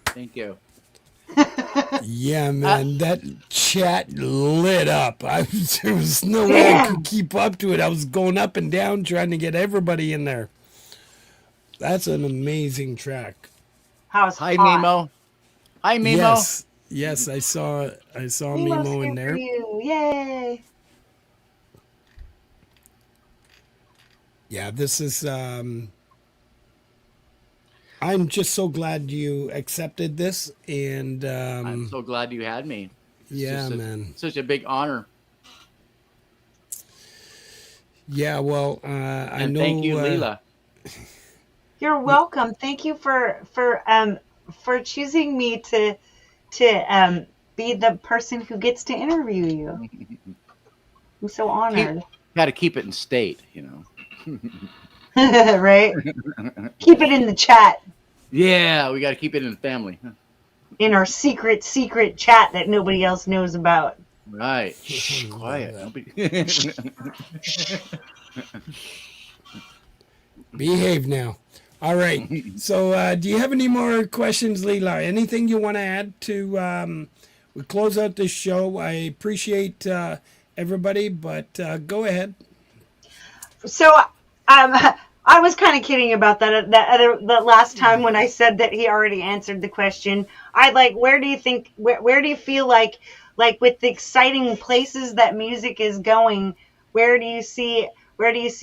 Thank you. Yeah, man, that chat lit up. There was no way I could keep up to it. I was going up and down trying to get everybody in there. That's an amazing track. How's Hi, hot? Mimo. Hi, Mimo. Yes, I saw Nemo's Mimo here in for there. you. Yay! Yeah, this is I'm just so glad you accepted this, and I'm so glad you had me. It's yeah, just man. such a big honor. Yeah, well, I And know. thank you, Leela. You're welcome. Thank you for choosing me to be the person who gets to interview you. I'm so honored. Got to keep it in state, you know. Right? Keep it in the chat. Yeah, we got to keep it in the family. In our secret chat that nobody else knows about. Right. Shh, quiet. Nobody... Behave now. All right. So, do you have any more questions, Leela? Anything you want to add to we close out this show? I appreciate everybody, but go ahead. So, I was kind of kidding about that last time when I said that he already answered the question. Where do you think, where do you feel like with the exciting places that music is going, where do you see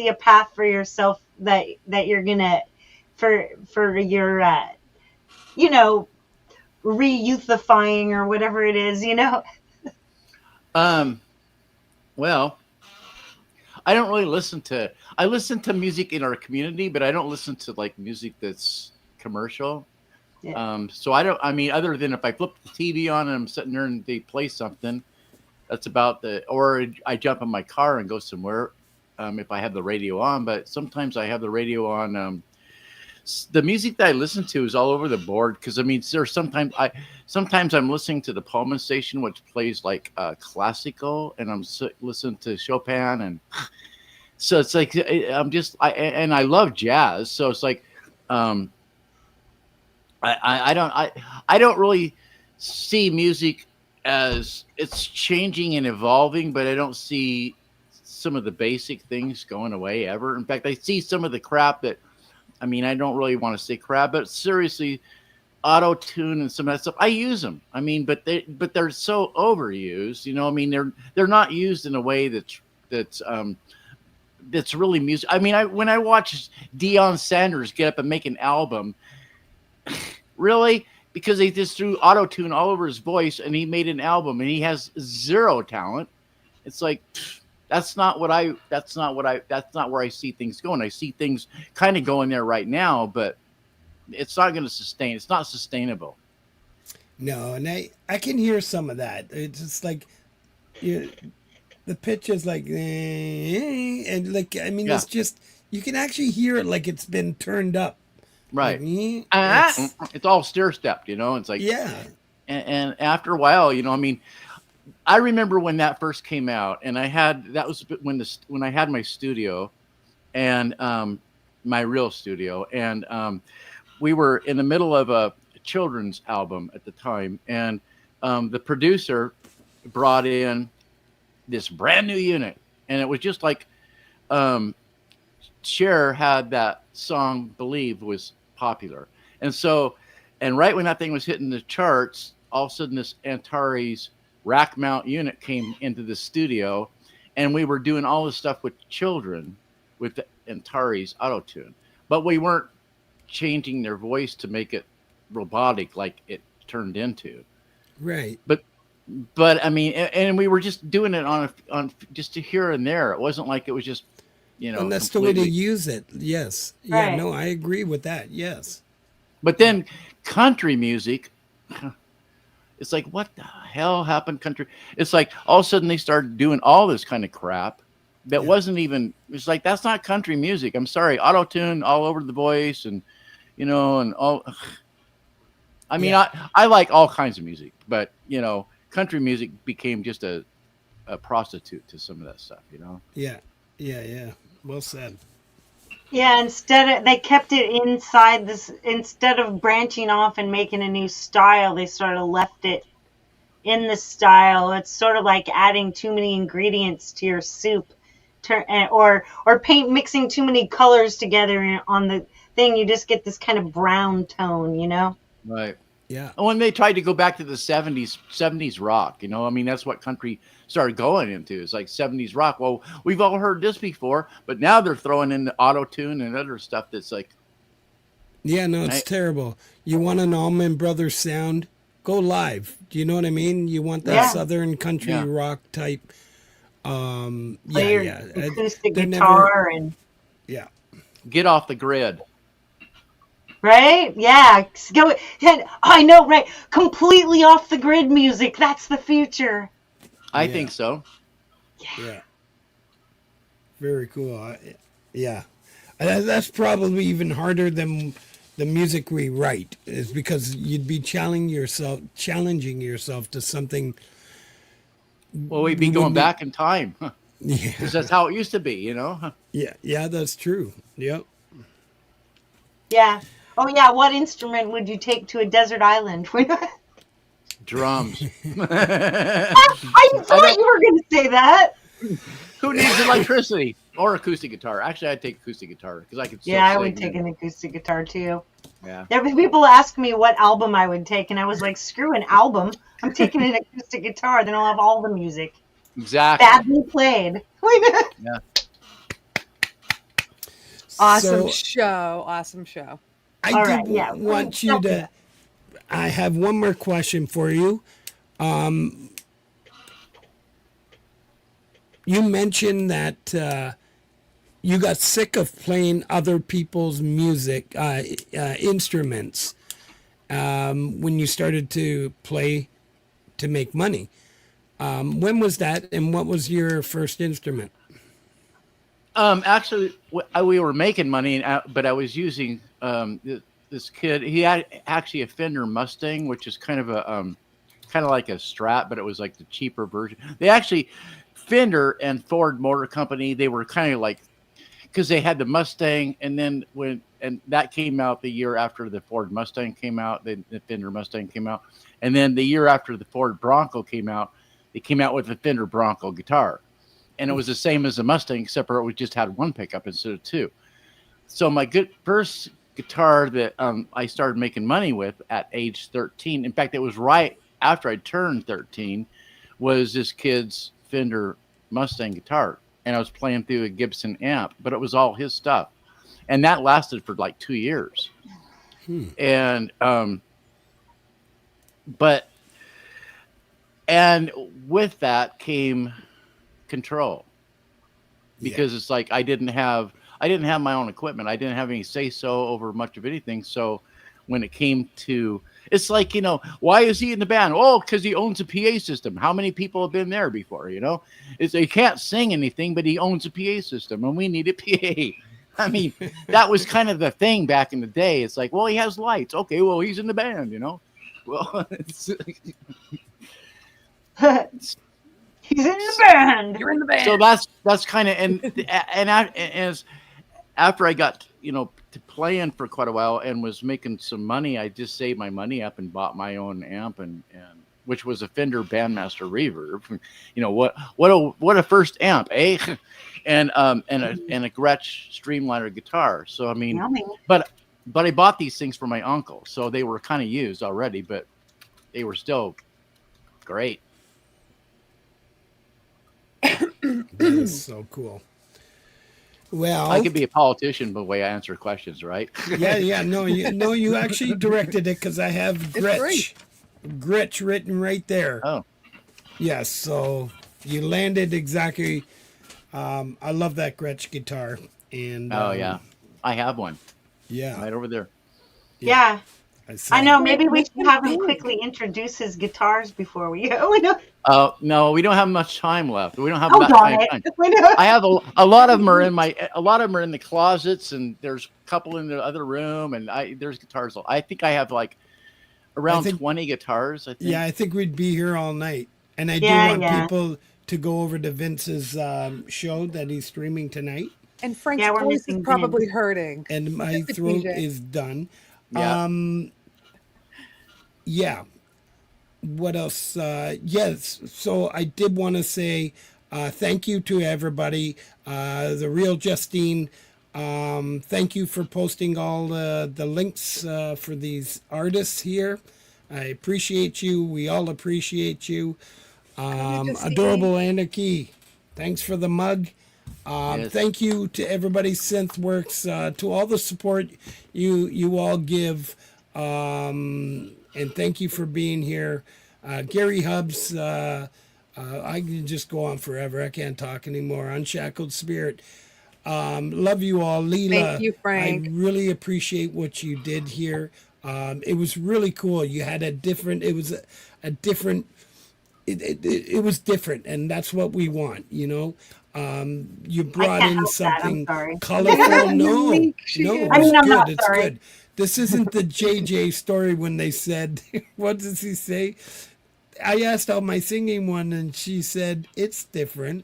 a path for yourself that you're gonna for your re-youthifying or whatever it is, Well, I don't really I listen to music in our community, but I don't listen to like music that's commercial. Yeah. So I mean, other than if I flip the TV on and I'm sitting there and they play something, that's about or I jump in my car and go somewhere, if I have the radio on, but sometimes I have the radio on. The music that I listen to is all over the board. Cause I mean, there's sometimes I'm listening to the Pullman station, which plays like classical, and I'm listening to Chopin, and so it's like and I love jazz, so it's like I don't really see music as it's changing and evolving, but I don't see some of the basic things going away ever. In fact, I see some of the crap that, I mean, I don't really want to say crap, but seriously, auto tune and some of that stuff, I use them. I mean, but they're so overused, you know. I mean, they're not used in a way that's really music. I mean, when I watch Deion Sanders get up and make an album, really, because they just threw auto tune all over his voice and he made an album and he has zero talent. It's like, that's not where I see things going. I see things kind of going there right now, but it's not going to sustain. It's not sustainable. No, and I can hear some of that. It's just like the pitch is like, and like, I mean, it's just, you can actually hear it like it's been turned up. Right. Like, it's all stair stepped, you know. It's like, yeah. And after a while, you know, I mean, I remember when that first came out, and that was when I had my studio, and my real studio, and we were in the middle of a children's album at the time, and the producer brought in this brand new unit, and it was just like Cher had that song "Believe" was popular, and right when that thing was hitting the charts, all of a sudden this Antares rack mount unit came into the studio, and we were doing all this stuff with children with the Antares auto tune, but we weren't changing their voice to make it robotic like it turned into. Right. But I mean, and we were just doing it on just to here and there. It wasn't like it was just, you know. And that's the way to use it. Yes. Right. Yeah. No, I agree with that. Yes. But then country music, it's like, what the hell happened? Country. It's like all of a sudden they started doing all this kind of crap that wasn't even. It's like, that's not country music. I'm sorry, auto tune all over the voice, and you know, and all. I mean, I like all kinds of music, but you know, country music became just a prostitute to some of that stuff, you know. Yeah. Yeah. Yeah. Well said. Yeah, they kept it inside this, instead of branching off and making a new style, they sort of left it in the style. It's sort of like adding too many ingredients to your soup, or paint mixing too many colors together on the thing. You just get this kind of brown tone, you know? Right. Yeah. And when they tried to go back to the 70s rock, you know, I mean, that's what country started going into. It's like 70s rock. Well, we've all heard this before, but now they're throwing in the auto tune and other stuff that's like, Yeah, no, it's terrible. You want an Allman Brothers sound? Go live. Do you know what I mean? You want that Yeah. Southern country Yeah. rock type. Play your Yeah. acoustic They're guitar and Yeah. get off the grid. right, yeah. Go. I know, right? Completely off the grid music. That's the future. I Yeah. think so. Yeah. Very cool. Yeah. That's probably even harder than the music we write, is because you'd be challenging yourself to something. Well, we'd be going back in time Yeah. because that's how it used to be, you know? Yeah, that's true. Yep. Yeah. Oh, yeah. What instrument would you take to a desert island? Drums. I thought you were going to say that. Who needs electricity or acoustic guitar? Actually, I'd take acoustic guitar because I could still Yeah, I sing, would take man. an acoustic guitar too. Yeah. There were people ask me what album I would take, and I was like, "Screw an album! I'm taking an acoustic guitar. Then I'll have all the music Exactly. badly played." Yeah. Awesome So show. Awesome show. I All did right, yeah. want you to. I have one more question for you. You mentioned that you got sick of playing other people's music instruments when you started to play to make money. When was that, and what was your first instrument? Actually, we were making money, but I was using this kid. He had actually a Fender Mustang, which is kind of like a Strat, but it was like the cheaper version. They actually, Fender and Ford Motor Company, they were kind of like, because they had the Mustang, and then that came out the year after the Ford Mustang came out, the Fender Mustang came out, and then the year after the Ford Bronco came out, they came out with the Fender Bronco guitar. And it was the same as the Mustang, except for it just had one pickup instead of two. So my first guitar that I started making money with at age 13, in fact, it was right after I turned 13, was this kid's Fender Mustang guitar. And I was playing through a Gibson amp, but it was all his stuff. And that lasted for like 2 years. And, and with that came control, because it's like I didn't have my own equipment. I didn't have any say so over much of anything. So when it came to, it's like, you know, why is he in the band? Oh, because he owns a PA system. How many people have been there before? You know, he can't sing anything, but he owns a PA system, and we need a PA. I mean, that was kind of the thing back in the day. It's like, well, he has lights. Okay, well, he's in the band. You know, well, He's in the band. You're in the band. so that's kind of and as after I got, you know, to playing for quite a while and was making some money, I just saved my money up and bought my own amp, and which was a Fender Bandmaster Reverb. You know, what a first amp, eh? And a Gretsch Streamliner guitar. So I mean, Yummy. but I bought these things for my uncle, so they were kind of used already, but they were still great. That is so cool. Well, I could be a politician the way I answer questions, right? yeah. No, you actually directed it, because I have great. Gretsch written right there. Oh, Yes, so you landed exactly. I love that Gretsch guitar, and oh yeah, I have one yeah. right over there. Yeah. saw I know. it. Maybe we should have him quickly introduce his guitars before we go. No, we don't have much time left. We don't have Oh, much darn time. it. I have a lot of them are in the closets, and there's a couple in the other room, and there's guitars. I think I have like around 20 guitars. I think. Yeah, I think we'd be here all night, and I do Yeah, want yeah. people to go over to Vince's show that he's streaming tonight. And Frank's Yeah, we're voice is missing probably Vince. hurting. and my Just a throat TJ. is done. Yeah. Yeah. What else? Yes. So I did want to say thank you to everybody. The real Justine. Thank you for posting all the links for these artists here. I appreciate you. We all appreciate you. Justine. Adorable Anarchy. Thanks for the mug. Yes. Thank you to everybody Synthworks, to all the support you all give, and thank you for being here. Gary Hubbs, I can just go on forever. I can't talk anymore. Unshackled Spirit. Love you all. Leela, Thank you, Frank. I really appreciate what you did here. It was really cool. You had it was a different, it was different, and that's what we want, you know. You brought can't in help that, I'm something sorry. colorful. No, Unique, no, she is. it's I mean, I'm good. not It's sorry. good. This isn't the JJ story when they said, what does he say? I asked how my singing one, and she said, it's different.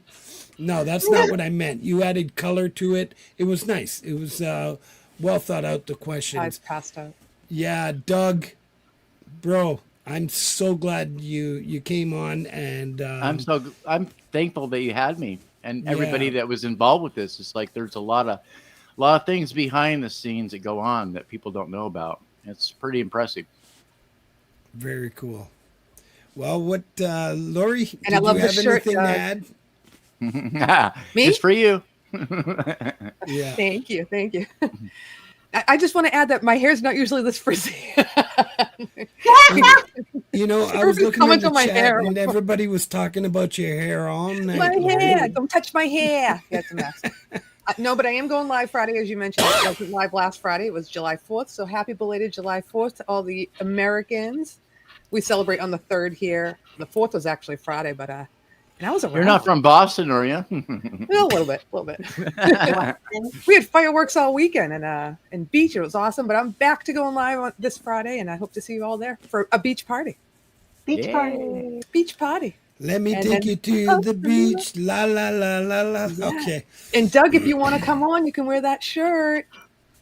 No, that's not what I meant. You added color to it. It was nice. It was well thought out, the Guys questions. passed out. Yeah, Doug, bro, I'm so glad you came on, and I'm thankful that you had me and everybody Yeah. that was involved with this. It's like there's a lot of things behind the scenes that go on that people don't know about. It's pretty impressive. very cool. Well, what, Lori, And I did love you the have shirt, anything to Doug. add? Me? It's for you. Yeah. Thank you. Thank you. I just want to add that my hair's not usually this frizzy. You know, I was Everybody's looking at commenting the on my chat, hair. and everybody was talking about your hair all night. My Lori. hair. Don't touch my hair. Yeah, it's a mess. No, but I am going live Friday, as you mentioned. I wasn't live last Friday. It was July 4th. So happy belated July 4th to all the Americans. We celebrate on the 3rd here. The 4th was actually Friday, but and I was around. You're not from Boston, are you? Well, a little bit. We had fireworks all weekend and beach. It was awesome. But I'm back to going live on this Friday, and I hope to see you all there for a beach party. Beach Yeah. party. Beach party. Let me And take then- you to the beach. La la la la la. Okay. And Doug, if you want to come on, you can wear that shirt.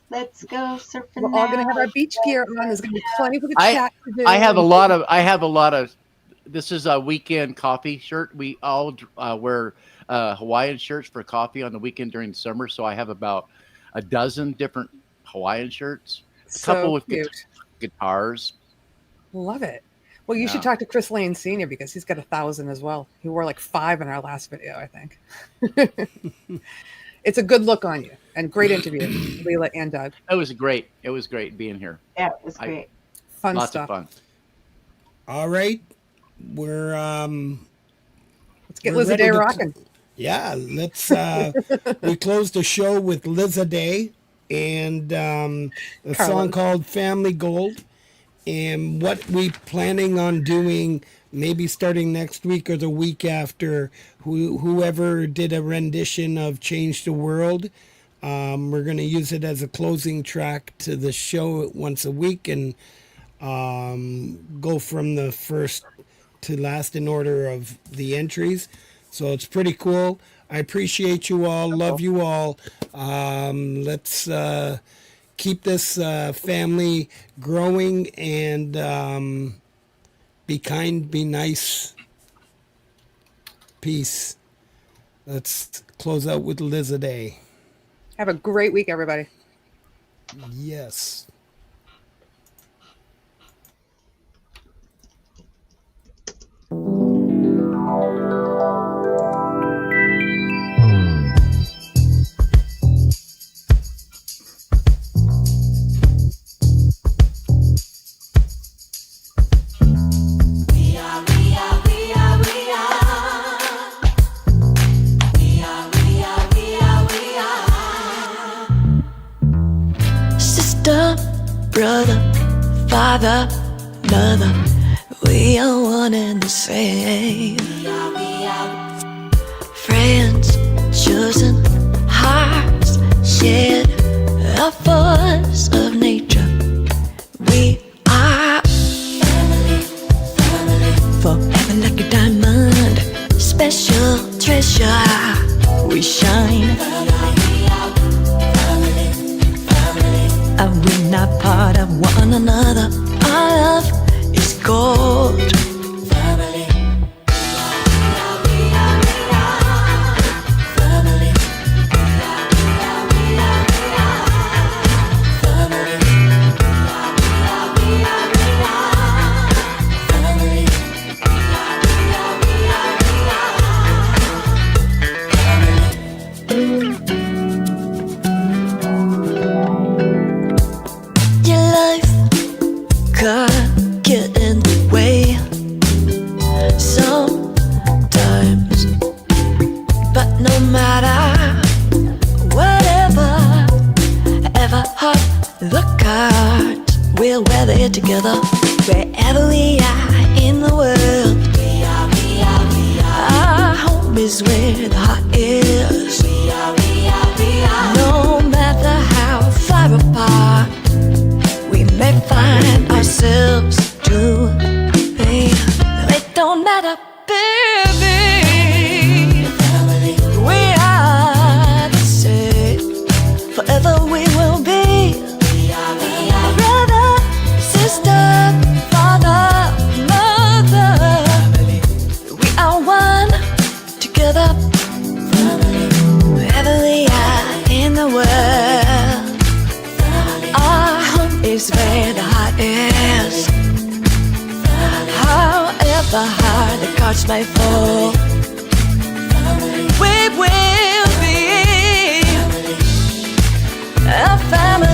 Let's go surfing. We're all going to have our now. beach gear on. There's going to be plenty for the I- chat to do. I have a lot of. This is a weekend coffee shirt. We all wear Hawaiian shirts for coffee on the weekend during the summer. So I have about a dozen different Hawaiian shirts. A couple So with cute. guitars. Love it. Well, you Yeah. should talk to Chris Lane Sr. because he's got 1,000 as well. He wore like 5 in our last video, I think. It's a good look on you and great interview, Leela and Doug. It was great. It was great being here. Yeah, it was great. Fun Lots stuff. of fun. All right. We're Let's get We're Lizzie ready Day to- rocking. yeah, let's we closed the show with Liza Day and a Carlos. song called Family Gold. And what we planning on doing, maybe starting next week or the week after, whoever did a rendition of Change the World, we're going to use it as a closing track to the show once a week, and go from the first to last in order of the entries. So it's pretty cool. I appreciate you all. Love you all. Let's keep this family growing, and be kind, be nice. Peace. Let's close out with Liza Day. Have a great week, everybody. Yes. Sister, brother, father, mother, we are one and the same. Friends, chosen hearts, shared a force of nature. We are forever like a diamond, special treasure. We shine. one another. Our love is gold. Family. Family. Your life could get in the way sometimes, but no matter whatever, ever hard the cards, we'll weather it together. Wherever we are in the world, our home is where the heart is. No matter how far apart we may find ourselves doing, it don't matter, baby. We are the same. Forever we will be. Brother, sister, father, mother. We are one together. Wherever we are in the world, our home is where the heart is. However hard the cards may fall, we will be a family.